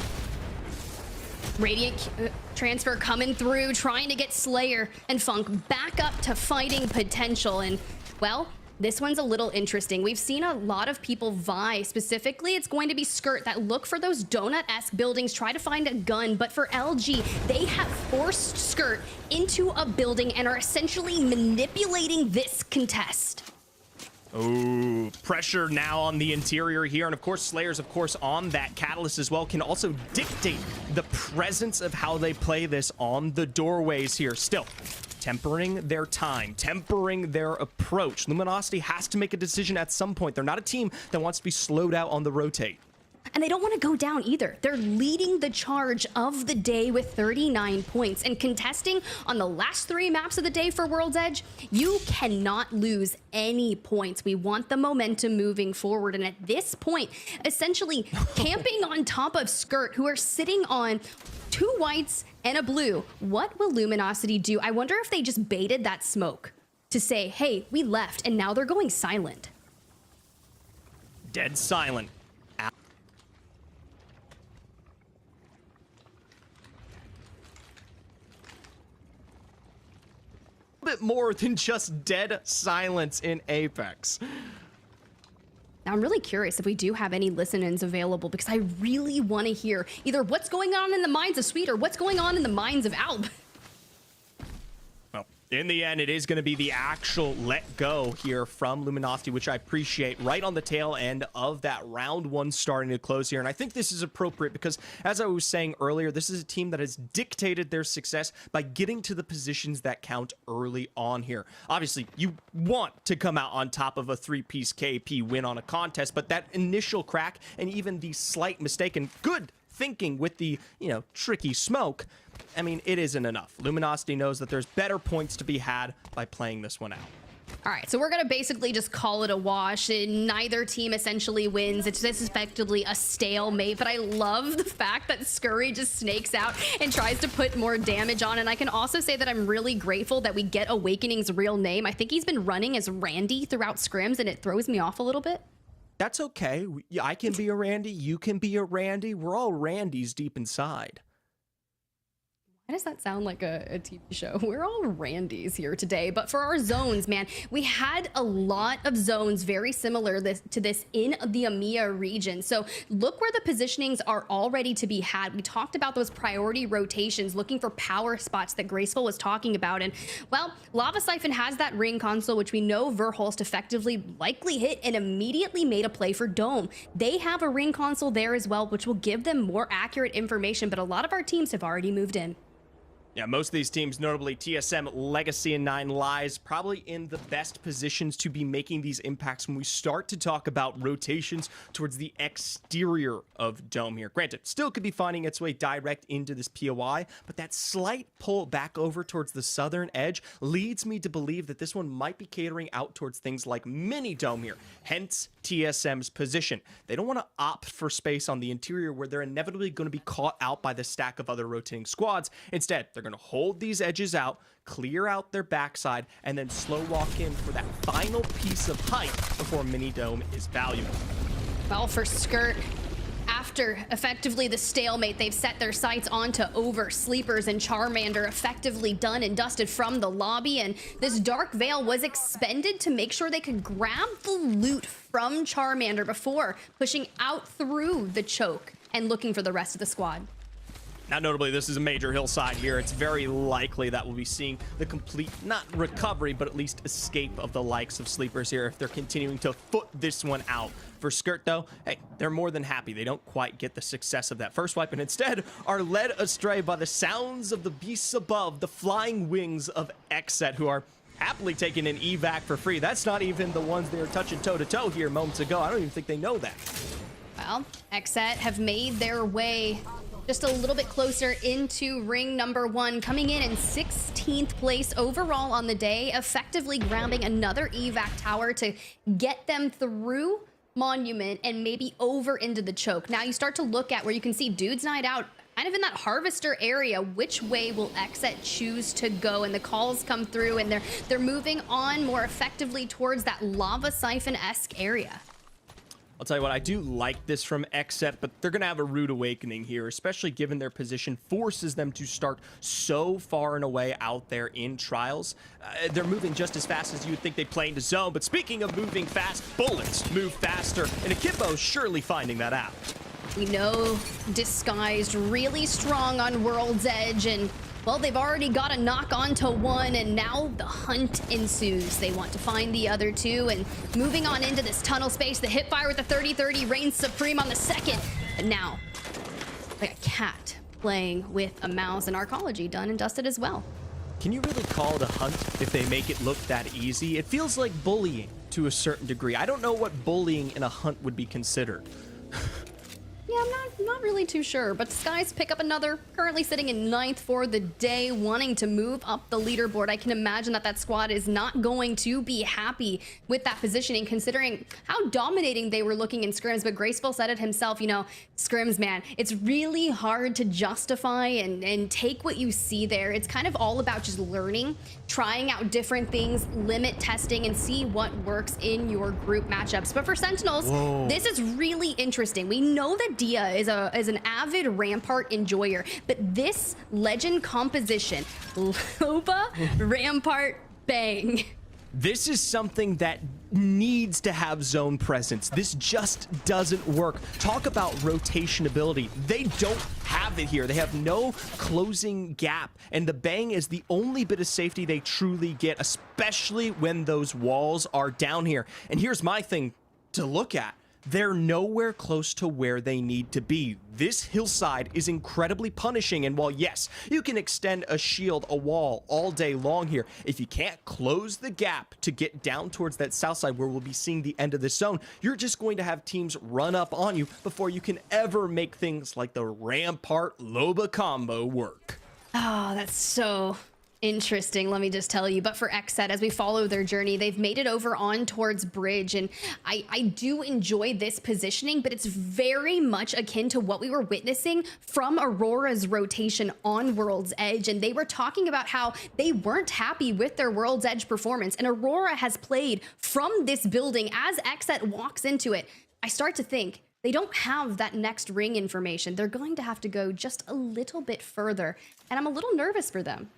Radiant transfer coming through, trying to get Slayer and Funk back up to fighting potential. And, well, this one's a little interesting. We've seen a lot of people vie. Specifically, it's going to be Skirt that look for those donut-esque buildings, try to find a gun. But for LG, they have forced Skirt into a building and are essentially manipulating this contest. Oh, pressure now on the interior here. And of course, Slayers, of course, on that Catalyst as well, can also dictate the presence of how they play this on the doorways here. Still, tempering their time, tempering their approach. Luminosity has to make a decision at some point. They're not a team that wants to be slowed out on the rotate. And they don't want to go down either. They're leading the charge of the day with 39 points. And contesting on the last 3 maps of the day for World's Edge, you cannot lose any points. We want the momentum moving forward. And at this point, essentially camping on top of Skirt, who are sitting on 2 whites and a blue. What will Luminosity do? I wonder if they just baited that smoke to say, hey, we left, and now they're going silent. Dead silent. Bit more than just dead silence in Apex. Now, I'm really curious if we do have any listen-ins available because I really want to hear either what's going on in the minds of Sweet or what's going on in the minds of Alb. Well, In the end, it is going to be the actual let go here from Luminosity, which I appreciate, right on the tail end of that round one starting to close here. And I think this is appropriate because, as I was saying earlier, this is a team that has dictated their success by getting to the positions that count early on here. Obviously, you want to come out on top of a 3-piece KP win on a contest, but that initial crack and even the slight mistake and good thinking with the, tricky smoke, I mean, it isn't enough. Luminosity knows that there's better points to be had by playing this one out. All right, so we're going to basically just call it a wash. Neither team essentially wins. It's just effectively a stalemate, but I love the fact that Scurry just snakes out and tries to put more damage on. And I can also say that I'm really grateful that we get Awakening's real name. I think he's been running as Randy throughout scrims, and it throws me off a little bit. That's okay. I can be a Randy. You can be a Randy. We're all Randys deep inside. Why does that sound like a TV show? We're all Randys here today. But for our zones, man, we had a lot of zones very similar to this in the EMEA region. So look where the positionings are already to be had. We talked about those priority rotations, looking for power spots that Graceful was talking about. And, well, Lava Siphon has that ring console, which we know Verhulst effectively likely hit and immediately made a play for Dome. They have a ring console there as well, which will give them more accurate information. But a lot of our teams have already moved in. Yeah, most of these teams, notably TSM, Legacy, and 9 Lives, probably in the best positions to be making these impacts when we start to talk about rotations towards the exterior of Dome here. Granted, still could be finding its way direct into this POI, but that slight pull back over towards the southern edge leads me to believe that this one might be catering out towards things like mini Dome here, hence TSM's position. They don't want to opt for space on the interior where they're inevitably going to be caught out by the stack of other rotating squads. Instead, they're going to hold these edges out, clear out their backside, and then slow walk in for that final piece of height before mini Dome is valuable. Well, for Skirt, after effectively the stalemate, they've set their sights onto Oversleepers, and Charmander effectively done and dusted from the lobby. And this Dark Veil was expended to make sure they could grab the loot from Charmander before pushing out through the choke and looking for the rest of the squad. Now, notably, this is a major hillside here. It's very likely that we'll be seeing the complete, not recovery, but at least escape of the likes of Sleepers here if they're continuing to foot this one out. For Skirt, though, hey, they're more than happy. They don't quite get the success of that first wipe, and instead are led astray by the sounds of the beasts above, the flying wings of XSET, who are happily taking an evac for free. That's not even the ones they were touching toe-to-toe here moments ago. I don't even think they know that. Well, XSET have made their way just a little bit closer into ring number 1, coming in 16th place overall on the day, effectively grabbing another evac tower to get them through Monument and maybe over into the choke. Now you start to look at where you can see Dude's Night Out kind of in that harvester area. Which way will XSET choose to go? And the calls come through, and they're moving on more effectively towards that Lava Siphon-esque area. I'll tell you what, I do like this from XSET, but they're going to have a rude awakening here, especially given their position forces them to start so far and away out there in trials. They're moving just as fast as you would think they'd play into zone, but speaking of moving fast, bullets move faster, and Akimbo's surely finding that out. We know Disguised really strong on World's Edge, and well, they've already got a knock onto one, and now the hunt ensues. They want to find the other two, and moving on into this tunnel space, the hip fire with the 30-30 reigns supreme on the second. And now, like a cat playing with a mouse, and Arcology done and dusted as well. Can you really call it a hunt if they make it look that easy? It feels like bullying to a certain degree. I don't know what bullying in a hunt would be considered. Yeah, I'm not really too sure, but Skies pick up another, currently sitting in 9th for the day, wanting to move up the leaderboard. I can imagine that squad is not going to be happy with that positioning, considering how dominating they were looking in scrims. But Graceful said it himself, scrims, man, it's really hard to justify and take what you see there. It's kind of all about just learning, trying out different things, limit testing, and see what works in your group matchups. But for Sentinels, this is really interesting. We know that Dia is an avid Rampart enjoyer, but this legend composition, Loba, Rampart, Bang. This is something that needs to have zone presence. This just doesn't work. Talk about rotation ability. They don't have it here. They have no closing gap, and the bang is the only bit of safety they truly get, especially when those walls are down here. And here's my thing to look at. They're nowhere close to where they need to be. This hillside is incredibly punishing, and while yes, you can extend a shield, a wall all day long here, if you can't close the gap to get down towards that south side where we'll be seeing the end of this zone, you're just going to have teams run up on you before you can ever make things like the Rampart Loba combo work. Oh, that's so interesting, let me just tell you. But for XSET, as we follow their journey, they've made it over on towards bridge, and I do enjoy this positioning, but it's very much akin to what we were witnessing from Aurora's rotation on World's Edge. And they were talking about how they weren't happy with their World's Edge performance, and Aurora has played from this building. As XSET walks into it, I start to think they don't have that next ring information. They're going to have to go just a little bit further, and I'm a little nervous for them.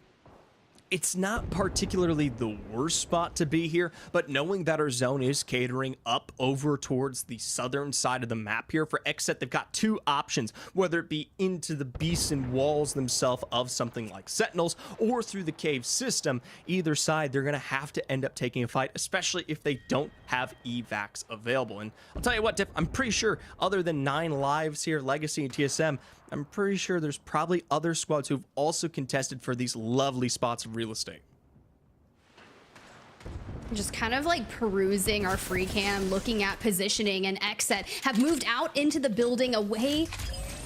It's not particularly the worst spot to be here, but knowing that our zone is catering up over towards the southern side of the map here for XSET, they've got two options, whether it be into the beasts and walls themselves of something like Sentinels or through the cave system. Either side, they're going to have to end up taking a fight, especially if they don't have evacs available. And I'll tell you what, Diff, I'm pretty sure other than 9 lives here, Legacy and TSM, I'm pretty sure there's probably other squads who've also contested for these lovely spots of real estate. Just kind of like perusing our free cam, looking at positioning, and XSET have moved out into the building away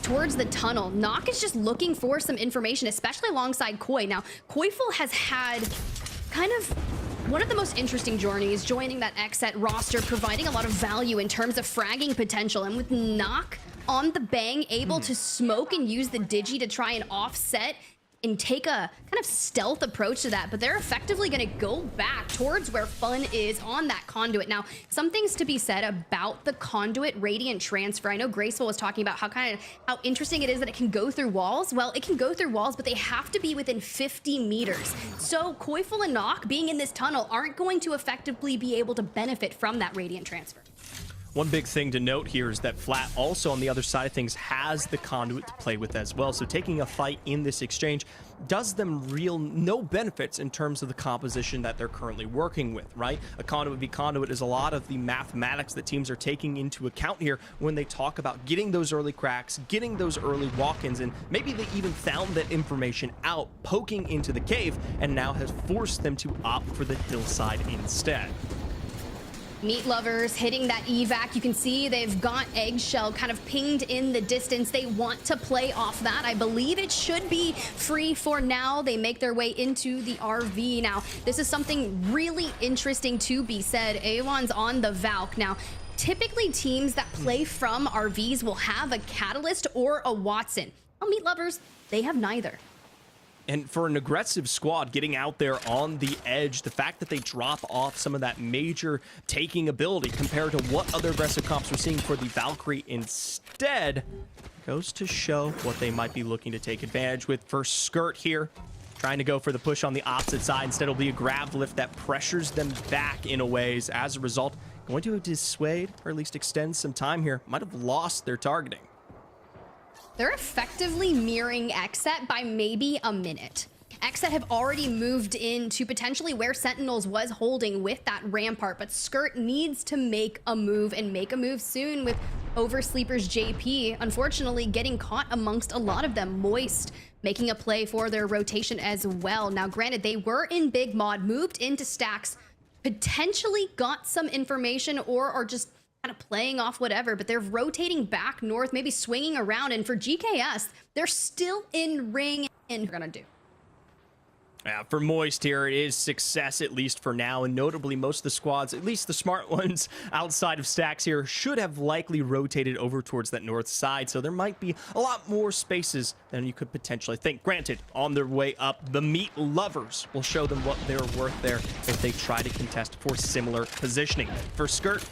towards the tunnel. Nok is just looking for some information, especially alongside Koi. Now, Koiful has had kind of one of the most interesting journeys, joining that XSET roster, providing a lot of value in terms of fragging potential, and with Nok on the bang, able to smoke and use the digi to try and offset and take a kind of stealth approach to that, but they're effectively going to go back towards where fun is on that conduit. Now, some things to be said about the conduit radiant transfer. I know Graceful was talking about how interesting it is that it can go through walls. Well, it can go through walls, but they have to be within 50 meters. So Koiful and Nok being in this tunnel aren't going to effectively be able to benefit from that radiant transfer. One big thing to note here is that Flat also on the other side of things has the conduit to play with as well. So taking a fight in this exchange does them no benefits in terms of the composition that they're currently working with, right? A conduit v conduit is a lot of the mathematics that teams are taking into account here when they talk about getting those early cracks, getting those early walk-ins, and maybe they even found that information out poking into the cave and now has forced them to opt for the hillside instead. Meat Lovers hitting that evac. You can see they've got Eggshell kind of pinged in the distance. They want to play off that. I believe it should be free for now. They make their way into the RV. Now, this is something really interesting to be said. A1's on the Valk. Now, typically teams that play from RVs will have a Catalyst or a Watson. Well, Meat Lovers, they have neither. And for an aggressive squad getting out there on the edge, the fact that they drop off some of that major taking ability compared to what other aggressive comps we're seeing for the Valkyrie instead goes to show what they might be looking to take advantage with. First Skirt here, trying to go for the push on the opposite side. Instead, it'll be a grab lift that pressures them back in a ways. As a result, going to dissuade or at least extend some time here. Might have lost their targeting. They're effectively mirroring XSET by maybe a minute. XSET have already moved into potentially where Sentinels was holding with that Rampart, but Skirt needs to make a move and make a move soon with Oversleepers JP, unfortunately getting caught amongst a lot of them. Moist making a play for their rotation as well. Now, granted, they were in Big Mod, moved into stacks, potentially got some information or are just kind of playing off whatever, but they're rotating back north, maybe swinging around, and for GKS, they're still in ring and they're gonna do. Yeah, for Moist here, it is success, at least for now, and notably most of the squads, at least the smart ones outside of stacks here, should have likely rotated over towards that north side, so there might be a lot more spaces than you could potentially think. Granted, on their way up, the Meat Lovers will show them what they're worth there if they try to contest for similar positioning. For Skirt,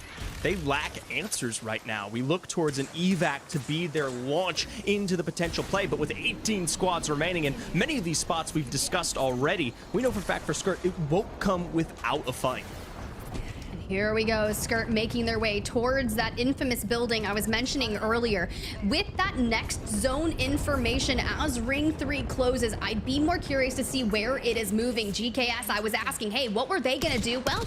they lack answers right now. We look towards an evac to be their launch into the potential play, but with 18 squads remaining and many of these spots we've discussed already, we know for a fact for Skirt, it won't come without a fight. And Here we go, Skirt making their way towards that infamous building I was mentioning earlier. With that next zone information as Ring 3 closes, I'd be more curious to see where it is moving. GKS, I was asking, hey, what were they gonna do? Well,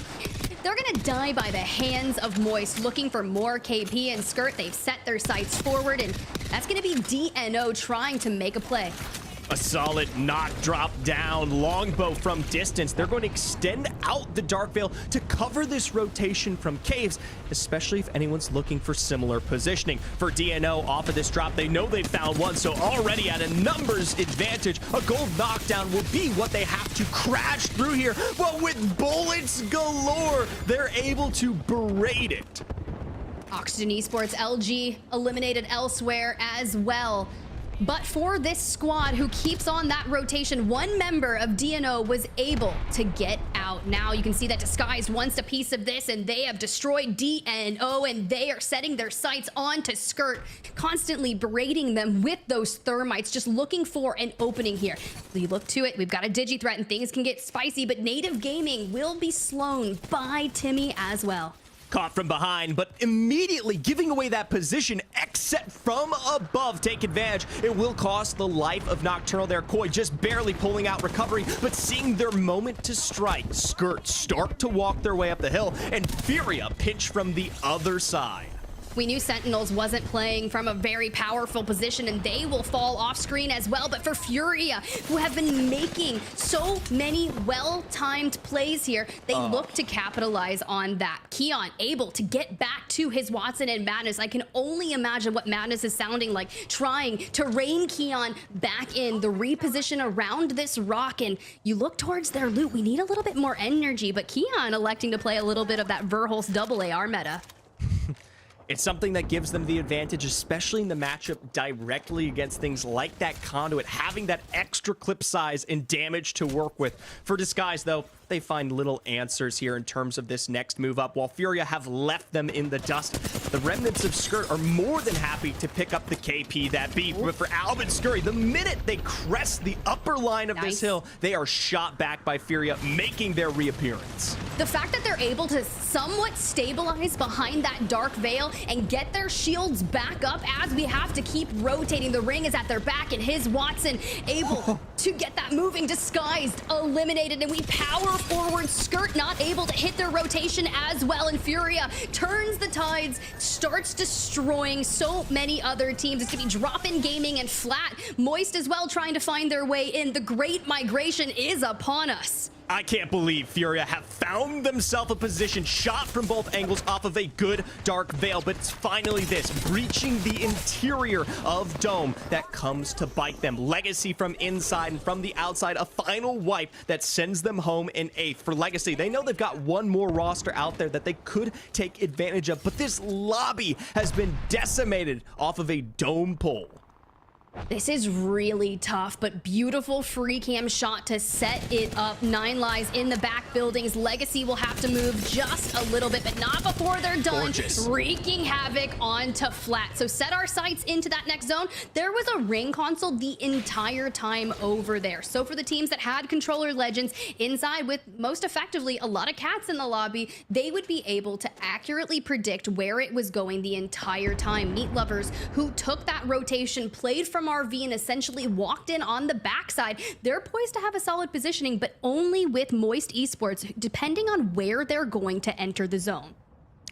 they're gonna die by the hands of Moist, looking for more KP and Skirt. They've set their sights forward, and that's gonna be DNO trying to make a play. A solid knock drop down, longbow from distance. They're going to extend out the Dark Veil to cover this rotation from caves, especially if anyone's looking for similar positioning. For DNO off of this drop, they know they've found one, so already at a numbers advantage, a gold knockdown will be what they have to crash through here. But with bullets galore, they're able to berate it. Oxygen Esports LG eliminated elsewhere as well. But for this squad who keeps on that rotation, one member of DNO was able to get out. Now you can see that Disguised wants a piece of this, and they have destroyed DNO, and they are setting their sights onto Skirt, constantly berating them with those thermites, just looking for an opening here. We look to it, we've got a digi threat, and things can get spicy, but DNOGaming will be slown by Timmy as well. Caught from behind, but immediately giving away that position. XSET from above, take advantage. It will cost the life of Nocturnal there. Koi just barely pulling out recovery, but seeing their moment to strike. Skirt start to walk their way up the hill, and FURIA pinch from the other side. We knew Sentinels wasn't playing from a very powerful position, and they will fall off screen as well. But for FURIA, who have been making so many well-timed plays here, they look to capitalize on that. Keon able to get back to his Watson and Madness. I can only imagine what Madness is sounding like, trying to rein Keon back in the reposition around this rock. And you look towards their loot. We need a little bit more energy, but Keon electing to play a little bit of that Verhulst double AR meta. It's something that gives them the advantage, especially in the matchup directly against things like that Conduit, having that extra clip size and damage to work with. For Disguise, though, they find little answers here in terms of this next move up. While FURIA have left them in the dust, the remnants of Skirt are more than happy to pick up the KP that beat. But for Albin Scurry, the minute they crest the upper line of this hill, they are shot back by FURIA, making their reappearance. The fact that they're able to somewhat stabilize behind that Dark Veil and get their shields back up as we have to keep rotating. The ring is at their back, and his Watson able to get that moving. Disguised eliminated, and we power forward. Skirt not able to hit their rotation as well, and FURIA turns the tides, starts destroying so many other teams. It's gonna be DropInGaming and Flat. Moist as well, trying to find their way in. The Great Migration is upon us. I can't believe FURIA have found themselves a position, shot from both angles off of a good Dark Veil, but it's finally this, breaching the interior of Dome, that comes to bite them. Legacy from inside and from the outside, a final wipe that sends them home in 8th. For Legacy, they know they've got one more roster out there that they could take advantage of, but this lobby has been decimated off of a Dome pull. This is really tough, but beautiful free cam shot to set it up. 9 lives in the back buildings. Legacy will have to move just a little bit, but not before they're done. Gorgeous. Wreaking havoc onto Flat. So set our sights into that next zone. There was a ring console the entire time over there. So for the teams that had controller legends inside with most effectively a lot of cats in the lobby, they would be able to accurately predict where it was going the entire time. Meat Lovers, who took that rotation, played from RV, and essentially walked in on the backside. They're poised to have a solid positioning, but only with Moist Esports, depending on where they're going to enter the zone.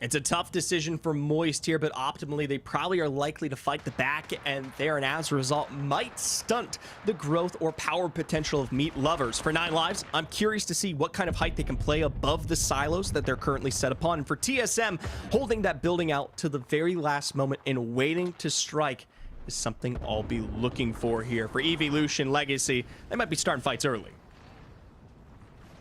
It's a tough decision for Moist here, but optimally they probably are likely to fight the back end there, and as a result might stunt the growth or power potential of Meat Lovers. For 9 lives, I'm curious to see what kind of height they can play above the silos that they're currently set upon. And for TSM, holding that building out to the very last moment and waiting to strike is something I'll be looking for here. For EVYLUTION Legacy, they might be starting fights early.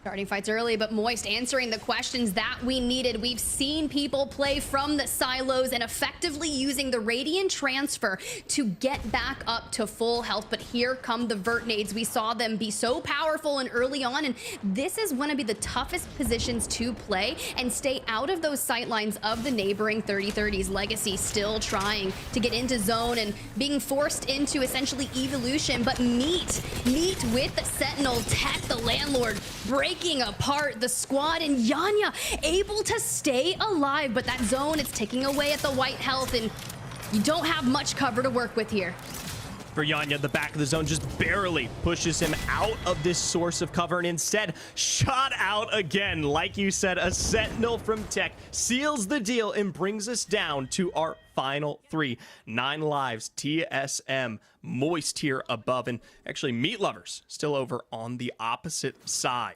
Starting fights early, but Moist answering the questions that we needed. We've seen people play from the silos and effectively using the Radiant transfer to get back up to full health, but here come the Vert nades. We saw them be so powerful and early on, and this is going to be the toughest positions to play and stay out of those sight lines of the neighboring 30-30s. Legacy still trying to get into zone and being forced into essentially EVYLUTION, but Meat with the Sentinel tech, the Landlord, break breaking apart the squad, and Yanya able to stay alive, but that zone is ticking away at the white health, and you don't have much cover to work with here. For Yanya, the back of the zone just barely pushes him out of this source of cover, and instead shot out again. Like you said, a Sentinel from Tech seals the deal and brings us down to our final 3. 9 lives, TSM, Moist here above, and actually Meat Lovers still over on the opposite side.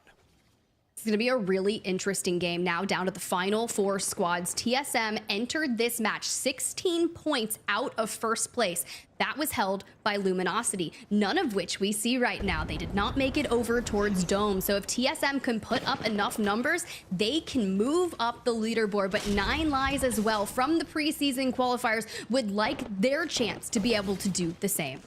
It's going to be a really interesting game now, down to the final 4 squads. TSM entered this match 16 points out of first place. That was held by Luminosity, none of which we see right now. They did not make it over towards Dome. So if TSM can put up enough numbers, they can move up the leaderboard. But 9 lives as well from the preseason qualifiers would like their chance to be able to do the same.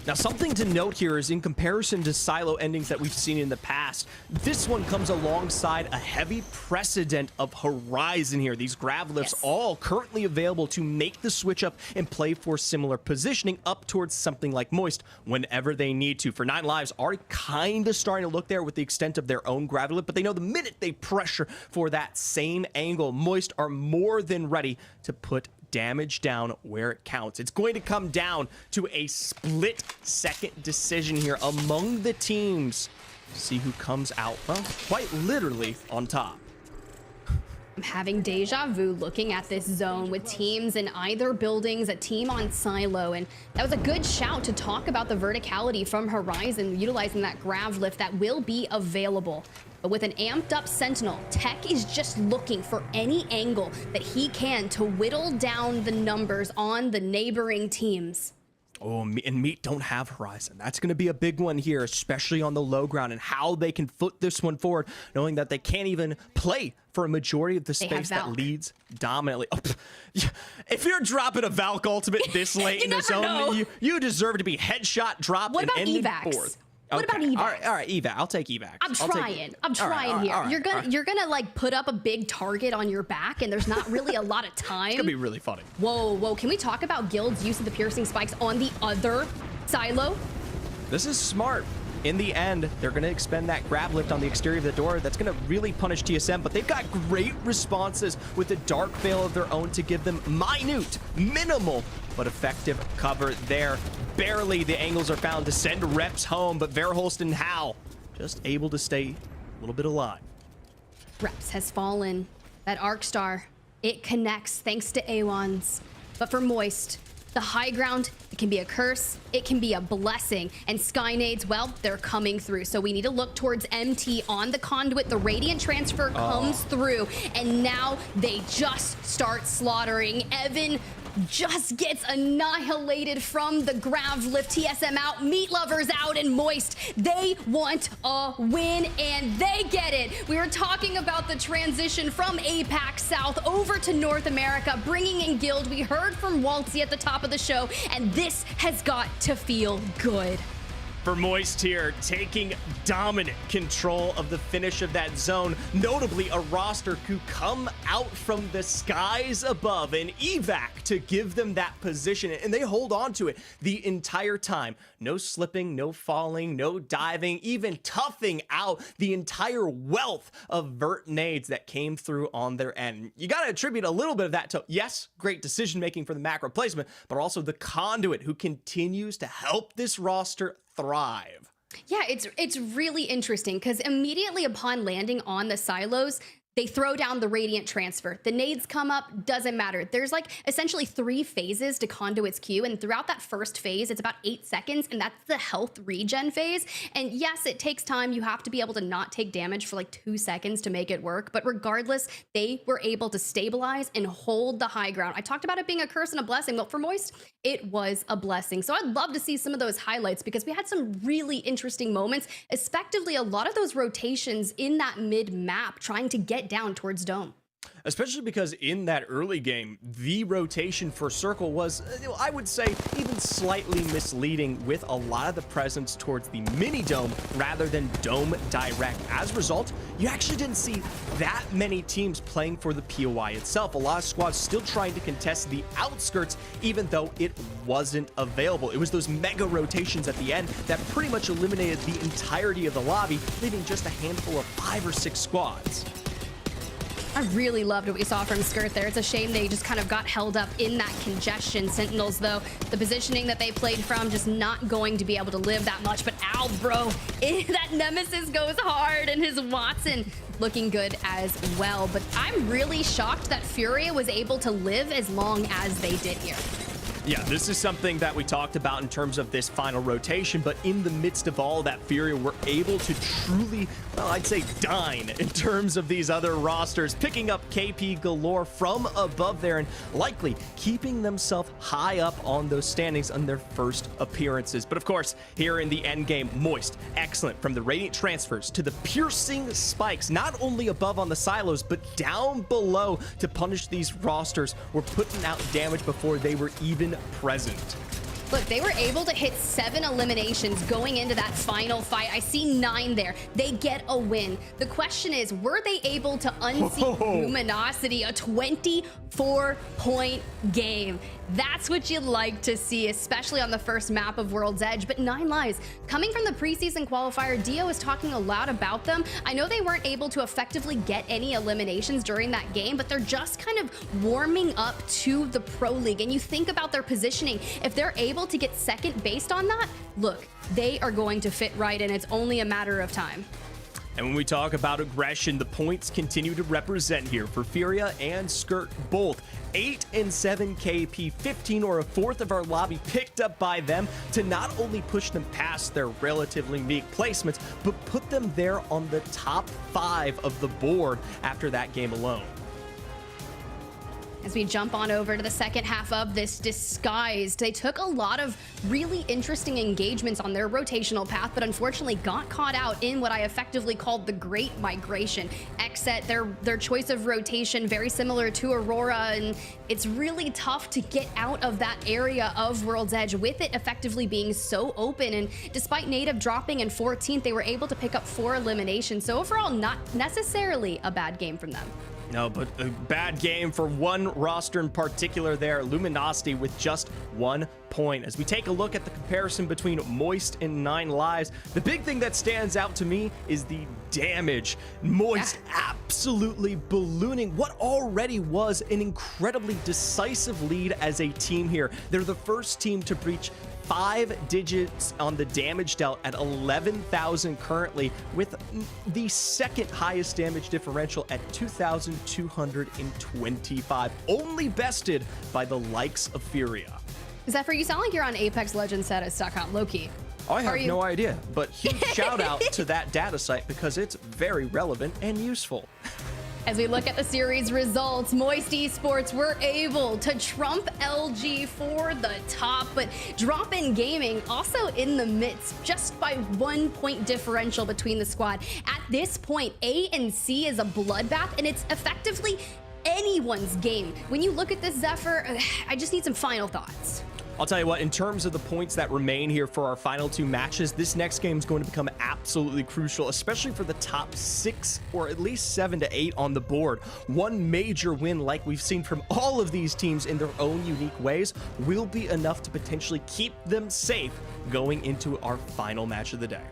Now, something to note here is in comparison to silo endings that we've seen in the past, this one comes alongside a heavy precedent of Horizon here. These grav lifts all currently available to make the switch up and play for similar positioning up towards something like Moist whenever they need to. For 9 lives are kind of starting to look there with the extent of their own grav lift, but they know the minute they pressure for that same angle, Moist are more than ready to put damage down where it counts. It's going to come down to a split-second decision here among the teams. See who comes out, well, quite literally on top. I'm having deja vu looking at this zone with teams in either buildings, a team on silo, and that was a good shout to talk about the verticality from Horizon, utilizing that grav lift that will be available. But with an amped up Sentinel, Tech is just looking for any angle that he can to whittle down the numbers on the neighboring teams. Oh, and Meat don't have Horizon. That's going to be a big one here, especially on the low ground, and how they can foot this one forward, knowing that they can't even play for a majority of the space that leads dominantly. Oh, if you're dropping a Valk ultimate this late in the zone, you deserve to be headshot, dropped, and ended fourth. What about evacs? All right, evac. I'll take evacs. I'm trying here. You're gonna like put up a big target on your back, and there's not really a lot of time. It's gonna be really funny. Whoa! Can we talk about Guild's use of the piercing spikes on the other silo? This is smart. In the end, they're going to expend that grab lift on the exterior of the door. That's going to really punish TSM, but they've got great responses with a dark veil of their own to give them minute, minimal, but effective cover there. Barely the angles are found to send reps home, but Verholst and Hal just able to stay a little bit alive. Reps has fallen. That Arc Star, it connects thanks to A1s. But for Moist, the high ground, it can be a curse, it can be a blessing. And Skynades, well, they're coming through. So we need to look towards MT on the conduit. The Radiant transfer comes through, and now they just start slaughtering. Evan just gets annihilated from the grav lift. TSM out, Meat Lovers out, and Moist, they want a win, and they get it. We were talking about the transition from APAC South over to North America, bringing in Guild. We heard from Waltzy at the top of the show, and this has got to feel good. For Moist here, taking dominant control of the finish of that zone, notably a roster who come out from the skies above, an evac to give them that position, and they hold on to it the entire time. No slipping, no falling, no diving, even toughing out the entire wealth of vert nades that came through on their end. You got to attribute a little bit of that to, yes, great decision making for the macro placement, but also the conduit who continues to help this roster thrive. Yeah, it's really interesting because immediately upon landing on the silos, they throw down the Radiant transfer. The nades come up, doesn't matter. There's like essentially 3 phases to Conduit's Q, and throughout that first phase, it's about 8 seconds, and that's the health regen phase. And yes, it takes time. You have to be able to not take damage for like 2 seconds to make it work. But regardless, they were able to stabilize and hold the high ground. I talked about it being a curse and a blessing. Well, for Moist, it was a blessing. So I'd love to see some of those highlights because we had some really interesting moments, especially a lot of those rotations in that mid map trying to get down towards Dome. Especially because in that early game, the rotation for Circle was, I would say, even slightly misleading with a lot of the presence towards the mini dome rather than dome direct. As a result, you actually didn't see that many teams playing for the POI itself. A lot of squads still trying to contest the outskirts, even though it wasn't available. It was those mega rotations at the end that pretty much eliminated the entirety of the lobby, leaving just a handful of 5 or 6 squads. I really loved what we saw from Skirt there. It's a shame they just kind of got held up in that congestion. Sentinels, though, the positioning that they played from, just not going to be able to live that much. But ow, bro, that Nemesis goes hard, and his Watson looking good as well. But I'm really shocked that FURIA was able to live as long as they did here. Yeah, this is something that we talked about in terms of this final rotation, but in the midst of all that, FURIA were able to truly, well, I'd say dine in terms of these other rosters, picking up KP galore from above there and likely keeping themselves high up on those standings on their first appearances. But of course, here in the end game, Moist, excellent from the Radiant transfers to the piercing spikes, not only above on the silos, but down below to punish these rosters, were putting out damage before they were even present. Look, they were able to hit 7 eliminations going into that final fight. I see 9 there. They get a win. The question is, were they able to unseat Luminosity, a 24-point game? That's what you'd like to see, especially on the first map of World's Edge. But 9 Lives, coming from the preseason qualifier, Dio is talking a lot about them. I know they weren't able to effectively get any eliminations during that game, but they're just kind of warming up to the Pro League. And you think about their positioning, if they're able to get second based on that, look, they are going to fit right in. It's only a matter of time. And when we talk about aggression, the points continue to represent here for FURIA and Skirt both. 8 and 7 KP, 15 or a fourth of our lobby picked up by them to not only push them past their relatively meek placements, but put them there on the top 5 of the board after that game alone. As we jump on over to the second half of this Disguised, they took a lot of really interesting engagements on their rotational path, but unfortunately got caught out in what I effectively called the Great Migration. XSET, their choice of rotation, very similar to Aurora, and it's really tough to get out of that area of World's Edge with it effectively being so open. And despite Native dropping in 14th, they were able to pick up 4 eliminations. So overall, not necessarily a bad game from them. No, but a bad game for one roster in particular there, Luminosity with just 1 point. As we take a look at the comparison between Moist and 9 Lives, the big thing that stands out to me is the damage. Moist absolutely ballooning what already was an incredibly decisive lead as a team here. They're the first team to breach 5 digits on the damage dealt at 11,000 currently, with the second highest damage differential at 2,225, only bested by the likes of FURIA. Zephyr, you sound like you're on ApexLegendsStatus.com, low-key. I have no idea, but huge shout out to that data site because it's very relevant and useful. As we look at the series results, Moist Esports were able to trump LG for the top, but DropInGaming also in the midst, just by 1 point differential between the squad. At this point, A and C is a bloodbath, and it's effectively anyone's game. When you look at this, Zephyr, I just need some final thoughts. I'll tell you what, in terms of the points that remain here for our final 2 matches, this next game is going to become absolutely crucial, especially for the top 6 or at least 7 to 8 on the board. One major win, like we've seen from all of these teams in their own unique ways, will be enough to potentially keep them safe going into our final match of the day.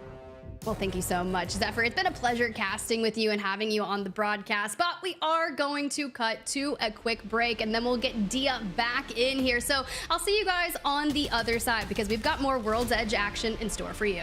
Well, thank you so much, Zephyr. It's been a pleasure casting with you and having you on the broadcast, but we are going to cut to a quick break and then we'll get Dia back in here. So I'll see you guys on the other side because we've got more World's Edge action in store for you.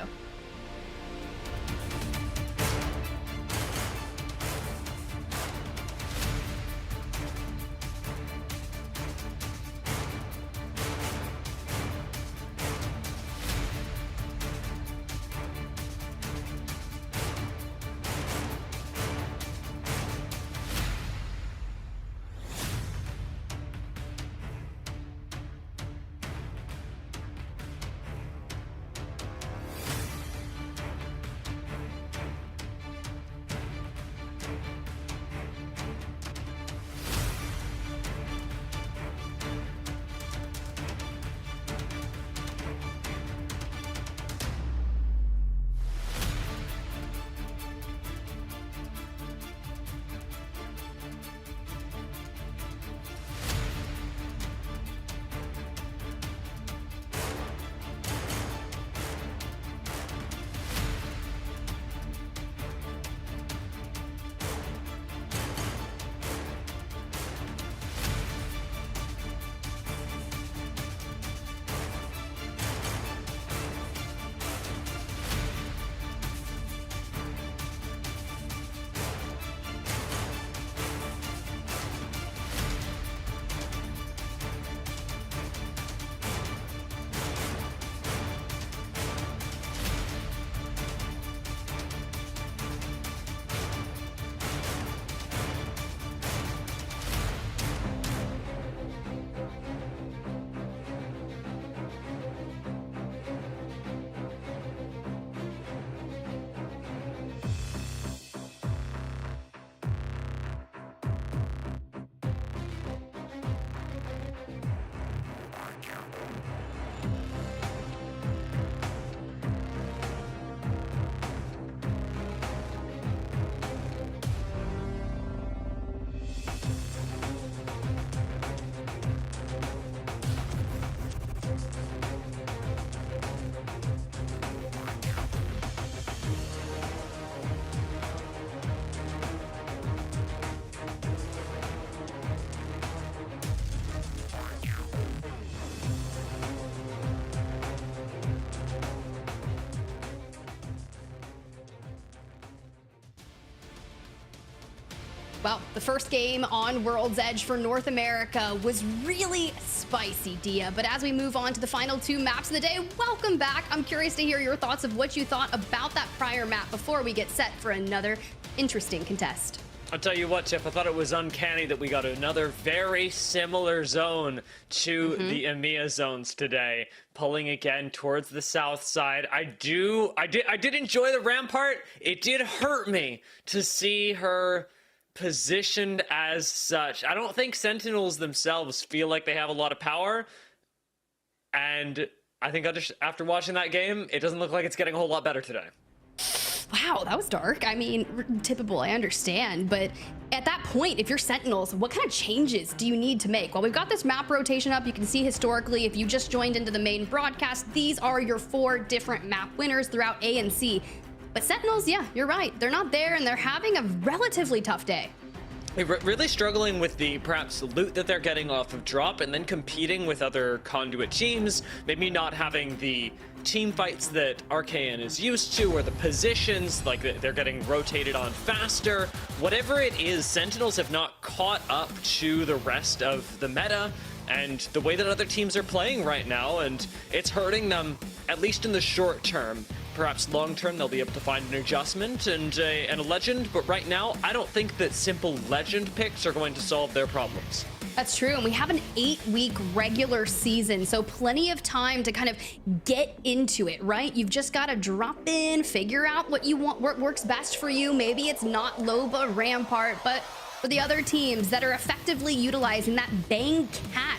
Well, the first game on World's Edge for North America was really spicy, Dia. But as we move on to the final 2 maps of the day, welcome back. I'm curious to hear your thoughts of what you thought about that prior map before we get set for another interesting contest. I'll tell you what, Tiff, I thought it was uncanny that we got another very similar zone to the EMEA zones today, pulling again towards the south side. I did enjoy the Rampart. It did hurt me to see her positioned as such. I don't think Sentinels themselves feel like they have a lot of power, and I think after watching that game, it doesn't look like it's getting a whole lot better today. Wow, that was dark. I mean, typical, I understand, but at that point, if you're Sentinels, what kind of changes do you need to make? Well, we've got this map rotation up. You can see historically, if you just joined into the main broadcast, these are your 4 different map winners throughout A and C. But Sentinels, yeah, you're right. They're not there, and they're having a relatively tough day. Really struggling with the perhaps loot that they're getting off of drop, and then competing with other conduit teams, maybe not having the team fights that RKN is used to, or the positions, like they're getting rotated on faster. Whatever it is, Sentinels have not caught up to the rest of the meta and the way that other teams are playing right now, and it's hurting them, at least in the short term. Perhaps long term they'll be able to find an adjustment and a legend, but right now I don't think that simple legend picks are going to solve their problems. That's true, and we have an 8-week regular season, so plenty of time to kind of get into it, right? You've just got to drop in, figure out what you want, what works best for you. Maybe it's not Loba Rampart, but for the other teams that are effectively utilizing that Bang Cat.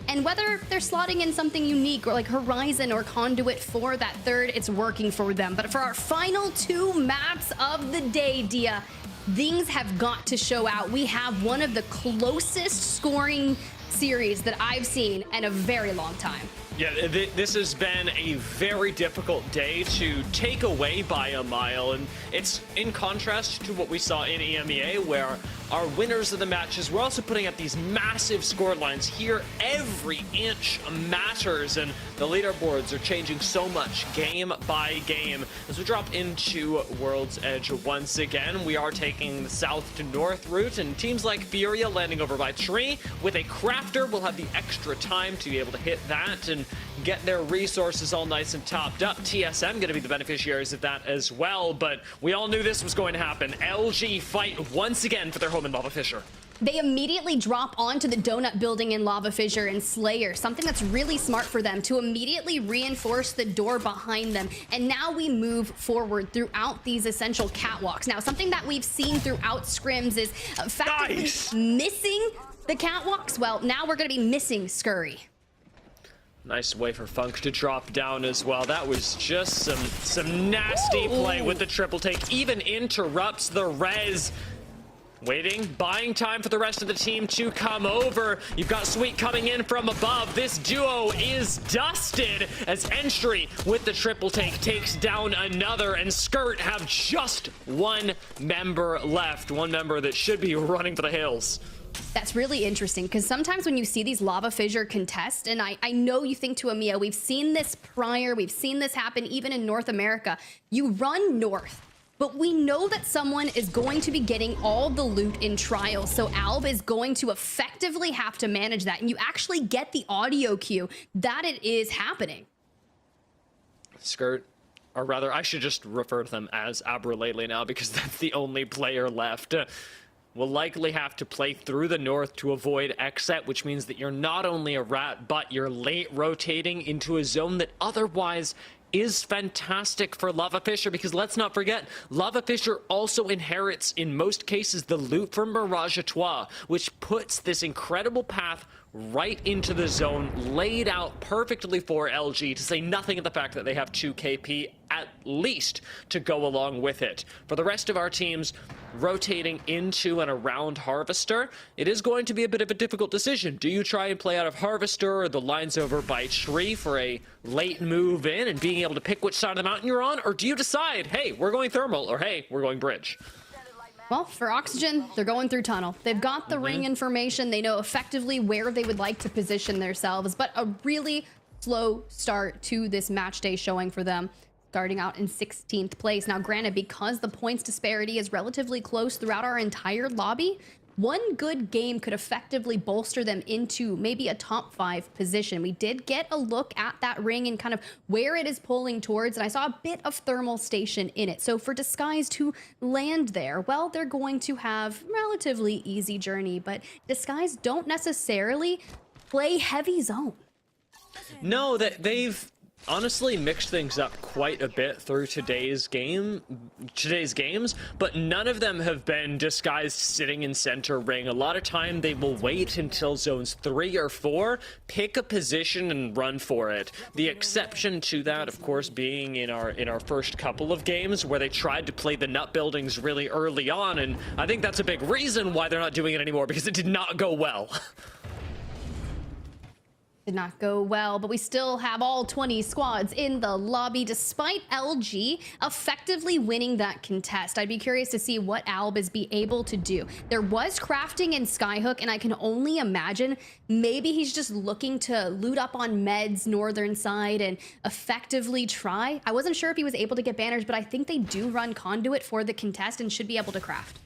And whether they're slotting in something unique or like Horizon or Conduit for that third, it's working for them. But for our final 2 maps of the day, Dia, things have got to show out. We have one of the closest scoring series that I've seen in a very long time. Yeah, this has been a very difficult day to take away by a mile, and it's in contrast to what we saw in EMEA, where our winners of the matches were also putting up these massive score lines. Here, every inch matters, and the leaderboards are changing so much game by game. As we drop into World's Edge once again, we are taking the south to north route, and teams like FURIA landing over by Tree with a crafter will have the extra time to be able to hit that and get their resources all nice and topped up. TSM going to be the beneficiaries of that as well, but we all knew this was going to happen. LG fight once again for their home in Lava Fissure. They immediately drop onto the donut building in Lava Fissure and Slayer, something that's really smart for them to immediately reinforce the door behind them. And now we move forward throughout these essential catwalks. Now, something that we've seen throughout scrims is effectively missing the catwalks. Well, now we're going to be missing Scurry. Nice way for Funk to drop down as well. That was just some nasty play with the triple take. Even interrupts the res. Waiting, buying time for the rest of the team to come over. You've got Sweet coming in from above. This duo is dusted as Entry with the triple take takes down another, and Skirt have just 1 member left. 1 member that should be running for the hills. That's really interesting, because sometimes when you see these Lava Fissure contests, and I know you think to EMEA, we've seen this prior, we've seen this happen even in North America. You run north, but we know that someone is going to be getting all the loot in trials, so Alb is going to effectively have to manage that, and you actually get the audio cue that it is happening. Skirt, or rather, I should just refer to them as Abralele now, because that's the only player left. Will likely have to play through the north to avoid XSET, which means that you're not only a rat, but you're late rotating into a zone that otherwise is fantastic for Lava Fissure, because let's not forget, Lava Fissure also inherits, in most cases, the loot from Mirage à Trois, which puts this incredible path right into the zone, laid out perfectly for LG, to say nothing of the fact that they have 2 KP at least to go along with it. For the rest of our teams rotating into and around Harvester, it is going to be a bit of a difficult decision. Do you try and play out of Harvester or the lines over by Tree for a late move in and being able to pick which side of the mountain you're on, or do you decide, hey, we're going thermal, or hey, we're going bridge? Well, for Oxygen, they're going through tunnel. They've got the ring information. They know effectively where they would like to position themselves, but a really slow start to this match day showing for them. starting out in 16th place. Now, granted, because the points disparity is relatively close throughout our entire lobby, one good game could effectively bolster them into maybe a top 5 position. We did get a look at that ring and kind of where it is pulling towards, and I saw a bit of thermal station in it. So for Disguise to land there, well, they're going to have relatively easy journey, but Disguise don't necessarily play heavy zone. No, they've honestly mixed things up quite a bit through today's games, but none of them have been Disguised sitting in center ring. A lot of time they will wait until zones 3 or 4, pick a position and run for it. The exception to that, of course, being in our first couple of games where they tried to play the nut buildings really early on, and I think that's a big reason why they're not doing it anymore, because it did not go well. Did not go well, but we still have all 20 squads in the lobby despite LG effectively winning that contest. I'd be curious to see what Alb is be able to do. There was crafting in Skyhook, and I can only imagine maybe he's just looking to loot up on Med's northern side and effectively try. I wasn't sure if he was able to get banners, but I think they do run conduit for the contest and should be able to craft.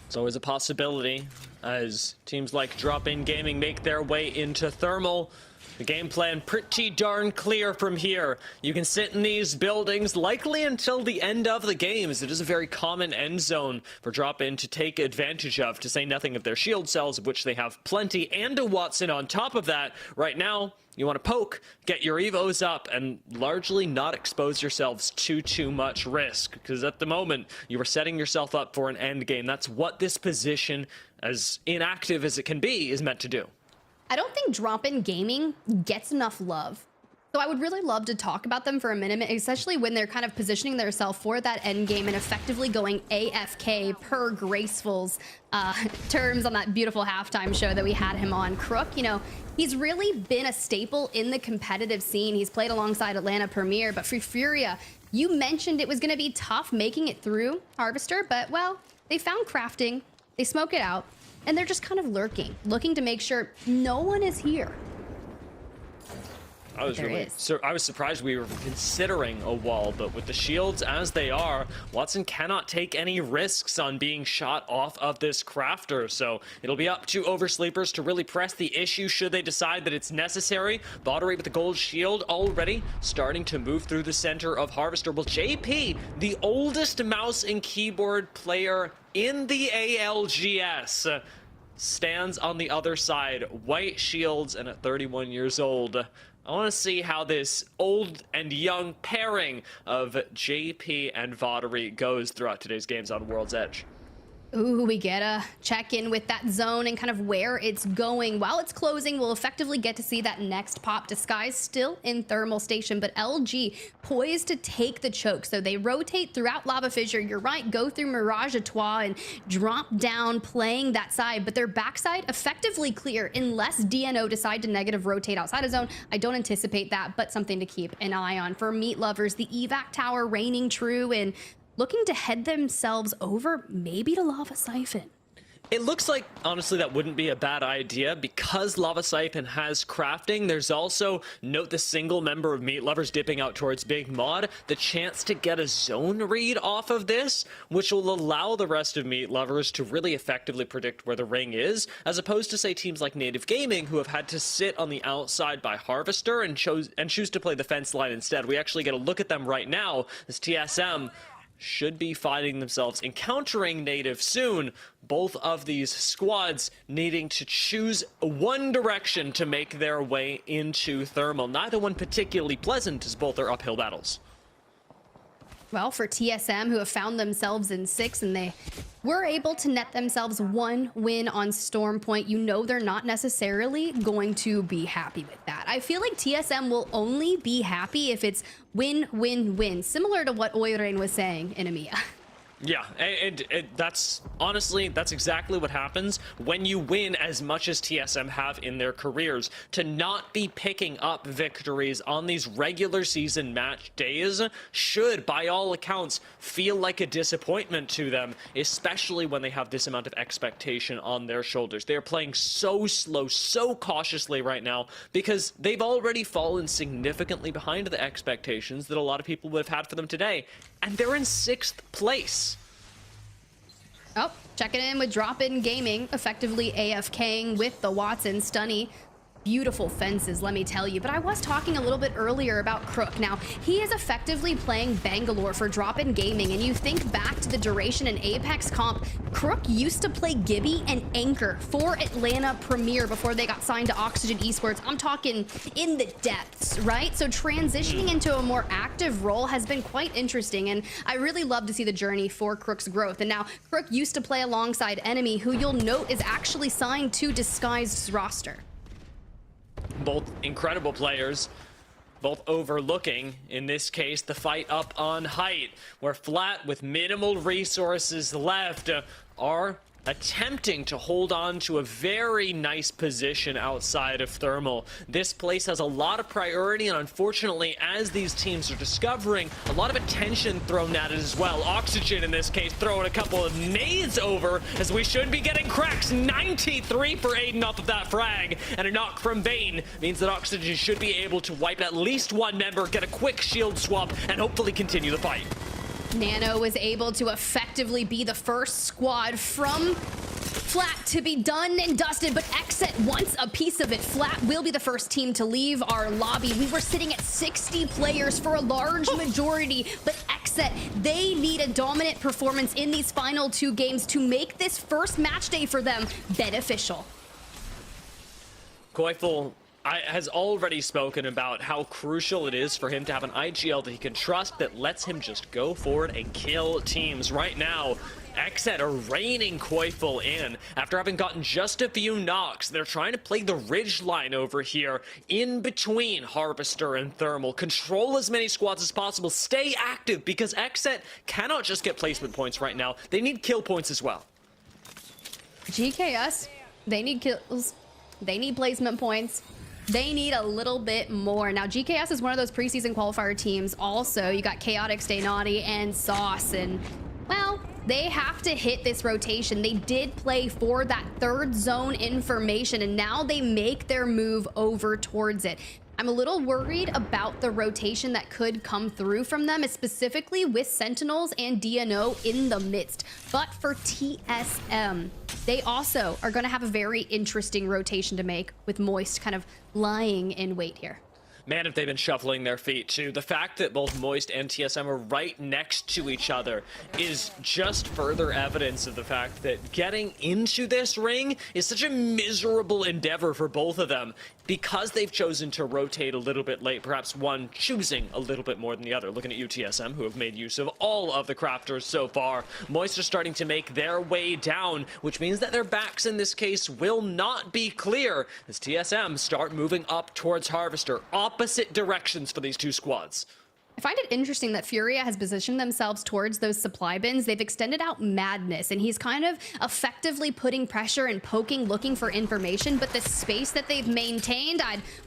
It's always a possibility as teams like DropInGaming make their way into Thermal. The game plan pretty darn clear from here. You can sit in these buildings likely until the end of the game, as it is a very common end zone for DropIn to take advantage of, to say nothing of their shield cells, of which they have plenty, and a Watson on top of that. Right now, you want to poke, get your evos up, and largely not expose yourselves to too much risk, because at the moment, you are setting yourself up for an end game. That's what this position, as inactive as it can be, is meant to do. I don't think DropInGaming gets enough love. So I would really love to talk about them for a minute, especially when they're kind of positioning themselves for that end game and effectively going AFK per Graceful's terms on that beautiful halftime show that we had him on. Crook, you know, he's really been a staple in the competitive scene. He's played alongside Atlanta Premier, but for FURIA, you mentioned it was going to be tough making it through Harvester, but well, they found crafting, they smoke it out, and they're just kind of lurking, looking to make sure no one is here. I was surprised we were considering a wall, but with the shields as they are, Watson cannot take any risks on being shot off of this crafter. So it'll be up to Oversleepers to really press the issue should they decide that it's necessary. Bottery with the gold shield already starting to move through the center of Harvester. Well, JP, the oldest mouse and keyboard player in the ALGS, stands on the other side, white shields, and at 31 years old. I want to see how this old and young pairing of JP and Vatari goes throughout today's games on World's Edge. Ooh, we get a check in with that zone and kind of where it's going. While it's closing, we'll effectively get to see that next pop. Disguise still in thermal station, but LG poised to take the choke. So they rotate throughout Lava Fissure. You're right, go through Mirage Etoile and drop down playing that side, but their backside effectively clear unless DNO decide to negative rotate outside of zone. I don't anticipate that, but something to keep an eye on. For Meat Lovers, the evac tower reigning true and looking to head themselves over maybe to Lava Siphon. It looks like, honestly, that wouldn't be a bad idea because Lava Siphon has crafting. There's also, note the single member of Meat Lovers dipping out towards Big Mod, the chance to get a zone read off of this, which will allow the rest of Meat Lovers to really effectively predict where the ring is, as opposed to, say, teams like DNOGaming, who have had to sit on the outside by Harvester and choose to play the fence line instead. We actually get a look at them right now as TSM should be finding themselves encountering Native soon. Both of these squads needing to choose one direction to make their way into Thermal. Neither one particularly pleasant, as both are uphill battles. Well, for TSM, who have found themselves in 6, and they were able to net themselves 1 win on Storm Point, you know they're not necessarily going to be happy with that. I feel like TSM will only be happy if it's win, win, win, similar to what Oirein was saying in EMEA. Yeah, and that's honestly, that's exactly what happens when you win as much as TSM have in their careers. To not be picking up victories on these regular season match days should, by all accounts, feel like a disappointment to them, especially when they have this amount of expectation on their shoulders. They're playing so slow, so cautiously right now because they've already fallen significantly behind the expectations that a lot of people would have had for them today, and they're in 6th place. Oh, checking in with DropInGaming, effectively AFKing with the Watson Stunny. Beautiful fences, let me tell you. But I was talking a little bit earlier about Crook. Now, he is effectively playing Bangalore for DropInGaming, and you think back to the duration in Apex comp, Crook used to play Gibby and Anchor for Atlanta Premier before they got signed to Oxygen Esports. I'm talking in the depths, right? So transitioning into a more active role has been quite interesting, and I really love to see the journey for Crook's growth. And now, Crook used to play alongside Enemy, who you'll note is actually signed to Disguised's roster. Both incredible players, both overlooking, in this case, the fight up on height, where Flat, with minimal resources left, are attempting to hold on to a very nice position outside of Thermal. This place has a lot of priority, and unfortunately, as these teams are discovering, a lot of attention thrown at it as well. Oxygen, in this case, throwing a couple of nades over, as we should be getting cracks. 93 for Aiden off of that frag, and a knock from Bane means that Oxygen should be able to wipe at least one member, get a quick shield swap, and hopefully continue the fight. Nano was able to effectively be the first squad from Flat to be done and dusted, but XSET wants a piece of it. Flat will be the first team to leave our lobby. We were sitting at 60 players for a large majority, but XSET, they need a dominant performance in these final 2 games to make this first match day for them beneficial. Koifel has already spoken about how crucial it is for him to have an IGL that he can trust, that lets him just go forward and kill teams. Right now, XSET are reining Koifel in after having gotten just a few knocks. They're trying to play the ridge line over here in between Harvester and Thermal. Control as many squads as possible. Stay active, because XSET cannot just get placement points right now. They need kill points as well. GKS, they need kills. They need placement points. They need a little bit more. Now, GKS is one of those preseason qualifier teams. Also, you got Chaotic, Stay Naughty, and Sauce. And, well, they have to hit this rotation. They did play for that 3rd zone information, and now they make their move over towards it. I'm a little worried about the rotation that could come through from them, specifically with Sentinels and DNO in the midst. But for TSM, they also are going to have a very interesting rotation to make, with Moist kind of lying in wait here. Man, have they been shuffling their feet too. The fact that both Moist and TSM are right next to each other is just further evidence of the fact that getting into this ring is such a miserable endeavor for both of them, because they've chosen to rotate a little bit late, perhaps one choosing a little bit more than the other. Looking at you, TSM, who have made use of all of the crafters so far. Moist are starting to make their way down, which means that their backs in this case will not be clear as TSM start moving up towards Harvester. Opposite directions for these two squads. I find it interesting that FURIA has positioned themselves towards those supply bins. They've extended out Madness, and he's kind of effectively putting pressure and poking, looking for information, but the space that they've maintained,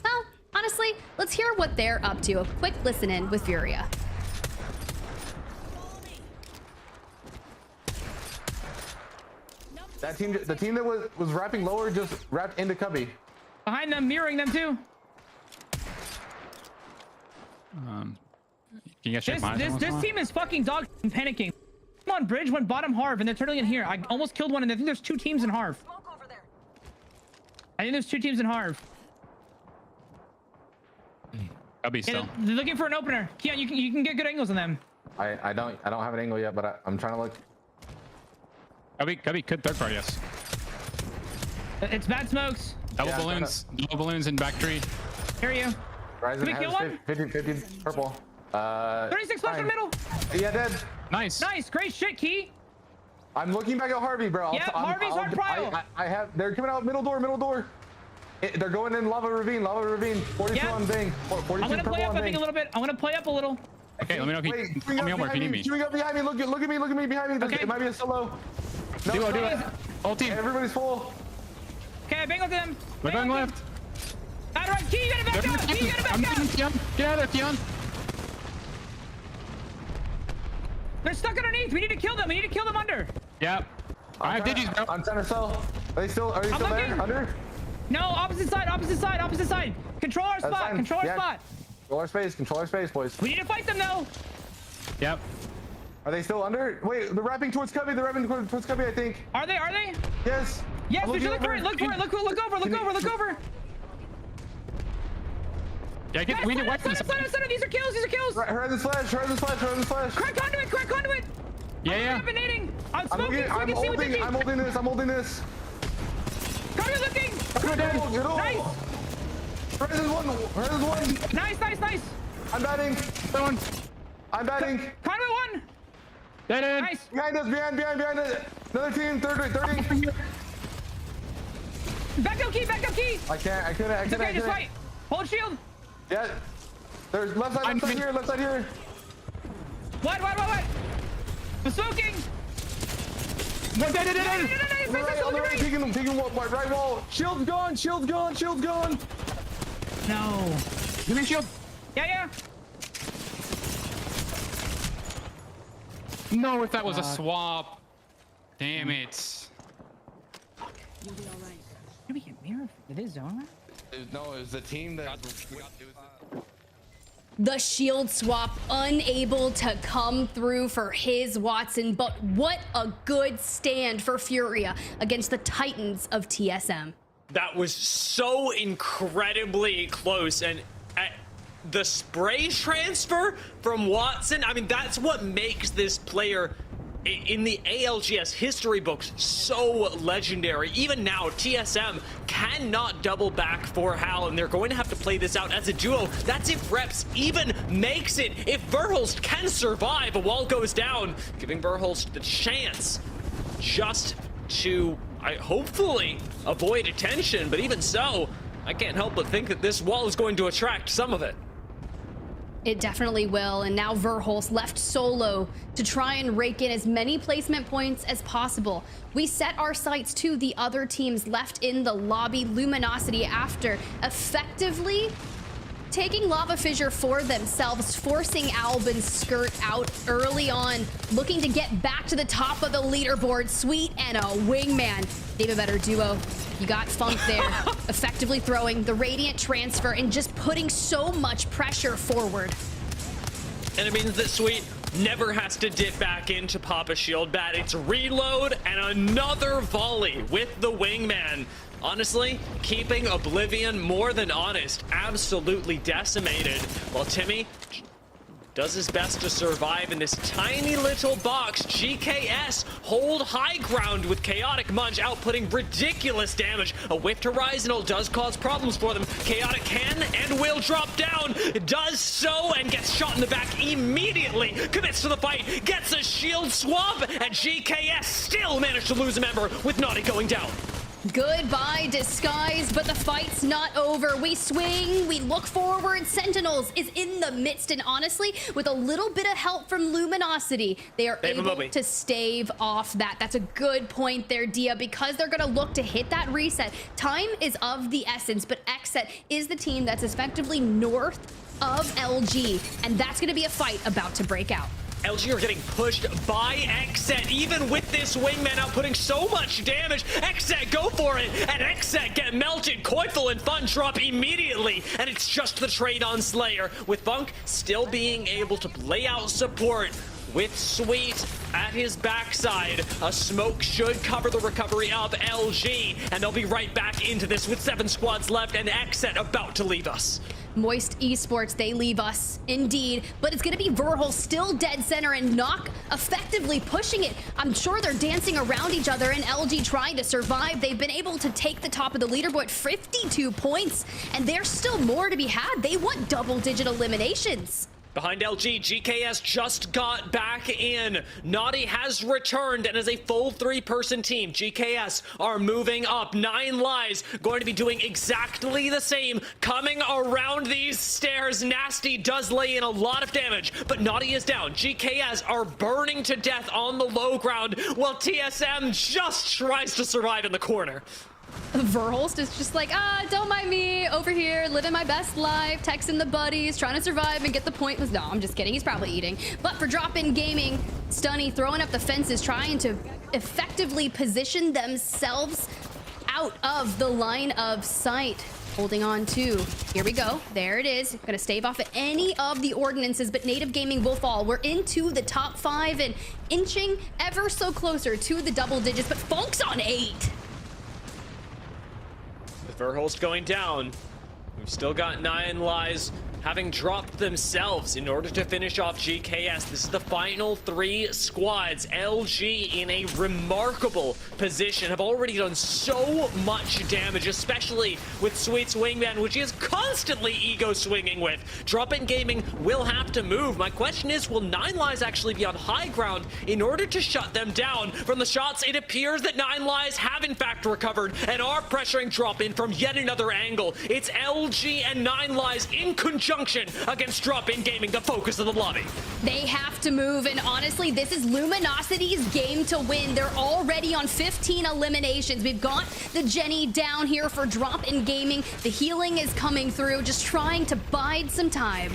well, honestly, let's hear what they're up to. A quick listen in with FURIA. That team, the team that was wrapping lower, just wrapped into cubby. Behind them, mirroring them too. This team is fucking dog panicking. Come on, bridge went bottom Harv, and they're turning in here. I almost killed one, and I think there's 2 teams in Harv. I think there's 2 teams in Harv. I'll be still. They're looking for an opener. Keon, you can get good angles on them. I don't have an angle yet, but I'm trying to look. Cubby could third party, yes. It's bad smokes. Double balloons in back tree. Hear you. Ryzen Can we kill one? 50 purple. 36 left in the middle. Yeah, dead. Nice. Great shit, Key. I'm looking back at Harvey, bro. Yeah, Harvey's on prio. They're coming out middle door. They're going in lava ravine. 42 on Bing. 42 I'm gonna play up, I think, a little bit. I'm gonna play up a little. Okay, let me know if you call me over if you need me. Shooting up behind me. Look at me behind me. Okay. It might be a solo. No, Do it. Whole team. Everybody's full. Okay, I bangled them. We're going left. All right, Key, you gotta back up. Key, you gotta back up. Get out of there, Keon. They're stuck underneath. We need to kill them. We need to kill them under. Yep. I have digis, bro. On center cell. Are they still I'm there? looking. Under? No, opposite side. Control our spot. Control our spot. Control our space, boys. We need to fight them though. Yep. Are they still under? Wait, they're wrapping towards Cubby. Towards Cubby, I think. Are they? Yes. Yes, we should look for it. Look over. Yeah, Guys, we need weapons. Center. These are kills. Horizon's flash. Crack conduit. Yeah. I'm smoking. I'm holding this. Conduit looking. Nice. Horizon's one. Nice. I'm batting. Conduit one. Dead. Nice. Behind us. Behind us. Another team. Third. Back up, Key. I couldn't. It's okay, just fight. Hold shield. Yeah. There's left side here. What? I'm smoking. One dead. On the right, peeking right wall. Shield's gone. No. Give me shield. Yeah. No, if that was a swap. Damn it. You'll be alright. Did we get mirror? Did they zone that? No, it was the team that... The shield swap unable to come through for his Watson, but what a good stand for FURIA against the Titans of TSM. That was so incredibly close, and the spray transfer from Watson, I mean, that's what makes this player in the ALGS history books so legendary. Even now, TSM cannot double back for Hal, and they're going to have to play this out as a duo. That's if Reps even makes it. If Verhulst can survive, a wall goes down, giving Verhulst the chance just to hopefully avoid attention. But even so, I can't help but think that this wall is going to attract some of it. It definitely will, and now Verhulst left solo to try and rake in as many placement points as possible. We set our sights to the other teams left in the lobby. Luminosity, after effectively taking Lava Fissure for themselves, forcing Albin's skirt out early on, looking to get back to the top of the leaderboard. Sweet and a Wingman. They have a better duo. You got Funk there, effectively throwing the Radiant transfer and just putting so much pressure forward. And it means that Sweet never has to dip back into pop a shield bat. It's reload and another volley with the Wingman. Honestly, keeping Oblivion more than honest, absolutely decimated, while Timmy does his best to survive in this tiny little box. GKS hold high ground with Chaotic Munch outputting ridiculous damage. A Whiffed Horizontal does cause problems for them. Chaotic can and will drop down, does so, and gets shot in the back immediately. Commits to the fight, gets a shield swap, and GKS still managed to lose a member with Naughty going down. Goodbye, Disguise, but the fight's not over. We swing, we look forward. Sentinels is in the midst, and honestly, with a little bit of help from Luminosity, they are able to stave off that. That's a good point there, Dia, because they're gonna look to hit that reset. Time is of the essence, but XSET is the team that's effectively north of LG, and that's gonna be a fight about to break out. LG are getting pushed by XSET, even with this Wingman outputting so much damage. XSET go for it, and XSET get melted. Koifel and Fun drop immediately, and it's just the trade on Slayer, with Funk still being able to lay out support with Sweet at his backside. A smoke should cover the recovery of LG, and they'll be right back into this with 7 squads left, and XSET about to leave us. Moist Esports, they leave us, indeed, but it's gonna be Verhulst still dead center and Knock effectively pushing it. I'm sure they're dancing around each other, and LG trying to survive. They've been able to take the top of the leaderboard, 52 points, and there's still more to be had. They want double-digit eliminations. Behind LG, GKS just got back in. Naughty has returned, and as a full 3-person team, GKS are moving up. 9 Lives going to be doing exactly the same, coming around these stairs. Nasty does lay in a lot of damage, but Naughty is down. GKS are burning to death on the low ground, while TSM just tries to survive in the corner. Verholst is just like, don't mind me, over here, living my best life, texting the buddies, trying to survive and get the point. No, I'm just kidding. He's probably eating. But for DropInGaming, Stunny throwing up the fences, trying to effectively position themselves out of the line of sight. Holding on to, here we go. There it is. Gonna stave off at any of the ordinances, but Native Gaming will fall. We're into the top 5 and inching ever so closer to the double digits, but Funk's on 8. Verholst going down. We've still got 9 Lives having dropped themselves in order to finish off GKS. This is the final 3 squads. LG in a remarkable position, have already done so much damage, especially with Sweet's wingman, which he is constantly ego swinging with. DropInGaming will have to move. My question is, will 9 Lives actually be on high ground in order to shut them down? From the shots, it appears that 9 Lives have in fact recovered and are pressuring DropIn from yet another angle. It's LG and 9 Lives in conjunction against DropInGaming, the focus of the lobby. They have to move, and honestly, this is Luminosity's game to win. They're already on 15 eliminations. We've got the Jenny down here for DropInGaming. The healing is coming through, just trying to bide some time.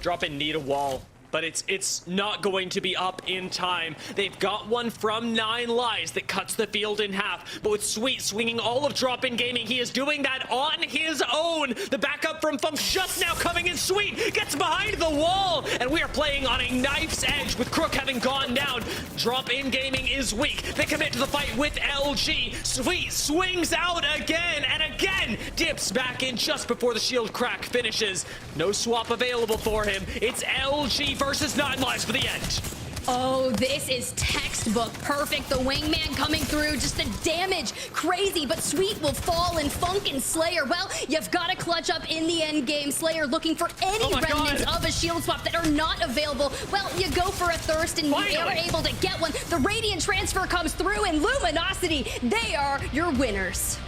DropIn need a wall, but it's not going to be up in time. They've got one from 9 Lives that cuts the field in half, but with Sweet swinging all of DropInGaming, he is doing that on his own. The backup from Funk just now coming in. Sweet gets behind the wall, and we are playing on a knife's edge with Crook having gone down. DropInGaming is weak. They commit to the fight with LG. Sweet swings out again and again, dips back in just before the shield crack finishes. No swap available for him. It's LG versus 9 Lives for the end. Oh, this is textbook perfect. The wingman coming through, just the damage, crazy, but Sweet will fall, and Funk and Slayer, well, you've got to clutch up in the end game. Slayer looking for any remnants of a shield swap that are not available. Well, you go for a thirst, and you are able to get one. The Radiant transfer comes through, and Luminosity, they are your winners.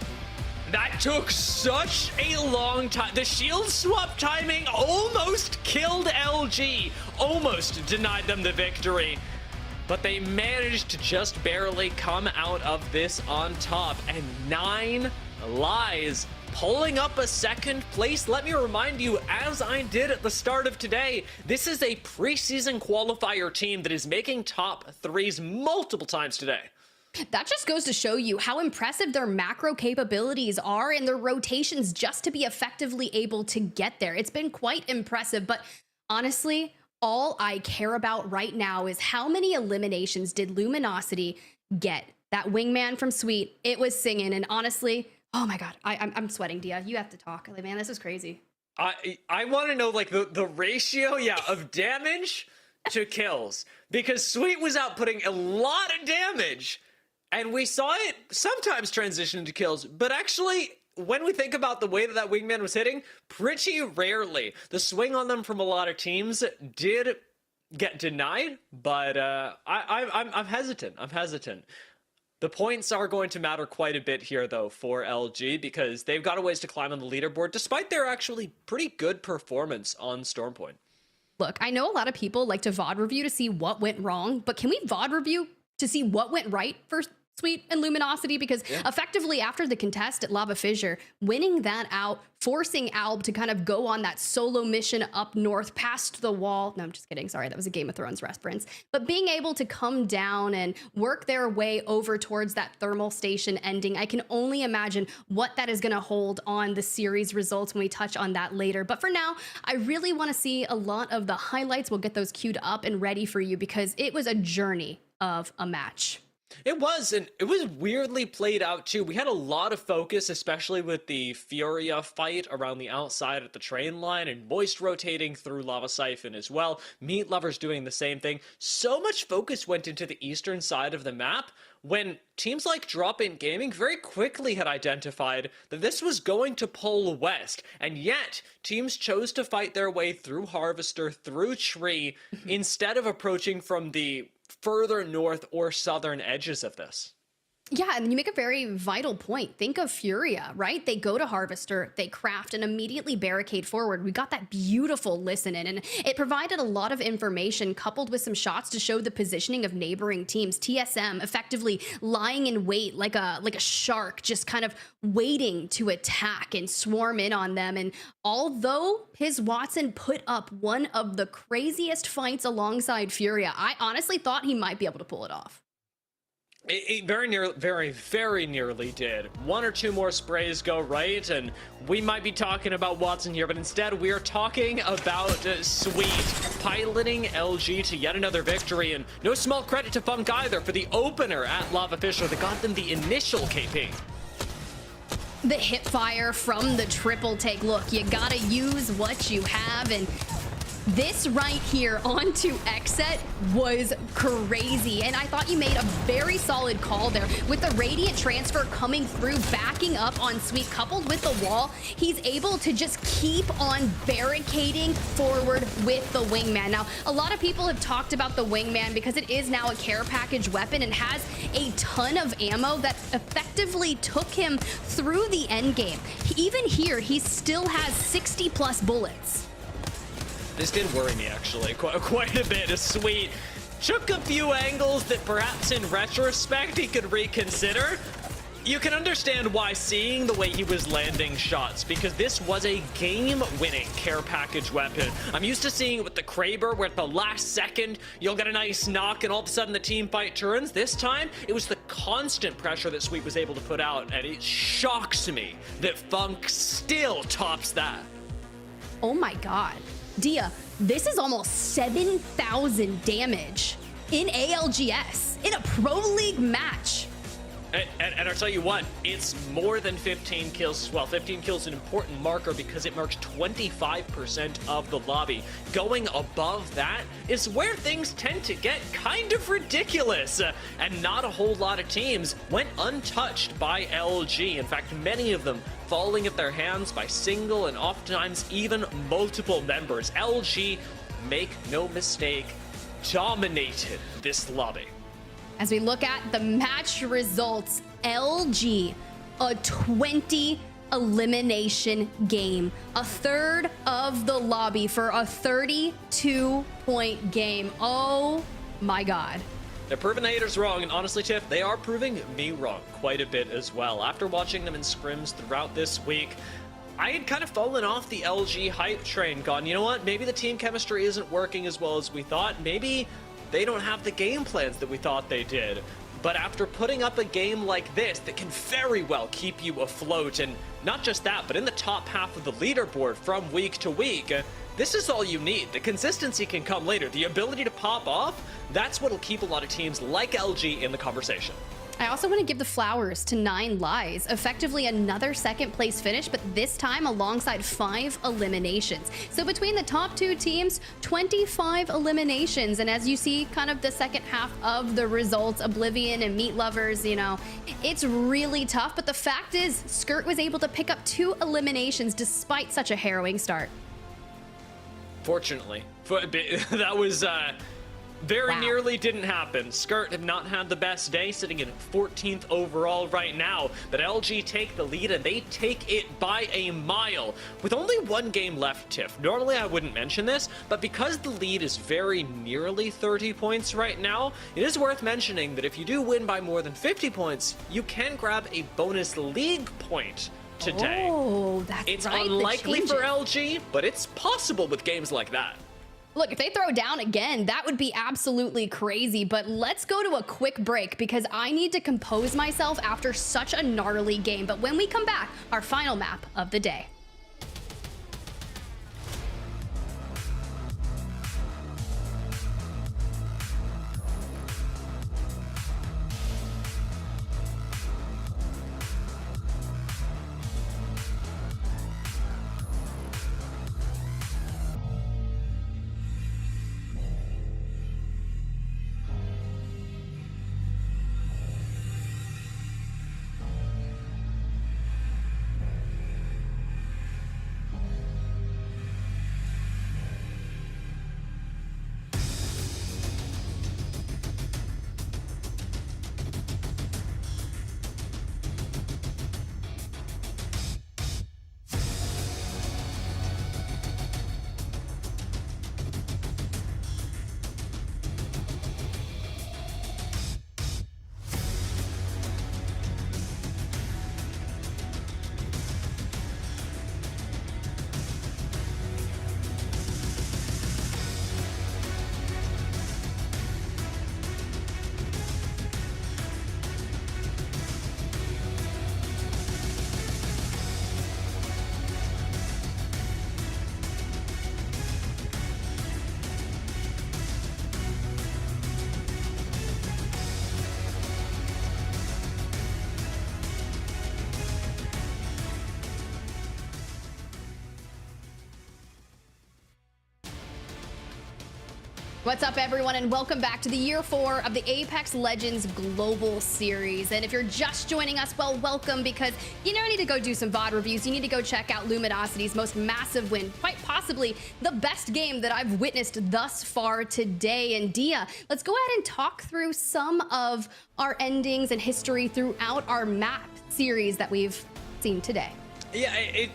That took such a long time. The shield swap timing almost killed LG, almost denied them the victory. But they managed to just barely come out of this on top. And 9 Lives pulling up a second place. Let me remind you, as I did at the start of today, this is a preseason qualifier team that is making top 3s multiple times today. That just goes to show you how impressive their macro capabilities are and their rotations just to be effectively able to get there. It's been quite impressive, but honestly, all I care about right now is how many eliminations did Luminosity get? That wingman from Sweet, it was singing, and honestly, oh my god, I'm sweating, Dia. You have to talk. Like, man, this is crazy. I want to know, like, the ratio, of damage to kills, because Sweet was outputting a lot of damage. And we saw it sometimes transition to kills, but actually, when we think about the way that wingman was hitting, pretty rarely. The swing on them from a lot of teams did get denied, but I'm hesitant. I'm hesitant. The points are going to matter quite a bit here, though, for LG, because they've got a ways to climb on the leaderboard, despite their actually pretty good performance on Stormpoint. Look, I know a lot of people like to VOD review to see what went wrong, but can we VOD review to see what went right for Sweet and Luminosity? Because effectively after the contest at Lava Fissure, winning that out, forcing Alb to kind of go on that solo mission up north past the wall. No, I'm just kidding. Sorry, that was a Game of Thrones reference. But being able to come down and work their way over towards that thermal station ending, I can only imagine what that is going to hold on the series results when we touch on that later. But for now, I really want to see a lot of the highlights. We'll get those queued up and ready for you because it was a journey of a match. It was, and it was weirdly played out too. We had a lot of focus, especially with the FURIA fight around the outside at the train line, and Moist rotating through Lava Siphon as well. Meat Lovers doing the same thing. So much focus went into the eastern side of the map, when teams like DropInGaming very quickly had identified that this was going to pull west, and yet teams chose to fight their way through Harvester, through Tree, instead of approaching from the further north or southern edges of this. Yeah, and you make a very vital point. Think of FURIA, right? They go to Harvester, they craft, and immediately barricade forward. We got that beautiful listen in, and it provided a lot of information coupled with some shots to show the positioning of neighboring teams. TSM effectively lying in wait like a shark, just kind of waiting to attack and swarm in on them. And although his Watson put up one of the craziest fights alongside FURIA, I honestly thought he might be able to pull it off. It very nearly did. One or two more sprays go right, and we might be talking about Watson here, but instead we are talking about Sweet piloting LG to yet another victory, and no small credit to Funk either for the opener at Lava Fisher that got them the initial KP. The hip fire from the triple take. Look, you gotta use what you have, and this right here onto XSET was crazy, and I thought you made a very solid call there with the Radiant transfer coming through, backing up on Sweet, coupled with the wall. He's able to just keep on barricading forward with the Wingman. Now, a lot of people have talked about the Wingman because it is now a care package weapon and has a ton of ammo that effectively took him through the end game. Even here, he still has 60 plus bullets. This did worry me, actually, quite a bit. Sweet took a few angles that perhaps in retrospect he could reconsider. You can understand why, seeing the way he was landing shots, because this was a game-winning care package weapon. I'm used to seeing it with the Kraber, where at the last second, you'll get a nice knock and all of a sudden the team fight turns. This time, it was the constant pressure that Sweet was able to put out, and it shocks me that Funk still tops that. Oh my God. Dia, this is almost 7,000 damage in ALGS in a Pro League match. And I'll tell you what, it's more than 15 kills as well. 15 kills is an important marker because it marks 25% of the lobby. Going above that is where things tend to get kind of ridiculous. And not a whole lot of teams went untouched by LG. In fact, many of them falling at their hands by single and oftentimes even multiple members. LG, make no mistake, dominated this lobby. As we look at the match results, LG, a 20 elimination game, a third of the lobby for a 32-point game. Oh my God. They're proving the haters wrong, and honestly, Tiff, they are proving me wrong quite a bit as well. After watching them in scrims throughout this week, I had kind of fallen off the LG hype train, gone, you know what, maybe the team chemistry isn't working as well as we thought, maybe they don't have the game plans that we thought they did. But after putting up a game like this that can very well keep you afloat, and not just that, but in the top half of the leaderboard from week to week, this is all you need. The consistency can come later. The ability to pop off, that's what'll keep a lot of teams like LG in the conversation. I also want to give the flowers to 9 Lies, effectively another second place finish, but this time alongside 5 eliminations. So between the top 2 teams, 25 eliminations. And as you see kind of the second half of the results, Oblivion and Meat Lovers, you know, it's really tough. But the fact is, Skirt was able to pick up 2 eliminations despite such a harrowing start. Fortunately, that was very nearly didn't happen. Skirt have not had the best day, sitting in 14th overall right now, but LG take the lead and they take it by a mile with only 1 game left, Tiff. Normally I wouldn't mention this, but because the lead is very nearly 30 points right now, it is worth mentioning that if you do win by more than 50 points, you can grab a bonus league point today. Oh, that's it's right. unlikely for LG, but it's possible with games like that. Look, if they throw down again, that would be absolutely crazy, but let's go to a quick break because I need to compose myself after such a gnarly game. But when we come back, our final map of the day. What's up, everyone, and welcome back to the year 4 of the Apex Legends Global Series. And if you're just joining us, well, welcome, because you know, I need to go do some VOD reviews. You need to go check out Luminosity's most massive win, quite possibly the best game that I've witnessed thus far today. And Dia, let's go ahead and talk through some of our endings and history throughout our map series that we've seen today. Yeah,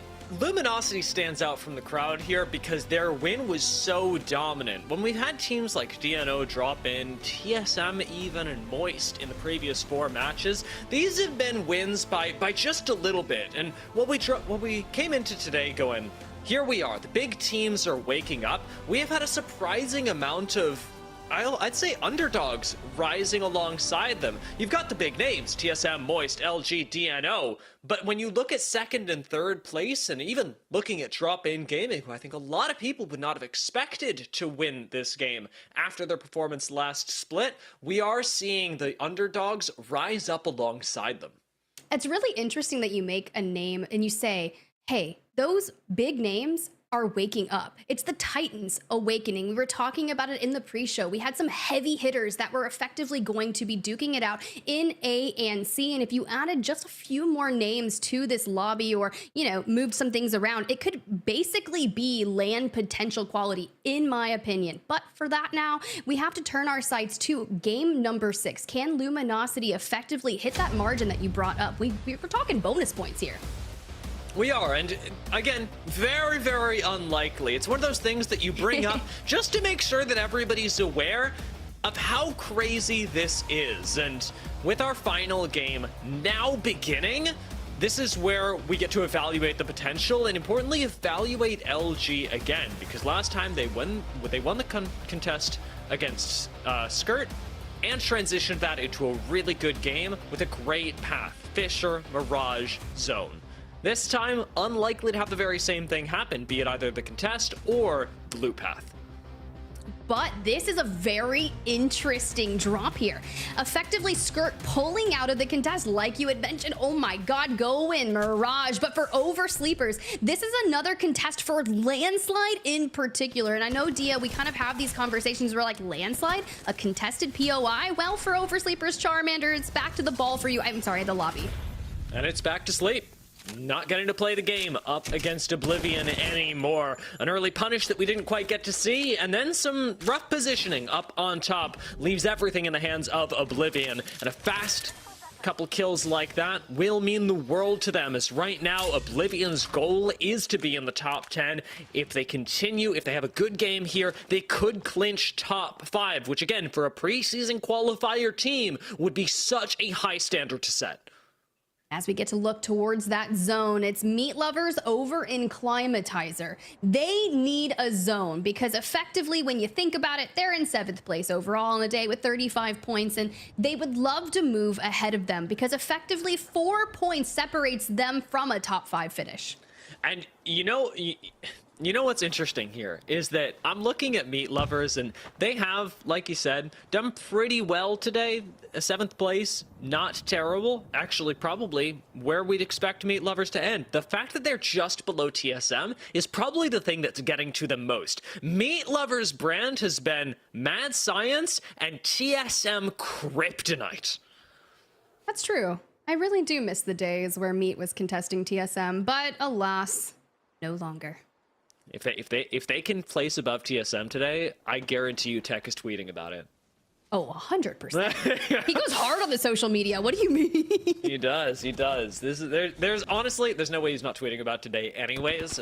Luminosity stands out from the crowd here because their win was so dominant. When we've had teams like DNO drop in, TSM even, and Moist in the previous 4 matches, these have been wins by just a little bit. And what we came into today going, here we are, the big teams are waking up. We have had a surprising amount of, I'd say, underdogs rising alongside them. You've got the big names, TSM, Moist, LG, DNO, but when you look at 2nd and 3rd place, and even looking at DropInGaming, who I think a lot of people would not have expected to win this game after their performance last split, we are seeing the underdogs rise up alongside them. It's really interesting that you make a name and you say, hey, those big names are waking up. It's the Titans awakening. We were talking about it in the pre-show. We had some heavy hitters that were effectively going to be duking it out in A and C. And if you added just a few more names to this lobby, or, you know, moved some things around, it could basically be land potential quality, in my opinion. But for that now, we have to turn our sights to game number 6. Can Luminosity effectively hit that margin that you brought up? We're talking bonus points here. We are, and again, very, very unlikely. It's one of those things that you bring up just to make sure that everybody's aware of how crazy this is. And with our final game now beginning, this is where we get to evaluate the potential, and importantly, evaluate LG again, because last time they won the contest against skrt, and transitioned that into a really good game with a great path, Fisher, Mirage, Zone. This time, unlikely to have the very same thing happen, be it either the contest or the loot path. But this is a very interesting drop here. Effectively, skrt pulling out of the contest, like you had mentioned. Oh my God, go in, Mirage. But for Oversleepers, this is another contest for Landslide in particular. And I know, Dia, we kind of have these conversations where, like, Landslide, a contested POI? Well, for Oversleepers, Charmander, it's back to the ball for you. I'm sorry, the lobby. And it's back to sleep. Not getting to play the game up against Oblivion anymore. An early punish that we didn't quite get to see, and then some rough positioning up on top leaves everything in the hands of Oblivion. And a fast couple kills like that will mean the world to them, as right now Oblivion's goal is to be in the top 10. If they continue, if they have a good game here, they could clinch top 5, which again, for a preseason qualifier team, would be such a high standard to set. As we get to look towards that zone, it's Meat Lovers over in Climatizer. They need a zone because effectively, when you think about it, they're in 7th place overall on the day with 35 points, and they would love to move ahead of them because effectively 4 points separates them from a top 5 finish. And you know what's interesting here is that I'm looking at Meat Lovers, and they have, like you said, done pretty well today. A 7th place, not terrible. Actually, probably where we'd expect Meat Lovers to end. The fact that they're just below TSM is probably the thing that's getting to them most. Meat Lovers' brand has been mad science and TSM kryptonite. That's true. I really do miss the days where Meat was contesting TSM, but alas, no longer. If they can place above TSM today, I guarantee you Tech is tweeting about it. Oh, 100%. He goes hard on the social media. What do you mean? He does. There's honestly, there's no way he's not tweeting about today anyways.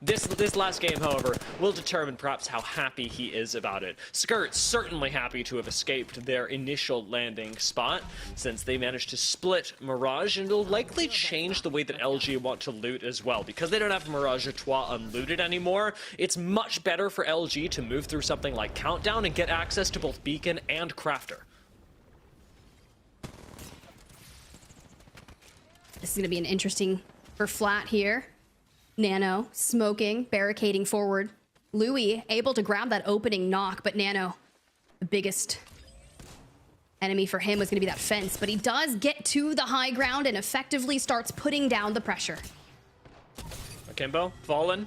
This last game, however, will determine perhaps how happy he is about it. skrt certainly happy to have escaped their initial landing spot, since they managed to split Mirage, and it'll likely change the way that LG want to loot as well. Because they don't have Mirage Etoile unlooted anymore, it's much better for LG to move through something like Countdown and get access to both Beacon and Crafter. This is going to be an interesting for Flat here. Nano smoking, barricading forward. Louis able to grab that opening knock, but Nano, the biggest enemy for him was going to be that fence, but he does get to the high ground and effectively starts putting down the pressure. Akimbo, fallen.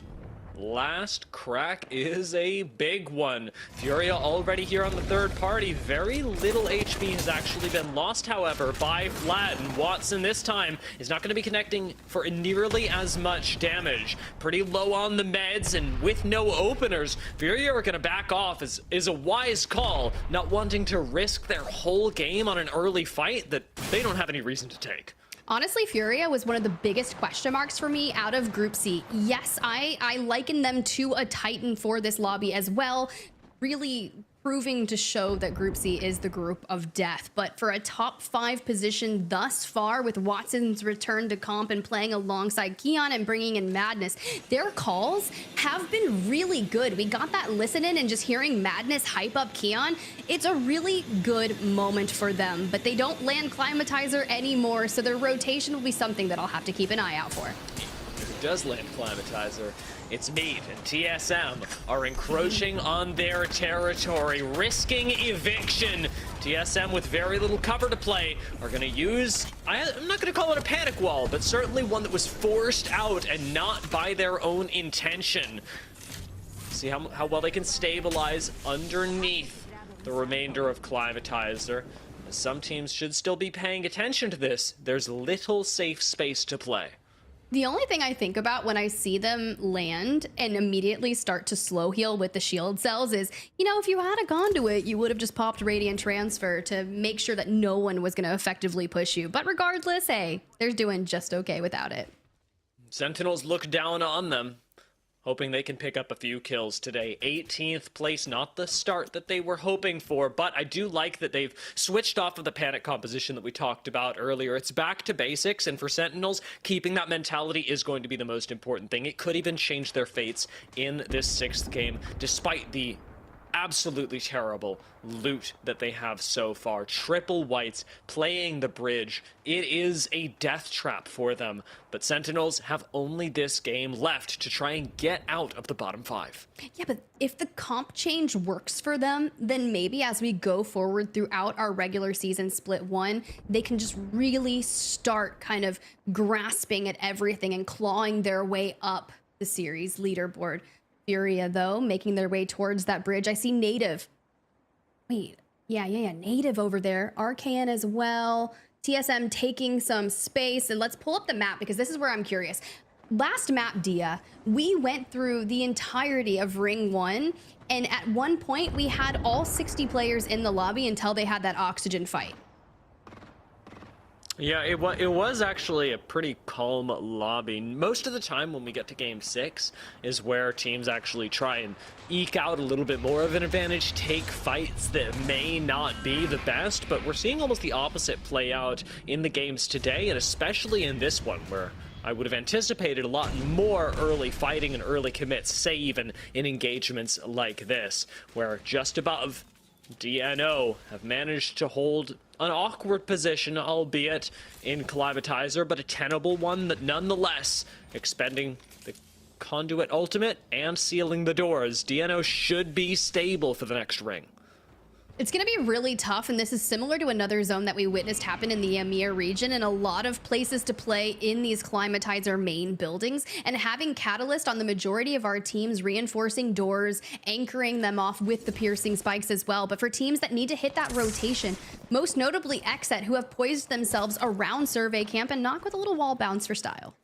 last crack is a big one. FURIA already here on the third party. Very little HP has actually been lost, however, by Vlad. And Watson this time is not going to be connecting for nearly as much damage. Pretty low on the meds, and with no openers, FURIA are going to back off. Is a wise call, not wanting to risk their whole game on an early fight that they don't have any reason to take. Honestly, FURIA was one of the biggest question marks for me out of Group C. Yes, I liken them to a Titan for this lobby as well, really proving to show that Group C is the group of death. But for a top 5 position thus far, with Watson's return to comp and playing alongside Keon and bringing in Madness, their calls have been really good. We got that listen in, and just hearing Madness hype up Keon, it's a really good moment for them. But they don't land Climatizer anymore, so their rotation will be something that I'll have to keep an eye out for. If it does land Climatizer, it's Meat and TSM are encroaching on their territory, risking eviction. TSM, with very little cover to play, are going to use, I'm not going to call it a panic wall, but certainly one that was forced out and not by their own intention. See how well they can stabilize underneath the remainder of Climatizer. Some teams should still be paying attention to this. There's little safe space to play. The only thing I think about when I see them land and immediately start to slow heal with the shield cells is, you know, if you had a conduit, you would have just popped Radiant Transfer to make sure that no one was going to effectively push you. But regardless, hey, they're doing just okay without it. Sentinels look down on them, hoping they can pick up a few kills today. 18th place, not the start that they were hoping for, but I do like that they've switched off of the panic composition that we talked about earlier. It's back to basics, and for Sentinels, keeping that mentality is going to be the most important thing. It could even change their fates in this 6th game, despite the absolutely terrible loot that they have so far. Triple whites playing the bridge. It is a death trap for them, but Sentinels have only this game left to try and get out of the bottom 5. Yeah, but if the comp change works for them, then maybe as we go forward throughout our regular season split 1, they can just really start kind of grasping at everything and clawing their way up the series leaderboard. FURIA, though, making their way towards that bridge. I see Native. Wait, yeah, Native over there. RKN as well. TSM taking some space. And let's pull up the map, because this is where I'm curious. Last map, Dia, we went through the entirety of Ring 1, and at one point, we had all 60 players in the lobby until they had that oxygen fight. Yeah, it was actually a pretty calm lobby. Most of the time when we get to game 6 is where teams actually try and eke out a little bit more of an advantage, take fights that may not be the best, but we're seeing almost the opposite play out in the games today, and especially in this one, where I would have anticipated a lot more early fighting and early commits, say even in engagements like this, where just above, DNO have managed to hold an awkward position, albeit in Climatizer, but a tenable one that nonetheless, expending the conduit ultimate and sealing the doors, DNO should be stable for the next ring. It's going to be really tough, and this is similar to another zone that we witnessed happen in the EMEA region, and a lot of places to play in these Climatizer main buildings, and having Catalyst on the majority of our teams, reinforcing doors, anchoring them off with the piercing spikes as well. But for teams that need to hit that rotation, most notably XSET, who have poised themselves around Survey Camp and knock with a little wall bounce for style.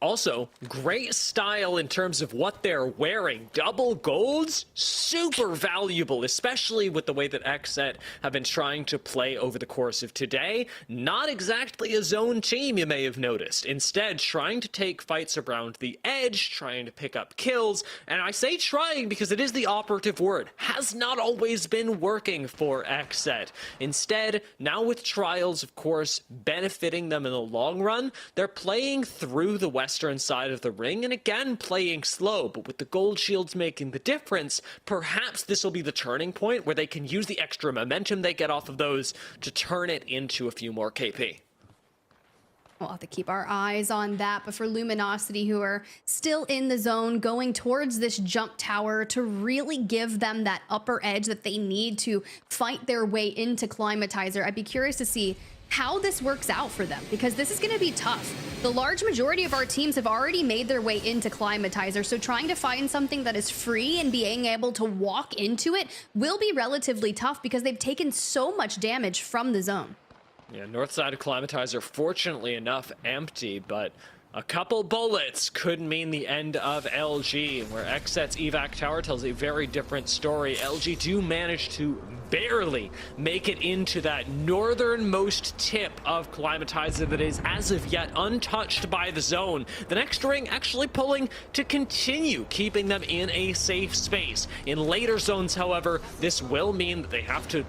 Also, great style in terms of what they're wearing. Double golds, super valuable, especially with the way that XSET have been trying to play over the course of today. Not exactly a zone team, you may have noticed. Instead, trying to take fights around the edge, trying to pick up kills. And I say trying because it is the operative word. Has not always been working for XSET. Instead, now with Trials, of course, benefiting them in the long run, they're playing through the western side of the ring, and again playing slow, but with the gold shields making the difference, perhaps this will be the turning point where they can use the extra momentum they get off of those to turn it into a few more KP. We'll have to keep our eyes on that. But for Luminosity, who are still in the zone, going towards this jump tower to really give them that upper edge that they need to fight their way into Climatizer, I'd be curious to see how this works out for them, because this is going to be tough. The large majority of our teams have already made their way into Climatizer, so trying to find something that is free and being able to walk into it will be relatively tough because they've taken so much damage from the zone. Yeah, north side of Climatizer, fortunately enough, empty, but a couple bullets could mean the end of LG, where XSET's evac tower tells a very different story. LG do manage to barely make it into that northernmost tip of Climatizer that is, as of yet, untouched by the zone. The next ring actually pulling to continue keeping them in a safe space. In later zones, however, this will mean that they have to,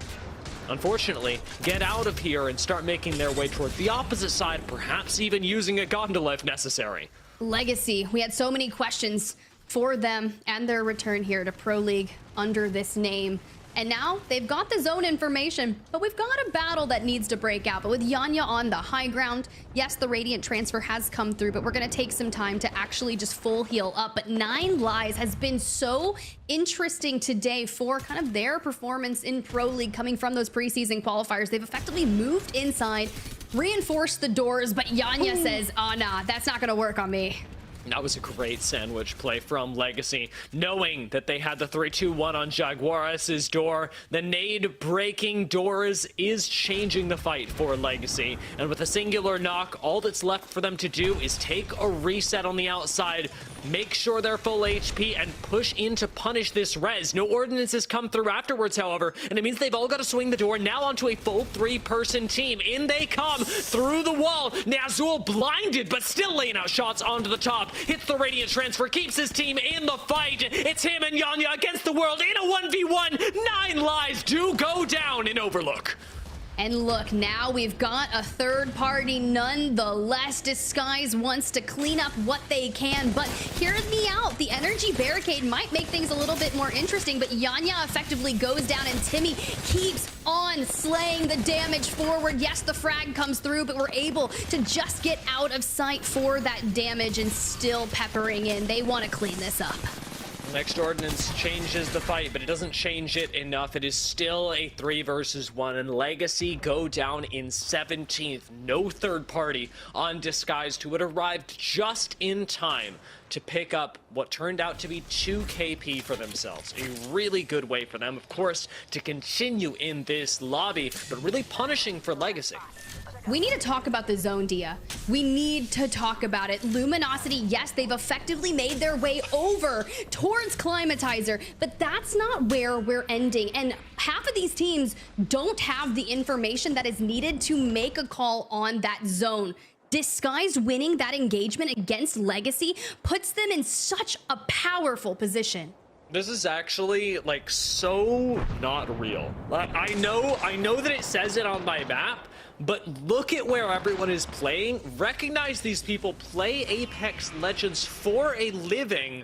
unfortunately, get out of here and start making their way toward the opposite side, perhaps even using a gondola if necessary. Legacy, we had so many questions for them and their return here to Pro League under this name. And now they've got the zone information, but we've got a battle that needs to break out. But with Yanya on the high ground, yes, the Radiant transfer has come through, but we're going to take some time to actually just full heal up. But 9 Lives has been so interesting today for kind of their performance in Pro League coming from those preseason qualifiers. They've effectively moved inside, reinforced the doors, but Yanya says, oh, nah, that's not going to work on me. That was a great sandwich play from Legacy, knowing that they had the 3-2-1 on Jaguares' door. The nade breaking doors is changing the fight for Legacy, and with a singular knock, all that's left for them to do is take a reset on the outside, make sure they're full HP, and push in to punish this res. No ordinances come through afterwards, however, and it means they've all got to swing the door now onto a full 3-person team. In they come through the wall. Nazul blinded, but still laying out shots onto the top. Hits the Radiant transfer, keeps his team in the fight. It's him and Yanya against the world in a 1v1. 9 Lives do go down in Overlook. And look, now we've got a third party nonetheless. Disguise wants to clean up what they can, but hear me out. The energy barricade might make things a little bit more interesting, but Yanya effectively goes down and Timmy keeps on slaying the damage forward. Yes, the frag comes through, but we're able to just get out of sight for that damage and still peppering in. They want to clean this up. Next ordinance changes the fight, but it doesn't change it enough. It is still a 3 versus 1, and Legacy go down in 17th. No third party on Disguised, who had arrived just in time to pick up what turned out to be 2 KP for themselves. A really good way for them, of course, to continue in this lobby, but really punishing for Legacy. We need to talk about the zone, Dia. We need to talk about it. Luminosity, yes, they've effectively made their way over towards Climatizer, but that's not where we're ending. And half of these teams don't have the information that is needed to make a call on that zone. Disguised winning that engagement against Legacy puts them in such a powerful position. This is actually like so not real. I know that it says it on my map, but look at where everyone is playing. Recognize these people play Apex Legends for a living,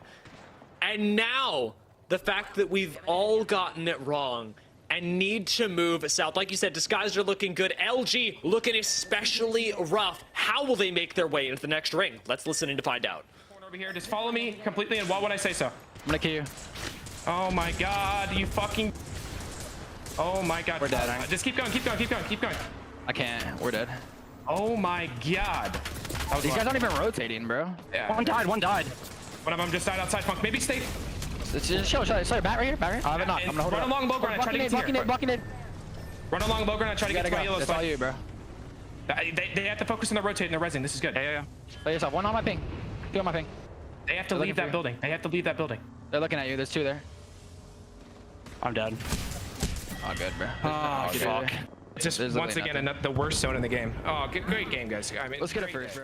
and now the fact that we've all gotten it wrong and need to move south. Like you said, Disguised are looking good. LG looking especially rough. How will they make their way into the next ring? Let's listen in to find out. Over here, just follow me completely, and what would I say so? I'm gonna kill you. Oh my god, you fucking... Oh my god. We're dead. Just keep going, keep going, keep going, keep going. I can't. We're dead. Oh my god. These guys aren't even rotating, bro. Yeah. One died. One of them just died outside. Funk, maybe stay. Show, bat right here, bat right here. I have it knocked. I'm gonna hold it. Run along low ground and try to get to here. Blocking it. Run along low ground and try to get to my yellow spot. That's all you, bro. They have to focus on the rotate and the resin. This is good. Yeah. Play yourself. One on my ping. 2 on my ping. They have to leave that building. They have to leave that building. They're looking at you. There's 2 there. I'm dead. Oh, good, bro. Oh, fuck. Just once again, the worst zone in the game. Oh, great game, guys. I mean, let's get it first, bro.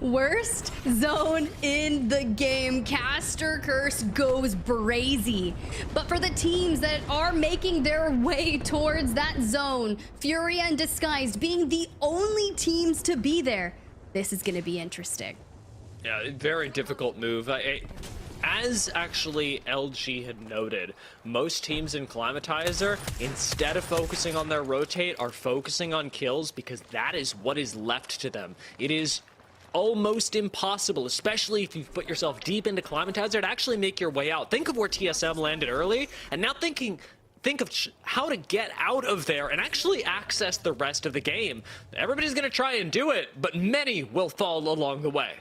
Worst zone in the game. Caster Curse goes brazy. But for the teams that are making their way towards that zone, FURIA and Disguised being the only teams to be there, this is going to be interesting. Yeah, very difficult move. As actually LG had noted, most teams in Climatizer, instead of focusing on their rotate, are focusing on kills because that is what is left to them. It is almost impossible, especially if you put yourself deep into Climatizer, to actually make your way out. Think of where TSM landed early, and now thinking think of how to get out of there and actually access the rest of the game. Everybody's going to try and do it, but many will fall along the way.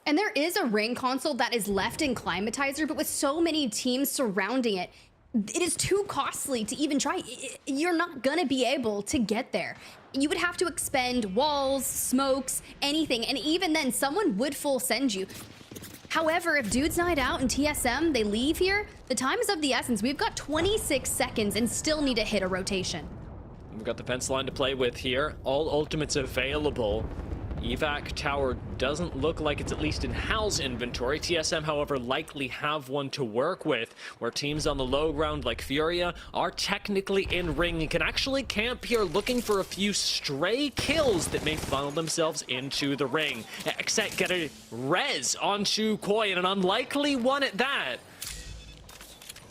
And there is a ring console that is left in Climatizer, but with so many teams surrounding it, it is too costly to even try. You're not gonna be able to get there. You would have to expend walls, smokes, anything, and even then someone would full send you. However, if Dudes Night Out and TSM, they leave here, the time is of the essence. We've got 26 seconds and still need to hit a rotation. We've got the fence line to play with here. All ultimates available. Evac tower doesn't look like it's at least in Hal's inventory. TSM, however, likely have one to work with, where teams on the low ground like FURIA are technically in ring and can actually camp here looking for a few stray kills that may funnel themselves into the ring. XSET get a res onto Koi, and an unlikely one at that.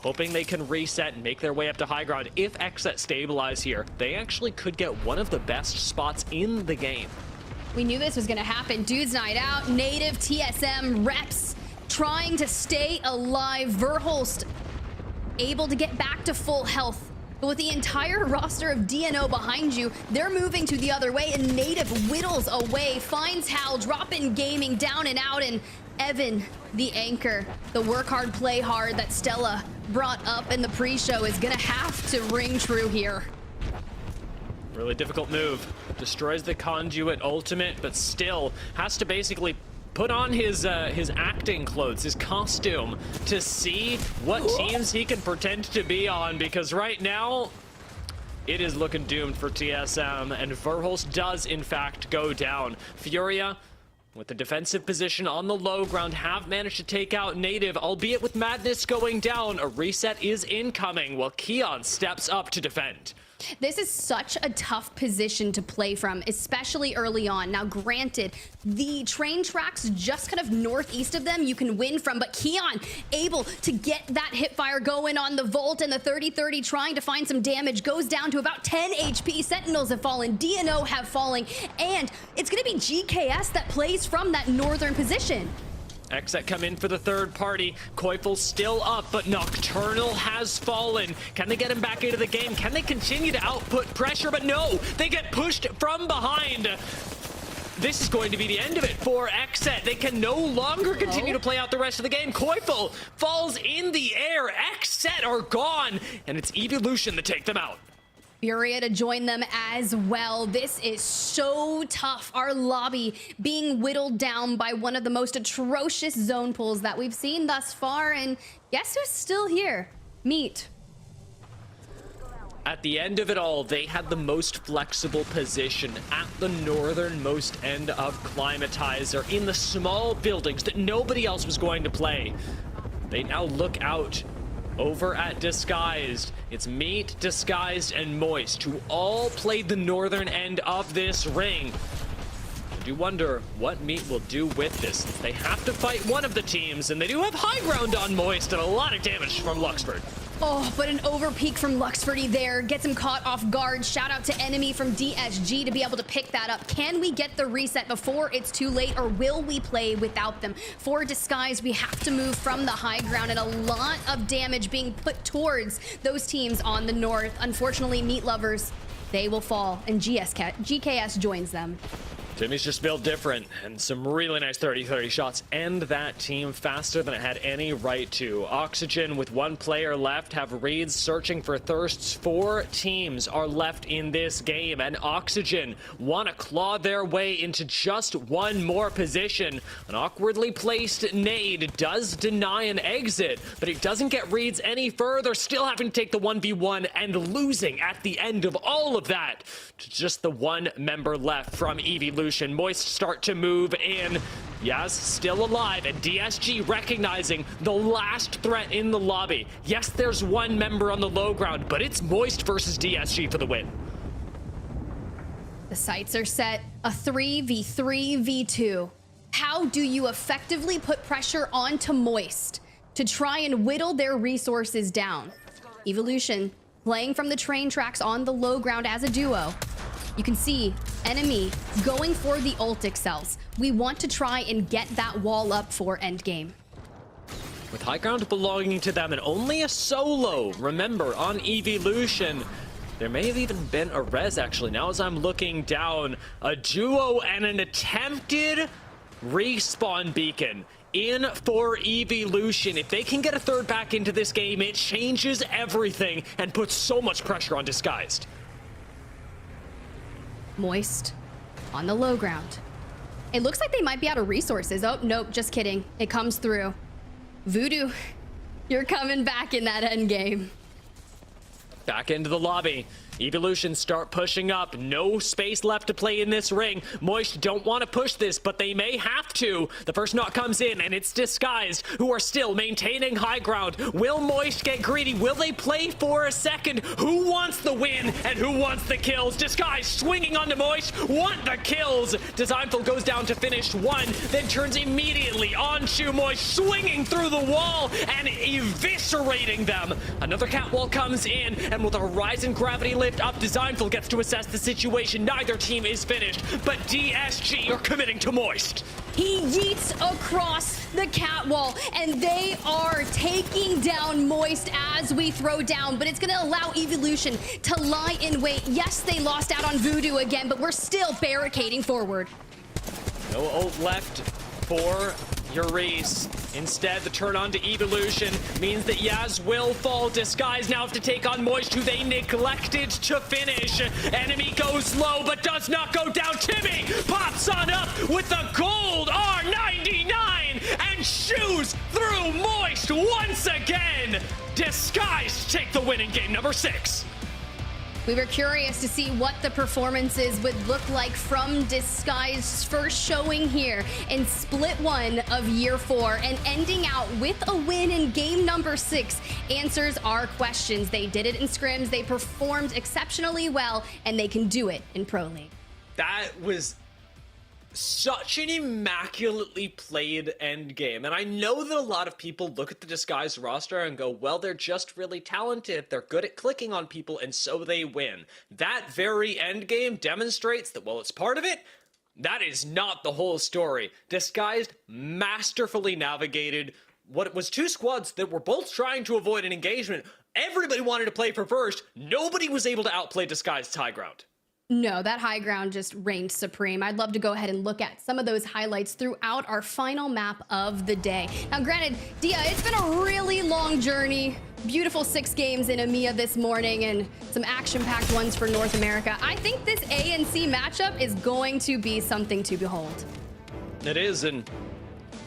Hoping they can reset and make their way up to high ground. If XSET stabilize here, they actually could get one of the best spots in the game. We knew this was gonna happen. Dudes Night Out, native TSM reps trying to stay alive. Verholst able to get back to full health. But with the entire roster of DNO behind you, they're moving to the other way, and native whittles away, finds Hal, DropInGaming down and out, and Evan, the anchor, the work hard, play hard that Stella brought up in the pre-show is gonna have to ring true here. Really difficult move. Destroys the conduit ultimate, but still has to basically put on his acting clothes, his costume, to see what teams he can pretend to be on, because right now it is looking doomed for TSM, and Verholst does in fact go down. FURIA, with the defensive position on the low ground, have managed to take out native, albeit with Madness going down. A reset is incoming while Keon steps up to defend. This is such a tough position to play from, especially early on. Now, granted, the train tracks just kind of northeast of them you can win from, but Keon able to get that hip fire going on the Volt, and the 30-30 trying to find some damage goes down to about 10 HP. Sentinels have fallen, DNO have fallen, and it's going to be GKS that plays from that northern position. XSET come in for the third party. Koifel still up, but Nocturnal has fallen. Can they get him back into the game? Can they continue to output pressure? But no, they get pushed from behind. This is going to be the end of it for XSET. They can no longer continue to play out the rest of the game. Koifel falls in the air. XSET are gone, and it's EVYLUTION that take them out. FURIA to join them as well. This is so tough. Our lobby being whittled down by one of the most atrocious zone pulls that we've seen thus far. And guess who's still here? Meat. At the end of it all, they had the most flexible position at the northernmost end of Climatizer in the small buildings that nobody else was going to play. They now look out over at Disguised. It's Meat, Disguised, and Moist, who all played the northern end of this ring. I do wonder what Meat will do with this, since they have to fight one of the teams, and they do have high ground on Moist and a lot of damage from Luxford. Oh, but an overpeak from Luxfordy there gets him caught off guard. Shout out to Enemy from DSG to be able to pick that up. Can we get the reset before it's too late, or will we play without them? For Disguise, we have to move from the high ground, and a lot of damage being put towards those teams on the north. Unfortunately, Meat Lovers, they will fall, and GKS joins them. Timmy's just built different, and some really nice 30-30 shots end that team faster than it had any right to. Oxygen, with one player left, have reads searching for thirsts. 4 teams are left in this game, and Oxygen want to claw their way into just one more position. An awkwardly placed nade does deny an exit, but it doesn't get reads any further, still having to take the 1v1 and losing at the end of all of that to just the one member left from EVYLUTION. Moist start to move in. Yes, still alive, and DSG recognizing the last threat in the lobby. Yes, there's one member on the low ground, but it's Moist versus DSG for the win. The sights are set, a 3v3v2. How do you effectively put pressure onto Moist to try and whittle their resources down? EVYLUTION playing from the train tracks on the low ground as a duo. You can see Enemy going for the ult excels. We want to try and get that wall up for endgame. with high ground belonging to them and only a solo. Remember, on EVYLUTION, there may have even been a res actually. Now as I'm looking down, a duo and an attempted respawn beacon in for EVYLUTION. If they can get a third back into this game, it changes everything and puts so much pressure on Disguised. Moist on the low ground. It looks like they might be out of resources. Oh, nope, just kidding. It comes through. Voodoo, you're coming back in that end game. Back into the lobby. EVYLUTION start pushing up. No space left to play in this ring. Moist don't want to push this, but they may have to. The first knock comes in, and it's Disguised, who are still maintaining high ground. Will Moist get greedy? Will they play for a second? Who wants the win, and who wants the kills? Disguised swinging onto Moist, want the kills. Designful goes down to finish one, then turns immediately onto Moist, swinging through the wall and eviscerating them. Another catwall comes in, and with a rise in gravity lift up, Designful gets to assess the situation. Neither team is finished, but DSG are committing to Moist. He yeets across the catwall, and they are taking down Moist as we throw down, but it's going to allow EVYLUTION to lie in wait. Yes, they lost out on Voodoo again, but we're still barricading forward. No ult left for Urice. Instead, the turn on to EVYLUTION means that Yaz will fall. Disguise now have to take on Moist, who they neglected to finish. Enemy goes low, but does not go down. Timmy pops on up with the gold R99 and shoos through Moist once again. Disguise take the win in game number 6. We were curious to see what the performances would look like from Disguised's first showing here in split 1 of year 4, and ending out with a win in game number 6 answers our questions. They did it in scrims, they performed exceptionally well, and they can do it in Pro League. That was such an immaculately played end game, and I know that a lot of people look at the Disguised roster and go, well, they're just really talented, they're good at clicking on people, and so they win. That very end game demonstrates that while it's part of it, that is not the whole story. Disguised masterfully navigated what was 2 squads that were both trying to avoid an engagement. Everybody wanted to play for first. Nobody was able to outplay Disguised's high ground. No, that high ground just reigned supreme. I'd love to go ahead and look at some of those highlights throughout our final map of the day. Now, granted, Dia, it's been a really long journey. Beautiful 6 games in EMEA this morning and some action-packed ones for North America. I think this A and C matchup is going to be something to behold. It is, and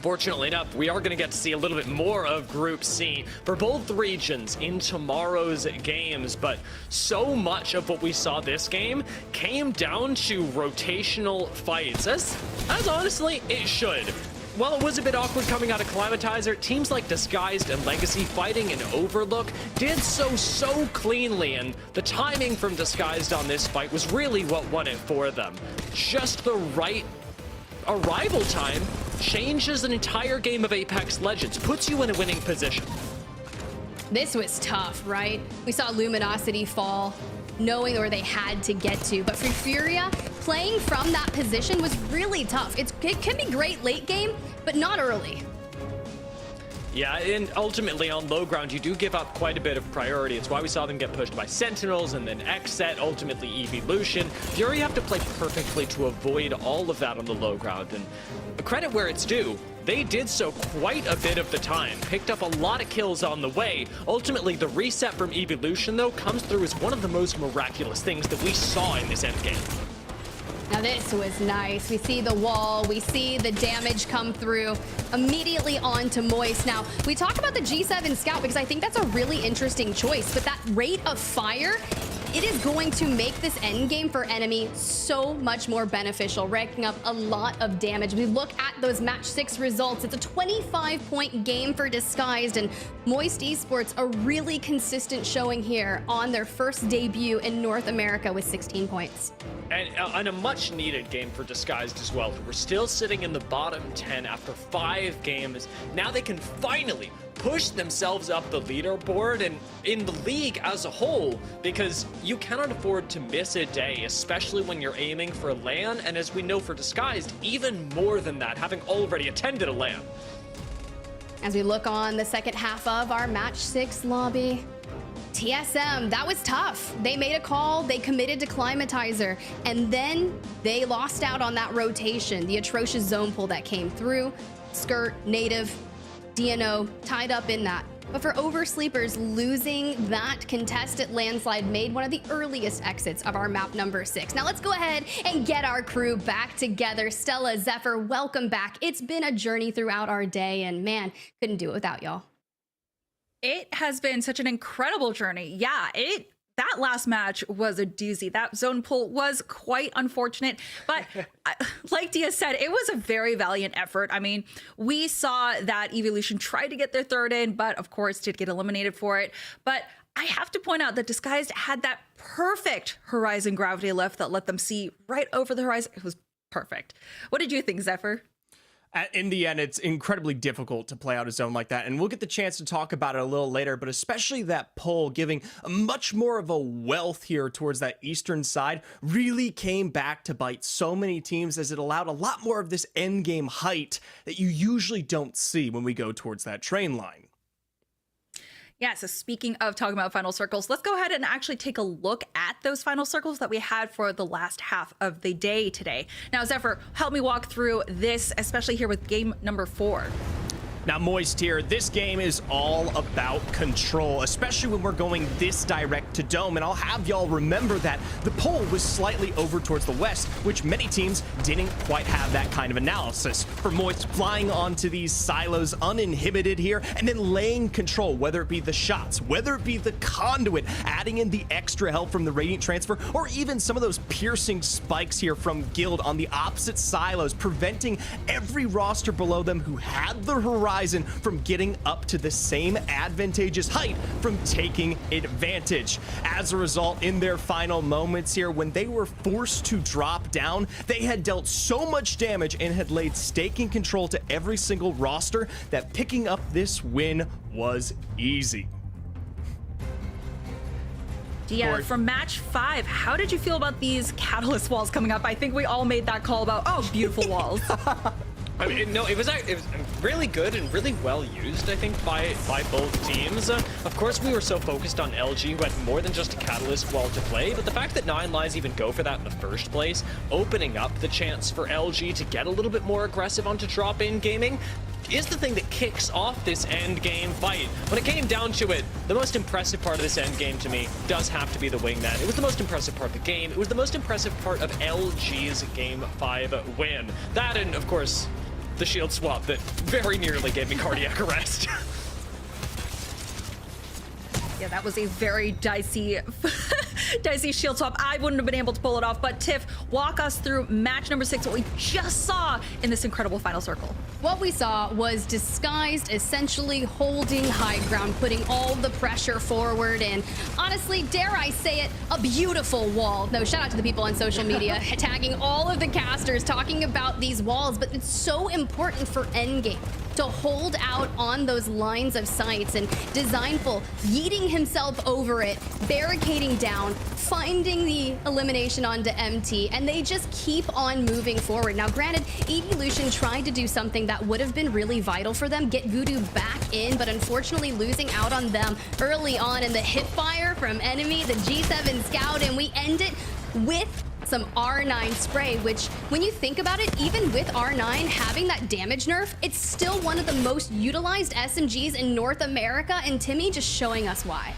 fortunately enough, we are going to get to see a little bit more of Group C for both regions in tomorrow's games, but so much of what we saw this game came down to rotational fights, as honestly it should. While it was a bit awkward coming out of Climatizer, teams like Disguised and Legacy fighting in Overlook did so cleanly, and the timing from Disguised on this fight was really what won it for them. Just the right arrival time changes an entire game of Apex Legends, puts you in a winning position. This was tough, right? We saw Luminosity fall, knowing where they had to get to. But for FURIA, playing from that position was really tough. It can be great late game, but not early. Yeah, and ultimately on low ground, you do give up quite a bit of priority. It's why we saw them get pushed by Sentinels and then XSET, ultimately EVYLUTION. FURIA have to play perfectly to avoid all of that on the low ground. And credit where it's due, they did so quite a bit of the time, picked up a lot of kills on the way. Ultimately, the reset from EVYLUTION, though, comes through as one of the most miraculous things that we saw in this endgame. Now this was nice. We see the wall, we see the damage come through immediately onto Moist. Now, we talk about the G7 Scout because I think that's a really interesting choice, but that rate of fire, it is going to make this end game for enemy so much more beneficial, racking up a lot of damage. We look at those match 6 results. It's a 25-point game for Disguised, and Moist Esports a really consistent showing here on their first debut in North America with 16 points. And a much needed game for Disguised as well, who were still sitting in the bottom 10 after 5 games. Now they can finally push themselves up the leaderboard and in the league as a whole, because you cannot afford to miss a day, especially when you're aiming for a LAN, and as we know for Disguised, even more than that, having already attended a LAN. As we look on the second half of our match 6 lobby, TSM, that was tough. They made a call, they committed to Climatizer, and then they lost out on that rotation, the atrocious zone pull that came through. Skirt, Native, DNO tied up in that. But for Oversleepers, losing that contested landslide made one of the earliest exits of our map number 6. Now let's go ahead and get our crew back together. Stella, Zephyr, welcome back. It's been a journey throughout our day, and man, couldn't do it without y'all. It has been such an incredible journey. Yeah, that last match was a doozy. That zone pull was quite unfortunate, but like Dia said, it was a very valiant effort. I mean, we saw that EVYLUTION tried to get their third in, but of course did get eliminated for it. But I have to point out that Disguised had that perfect horizon gravity lift that let them see right over the horizon. It was perfect. What did you think, Zephyr? In the end, it's incredibly difficult to play out a zone like that, and we'll get the chance to talk about it a little later, but especially that pull giving much more of a wealth here towards that eastern side really came back to bite so many teams, as it allowed a lot more of this end game height that you usually don't see when we go towards that train line. Yeah, so speaking of talking about final circles, let's go ahead and actually take a look at those final circles that we had for the last half of the day today. Now, Zephyr, help me walk through this, especially here with game number 4. Now, Moist here, this game is all about control, especially when we're going this direct to Dome, and I'll have y'all remember that the pole was slightly over towards the west, which many teams didn't quite have that kind of analysis. For Moist, flying onto these silos uninhibited here, and then laying control, whether it be the shots, whether it be the conduit, adding in the extra help from the Radiant transfer, or even some of those piercing spikes here from Guild on the opposite silos, preventing every roster below them who had the horizon from getting up to the same advantageous height from taking advantage. As a result, in their final moments here, when they were forced to drop down, they had dealt so much damage and had laid staking control to every single roster that picking up this win was easy. Yeah, from match 5, how did you feel about these catalyst walls coming up? I think we all made that call about, oh, beautiful walls. I mean, no, it was really good and really well used, I think, by both teams. Of course, we were so focused on LG, who had more than just a catalyst wall to play, but the fact that 9 Lives even go for that in the first place, opening up the chance for LG to get a little bit more aggressive onto DropInGaming, is the thing that kicks off this end game fight. When it came down to it, the most impressive part of this end game to me does have to be the wingman. It was the most impressive part of the game. It was the most impressive part of LG's Game 5 win. That and, of course, the shield swap that very nearly gave me cardiac arrest. Yeah, that was a very dicey shield swap. I wouldn't have been able to pull it off, but Tiff, walk us through match number 6, what we just saw in this incredible final circle. What we saw was Disguised essentially holding high ground, putting all the pressure forward, and honestly, dare I say it, a beautiful wall. No, shout out to the people on social media tagging all of the casters, talking about these walls, but it's so important for endgame to hold out on those lines of sights, and Designful yeeting himself over it, barricading down, finding the elimination onto MT, and they just keep on moving forward. Now, granted, EVYLUTION tried to do something that would have been really vital for them, get Voodoo back in, but unfortunately losing out on them early on in the hip fire from enemy, the G7 Scout, and we end it with some R9 spray, which when you think about it, even with R9 having that damage nerf, it's still one of the most utilized SMGs in North America, and Timmy just showing us why.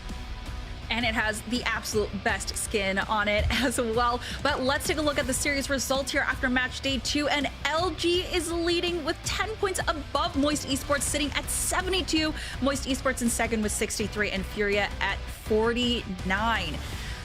And it has the absolute best skin on it as well. But let's take a look at the series results here after match day 2, and LG is leading with 10 points above Moist Esports, sitting at 72. Moist Esports in second with 63, and FURIA at 49.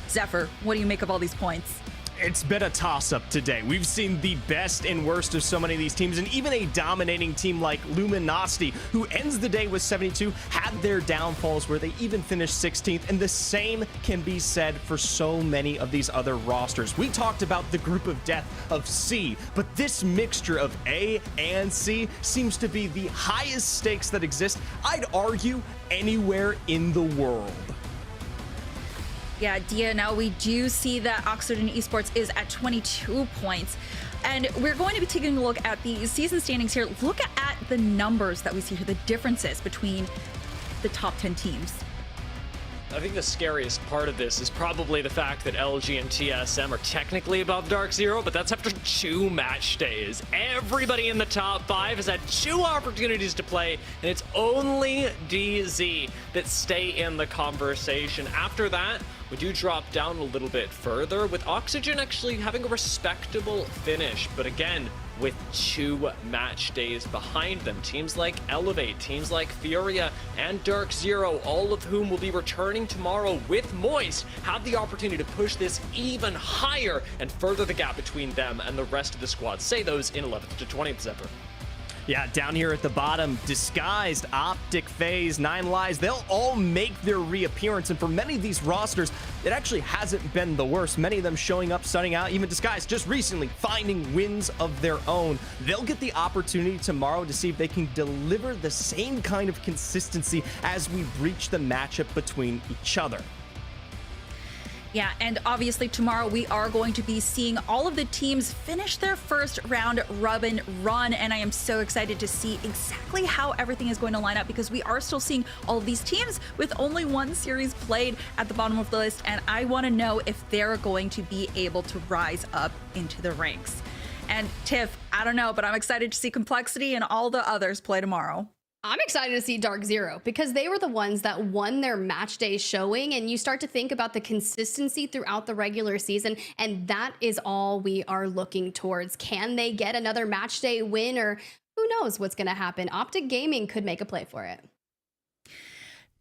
Zephyr, what do you make of all these points? It's been a toss-up today. We've seen the best and worst of so many of these teams, and even a dominating team like Luminosity, who ends the day with 72, had their downfalls where they even finished 16th, and the same can be said for so many of these other rosters. We talked about the group of death of C, but this mixture of A and C seems to be the highest stakes that exist, I'd argue, anywhere in the world. Yeah, Dia, now we do see that Oxford Esports is at 22 points. And we're going to be taking a look at the season standings here. Look at the numbers that we see here, the differences between the top 10 teams. I think the scariest part of this is probably the fact that LG and TSM are technically above Dark Zero, but that's after 2 match days. Everybody in the top 5 has had 2 opportunities to play, and it's only DZ that stay in the conversation. After that, we do drop down a little bit further, with Oxygen actually having a respectable finish, but again, with 2 match days behind them. Teams like Elevate, teams like FURIA, and Dark Zero, all of whom will be returning tomorrow with Moist, have the opportunity to push this even higher and further the gap between them and the rest of the squad. Say those in 11th to 20th, Zephyr. Yeah, down here at the bottom, Disguised, Optic, FaZe, 9 Lives, they'll all make their reappearance. And for many of these rosters, it actually hasn't been the worst. Many of them showing up, stunning out, even Disguised just recently finding wins of their own. They'll get the opportunity tomorrow to see if they can deliver the same kind of consistency as we breach the matchup between each other. Yeah, and obviously tomorrow we are going to be seeing all of the teams finish their first round robin run, and I am so excited to see exactly how everything is going to line up, because we are still seeing all of these teams with only 1 series played at the bottom of the list, and I want to know if they're going to be able to rise up into the ranks. And Tiff, I don't know, but I'm excited to see Complexity and all the others play tomorrow. I'm excited to see Dark Zero because they were the ones that won their match day showing, and you start to think about the consistency throughout the regular season, and that is all we are looking towards. Can they get another match day win, or who knows what's going to happen? Optic Gaming could make a play for it.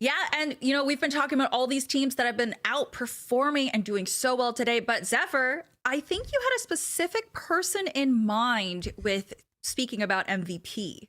Yeah, and you know, we've been talking about all these teams that have been outperforming and doing so well today, but Zephyr, I think you had a specific person in mind with speaking about MVP.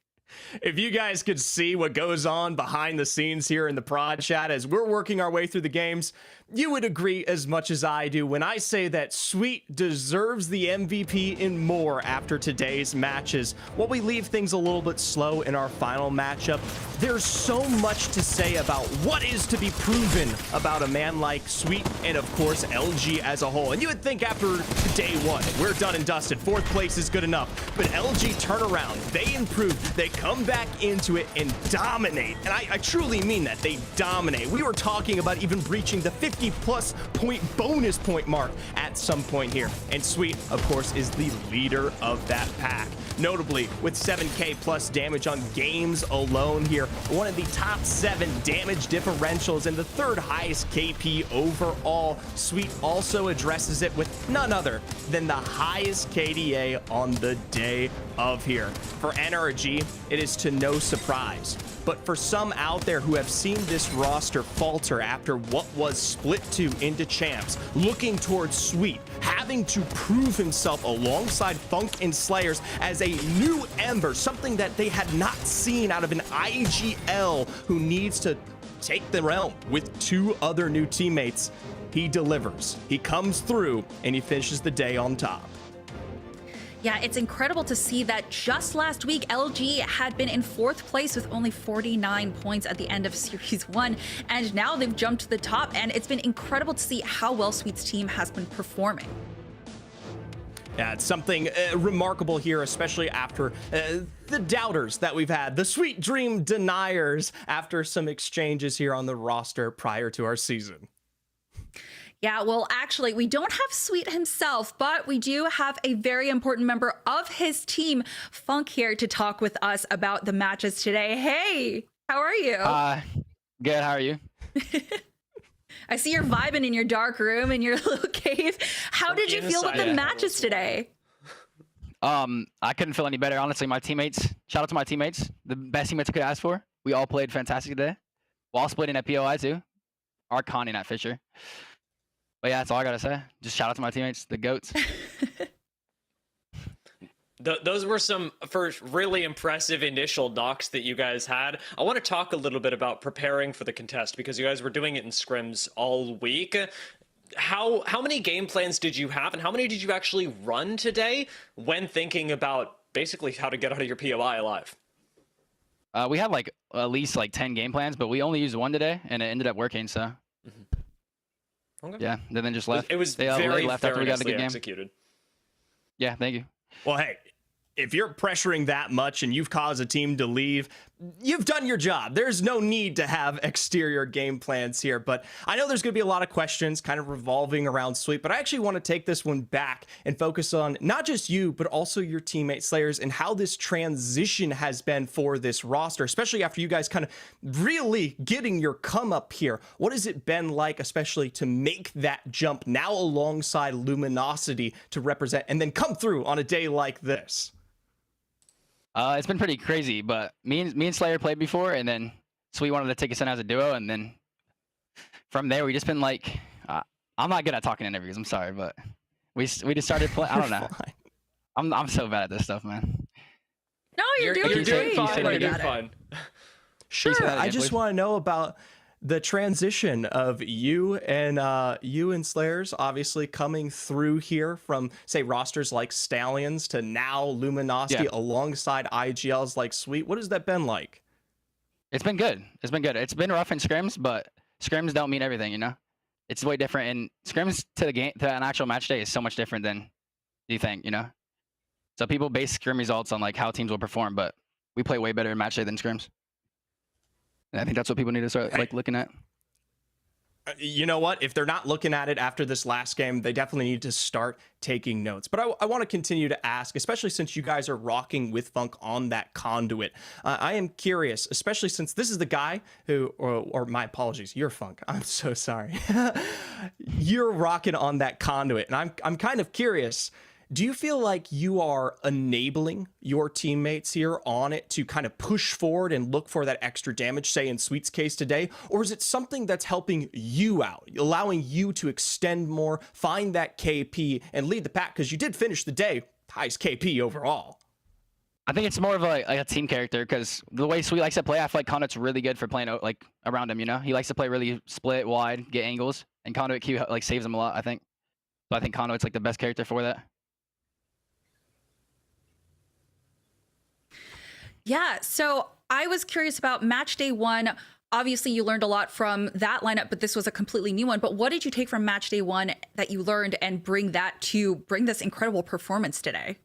If you guys could see what goes on behind the scenes here in the prod chat as we're working our way through the games, you would agree as much as I do when I say that Sweet deserves the MVP and more after today's matches. While we leave things a little bit slow in our final matchup, there's so much to say about what is to be proven about a man like Sweet and, of course, LG as a whole. And you would think after day 1, we're done and dusted. 4th place is good enough. But LG turn around, they improve, they come back into it and dominate. And I truly mean that. They dominate. We were talking about even breaching the 50-plus point bonus point mark at some point here. And Sweet, of course, is the leader of that pack. Notably, with 7k plus damage on games alone here, one of the top 7 damage differentials and the 3rd highest KP overall. Sweet also addresses it with none other than the highest KDA on the day of here. For NRG, it is to no surprise. But for some out there who have seen this roster falter after what was split 2 into champs, looking towards Sweet, having to prove himself alongside Funk and Slayers as a new Ember, something that they had not seen out of an IGL who needs to take the realm with 2 other new teammates, he delivers. He comes through and he finishes the day on top. Yeah, it's incredible to see that just last week, LG had been in 4th place with only 49 points at the end of Series 1, and now they've jumped to the top, and it's been incredible to see how well Sweet's team has been performing. Yeah, it's something remarkable here, especially after the doubters that we've had, the Sweet Dream deniers after some exchanges here on the roster prior to our season. Yeah, well, actually, we don't have Sweet himself, but we do have a very important member of his team, Funk, here to talk with us about the matches today. Hey, how are you? Good, how are you? I see you're vibing in your dark room in your little cave. How did you feel with the matches today? I couldn't feel any better. Honestly, my teammates, shout out to my teammates, the best teammates I could ask for. We all played fantastic today, while splitting at POI too. Arcani, not Fisher. But yeah, that's all I gotta say. Just shout out to my teammates, the GOATs. Those were some first really impressive initial knocks that you guys had. I want to talk a little bit about preparing for the contest, because you guys were doing it in scrims all week. How many game plans did you have, and how many did you actually run today when thinking about basically how to get out of your POI alive? We had like at least like 10 game plans, but we only used one today, and it ended up working. So Okay. yeah, they then just left. It was they very left after we got a good game. Executed. Yeah, thank you. Well, hey, if you're pressuring that much and you've caused a team to leave, you've done your job. There's no need to have exterior game plans here, but I know there's going to be a lot of questions kind of revolving around Sweet, but I actually want to take this one back and focus on not just you, but also your teammate Slayers and how this transition has been for this roster, especially after you guys kind of really getting your come up here. What has it been like, especially to make that jump now alongside Luminosity to represent and then come through on a day like this? It's been pretty crazy, but me and Slayer played before, and then Sweet wanted to take us in as a duo, and then from there we just been like, I'm not good at talking in interviews. I'm sorry, but we just started playing. I don't know. I'm so bad at this stuff, man. No, you're doing fine. You're doing fine. Sure. I just want to know about the transition of you and Slayers obviously coming through here from, say, rosters like Stallions to now Luminosity alongside IGLs like Sweet. What has that been like? It's been good. It's been good. It's been rough in scrims, but scrims don't mean everything, you know? It's way different, and scrims to an actual match day is so much different than you think, you know? So people base scrim results on like how teams will perform, but we play way better in match day than scrims. And I think that's what people need to start like looking at. You know what? If they're not looking at it after this last game, they definitely need to start taking notes. But I want to continue to ask, especially since you guys are rocking with Funk on that conduit. I am curious, especially since this is the guy who, or my apologies, you're Funk. I'm so sorry. You're rocking on that conduit. And I'm kind of curious. Do you feel like you are enabling your teammates here on it to kind of push forward and look for that extra damage, say in Sweet's case today? Or is it something that's helping you out, allowing you to extend more, find that KP, and lead the pack? Because you did finish the day highest KP overall. I think it's more of like a team character, because the way Sweet likes to play, I feel like Conduit's really good for playing like around him, you know? He likes to play really split, wide, get angles, and Conduit Q like saves him a lot, I think. So I think Conduit's like the best character for that. Yeah, so I was curious about match day one. Obviously, you learned a lot from that lineup, but this was a completely new one. But what did you take from match day one that you learned and bring this incredible performance today?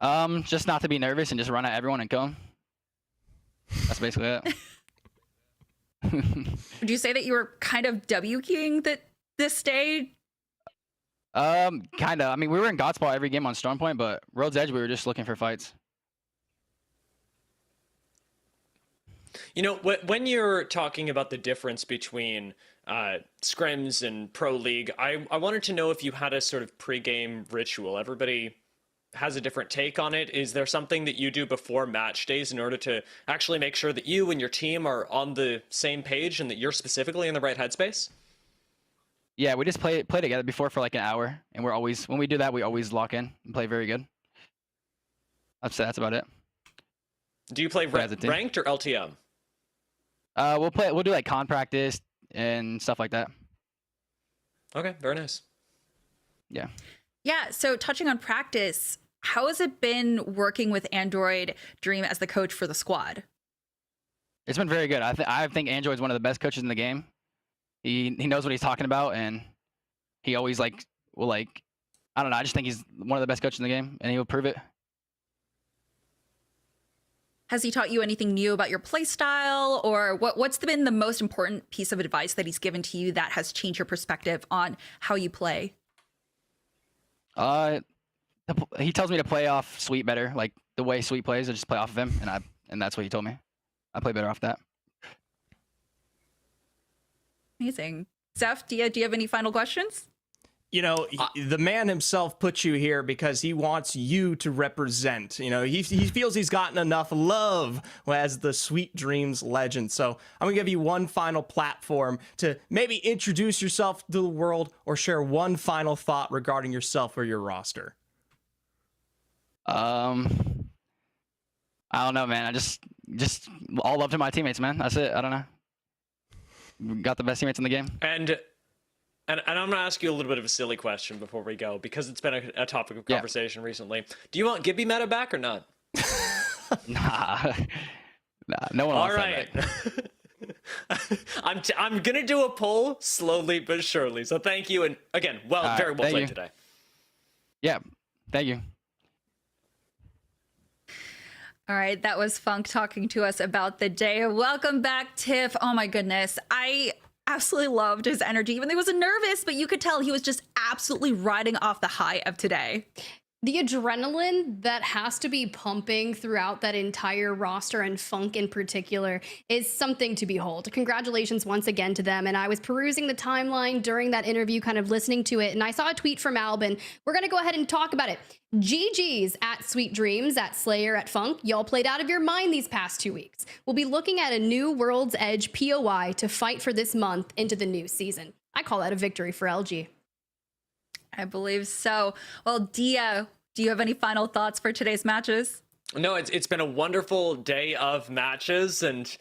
Just not to be nervous and just run at everyone and kill them. That's basically it. Would you say that you were kind of W-keying this day? Kind of. I mean, we were in Godspot every game on Stormpoint, but Road's Edge, we were just looking for fights. You know, when you're talking about the difference between scrims and Pro League, I wanted to know if you had a sort of pre-game ritual. Everybody has a different take on it. Is there something that you do before match days in order to actually make sure that you and your team are on the same page and that you're specifically in the right headspace? Yeah, we just play together before for like an hour, and when we do that, we always lock in and play very good. That's about it. Do you play ranked or LTM? We'll do like con practice and stuff like that. Okay, very nice. Yeah. Yeah, so touching on practice, how has it been working with Android Dream as the coach for the squad? It's been very good. I think Android's one of the best coaches in the game. He knows what he's talking about, and he always I don't know, I just think he's one of the best coaches in the game, and he will prove it. Has he taught you anything new about your play style, or what's been the most important piece of advice that he's given to you that has changed your perspective on how you play? He tells me to play off Sweet better, like the way Sweet plays, I just play off of him, and that's what he told me. I play better off that. Amazing. Zeph, do you have any final questions? You know, the man himself put you here because he wants you to represent. You know, he feels he's gotten enough love as the Sweet Dreams legend. So I'm going to give you one final platform to maybe introduce yourself to the world or share one final thought regarding yourself or your roster. I don't know, man. I just all love to my teammates, man. That's it. I don't know. Got the best teammates in the game. And I'm going to ask you a little bit of a silly question before we go, because it's been a topic of conversation recently. Do you want Gibby meta back or not? Nah, no one wants that back. I'm going to do a poll slowly but surely. So thank you. And again, very well played today. Yeah. Thank you. All right, that was Funk talking to us about the day. Welcome back, Tiff. Oh my goodness. I absolutely loved his energy, even though he was nervous, but you could tell he was just absolutely riding off the high of today. The adrenaline that has to be pumping throughout that entire roster, and Funk in particular, is something to behold. Congratulations once again to them. And I was perusing the timeline during that interview, kind of listening to it, and I saw a tweet from Albin. We're going to go ahead and talk about it. GG's at Sweet Dreams, at Slayer, at Funk. Y'all played out of your mind these past 2 weeks. We'll be looking at a new World's Edge POI to fight for this month into the new season. I call that a victory for LG. I believe so. Well, Dia, do you have any final thoughts for today's matches? No, it's been a wonderful day of matches, and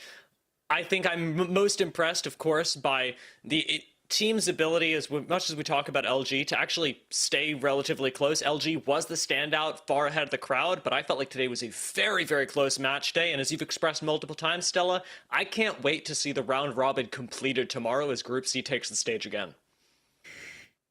I think I'm most impressed, of course, by the team's ability, as much as we talk about LG, to actually stay relatively close. LG was the standout, far ahead of the crowd, but I felt like today was a very, very close match day, and as you've expressed multiple times, Stella, I can't wait to see the round robin completed tomorrow as Group C takes the stage again.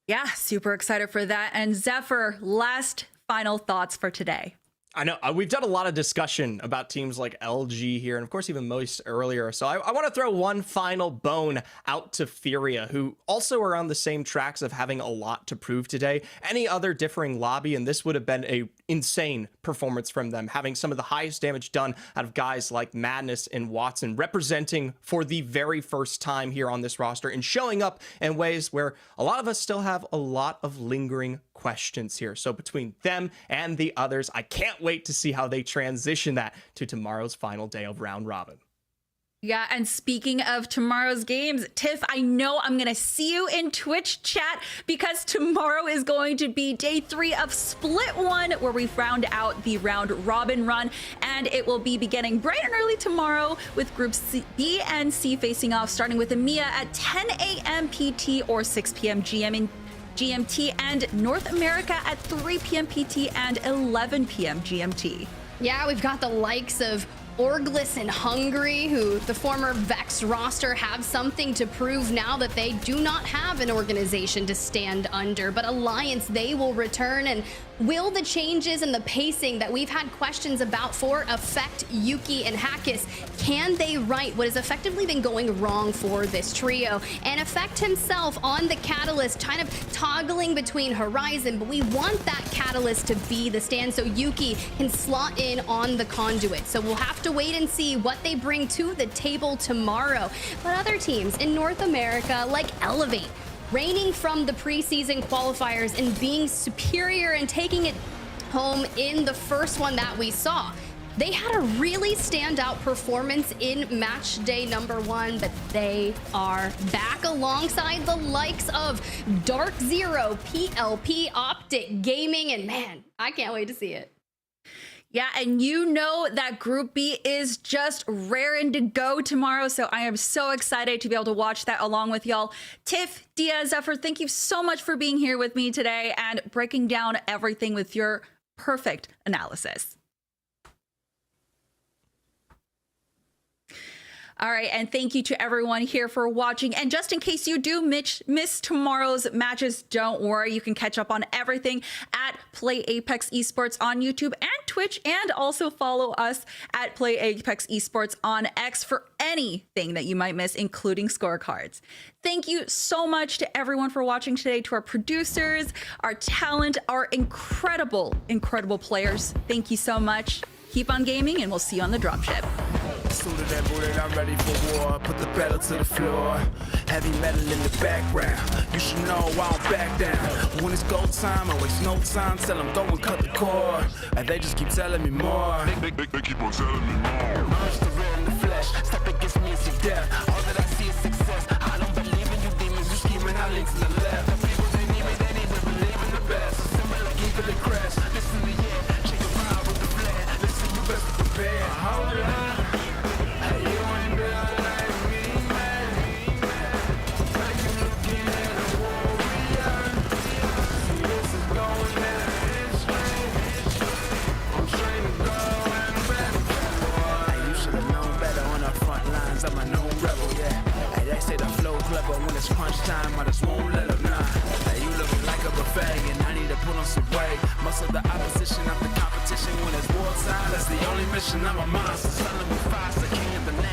Yeah, super excited for that. And Zephyr, last final thoughts for today. I know we've done a lot of discussion about teams like LG here, and of course even Moist earlier. So I want to throw one final bone out to FURIA, who also are on the same tracks of having a lot to prove today. Any other differing lobby, and this would have been a insane performance from them, having some of the highest damage done out of guys like Madness and Watson, representing for the very first time here on this roster and showing up in ways where a lot of us still have a lot of lingering questions here. So between them and the others, I can't wait to see how they transition that to tomorrow's final day of round robin. Yeah, and speaking of tomorrow's games, Tiff, I know I'm going to see you in Twitch chat because tomorrow is going to be day 3 of Split 1, where we round out the round robin run, and it will be beginning bright and early tomorrow with Groups B and C facing off, starting with EMEA at 10 a.m. PT or 6 p.m. GMT, and North America at 3 p.m. PT and 11 p.m. GMT. Yeah, we've got the likes of Orglis and Hungary, who the former Vex roster have something to prove now that they do not have an organization to stand under. But Alliance, they will return, and will the changes and the pacing that we've had questions about for affect Yuki and Hackis? Can they right what has effectively been going wrong for this trio? And affect himself on the Catalyst, kind of toggling between Horizon, but we want that Catalyst to be the stand so Yuki can slot in on the Conduit. So we'll have to wait and see what they bring to the table tomorrow. But other teams in North America, like Elevate, reigning from the preseason qualifiers and being superior and taking it home in the first one that we saw. They had a really standout performance in match day number 1, but they are back alongside the likes of Dark Zero, PLP, Optic Gaming, and man, I can't wait to see it. Yeah, and you know that Group B is just raring to go tomorrow, so I am so excited to be able to watch that along with y'all. Tiff, Dia, Zephyr, thank you so much for being here with me today and breaking down everything with your perfect analysis. All right, and thank you to everyone here for watching. And just in case you do miss tomorrow's matches, don't worry. You can catch up on everything at Play Apex Esports on YouTube and Twitch, and also follow us at Play Apex Esports on X for anything that you might miss, including scorecards. Thank you so much to everyone for watching today, to our producers, our talent, our incredible, incredible players. Thank you so much. Keep on gaming, and we'll see you on the dropship. Suited and booted, I'm ready for war. Put the pedal to the floor. Heavy metal in the background. You should know I don't back down. When it's go time, I waste no time. Tell them go and cut the cord. And they just keep telling me more. They keep on telling me more. Merge the real in the flesh. Step against me and see death. All that I see is success. I don't believe in you demons. You scheming out links to the left. The people they need me, they need to believe in the best. Simple like evil and crash. Listen to yeah. Check a ride with the flare. Listen, you best prepare. Hold on. I'm a known rebel, yeah. Hey, they say the flow clever when it's crunch time. I just won't let them know. Hey, you looking like a buffet, and I need to put on some weight. Most of the the only mission. I'm a monster, son of a faster, king of the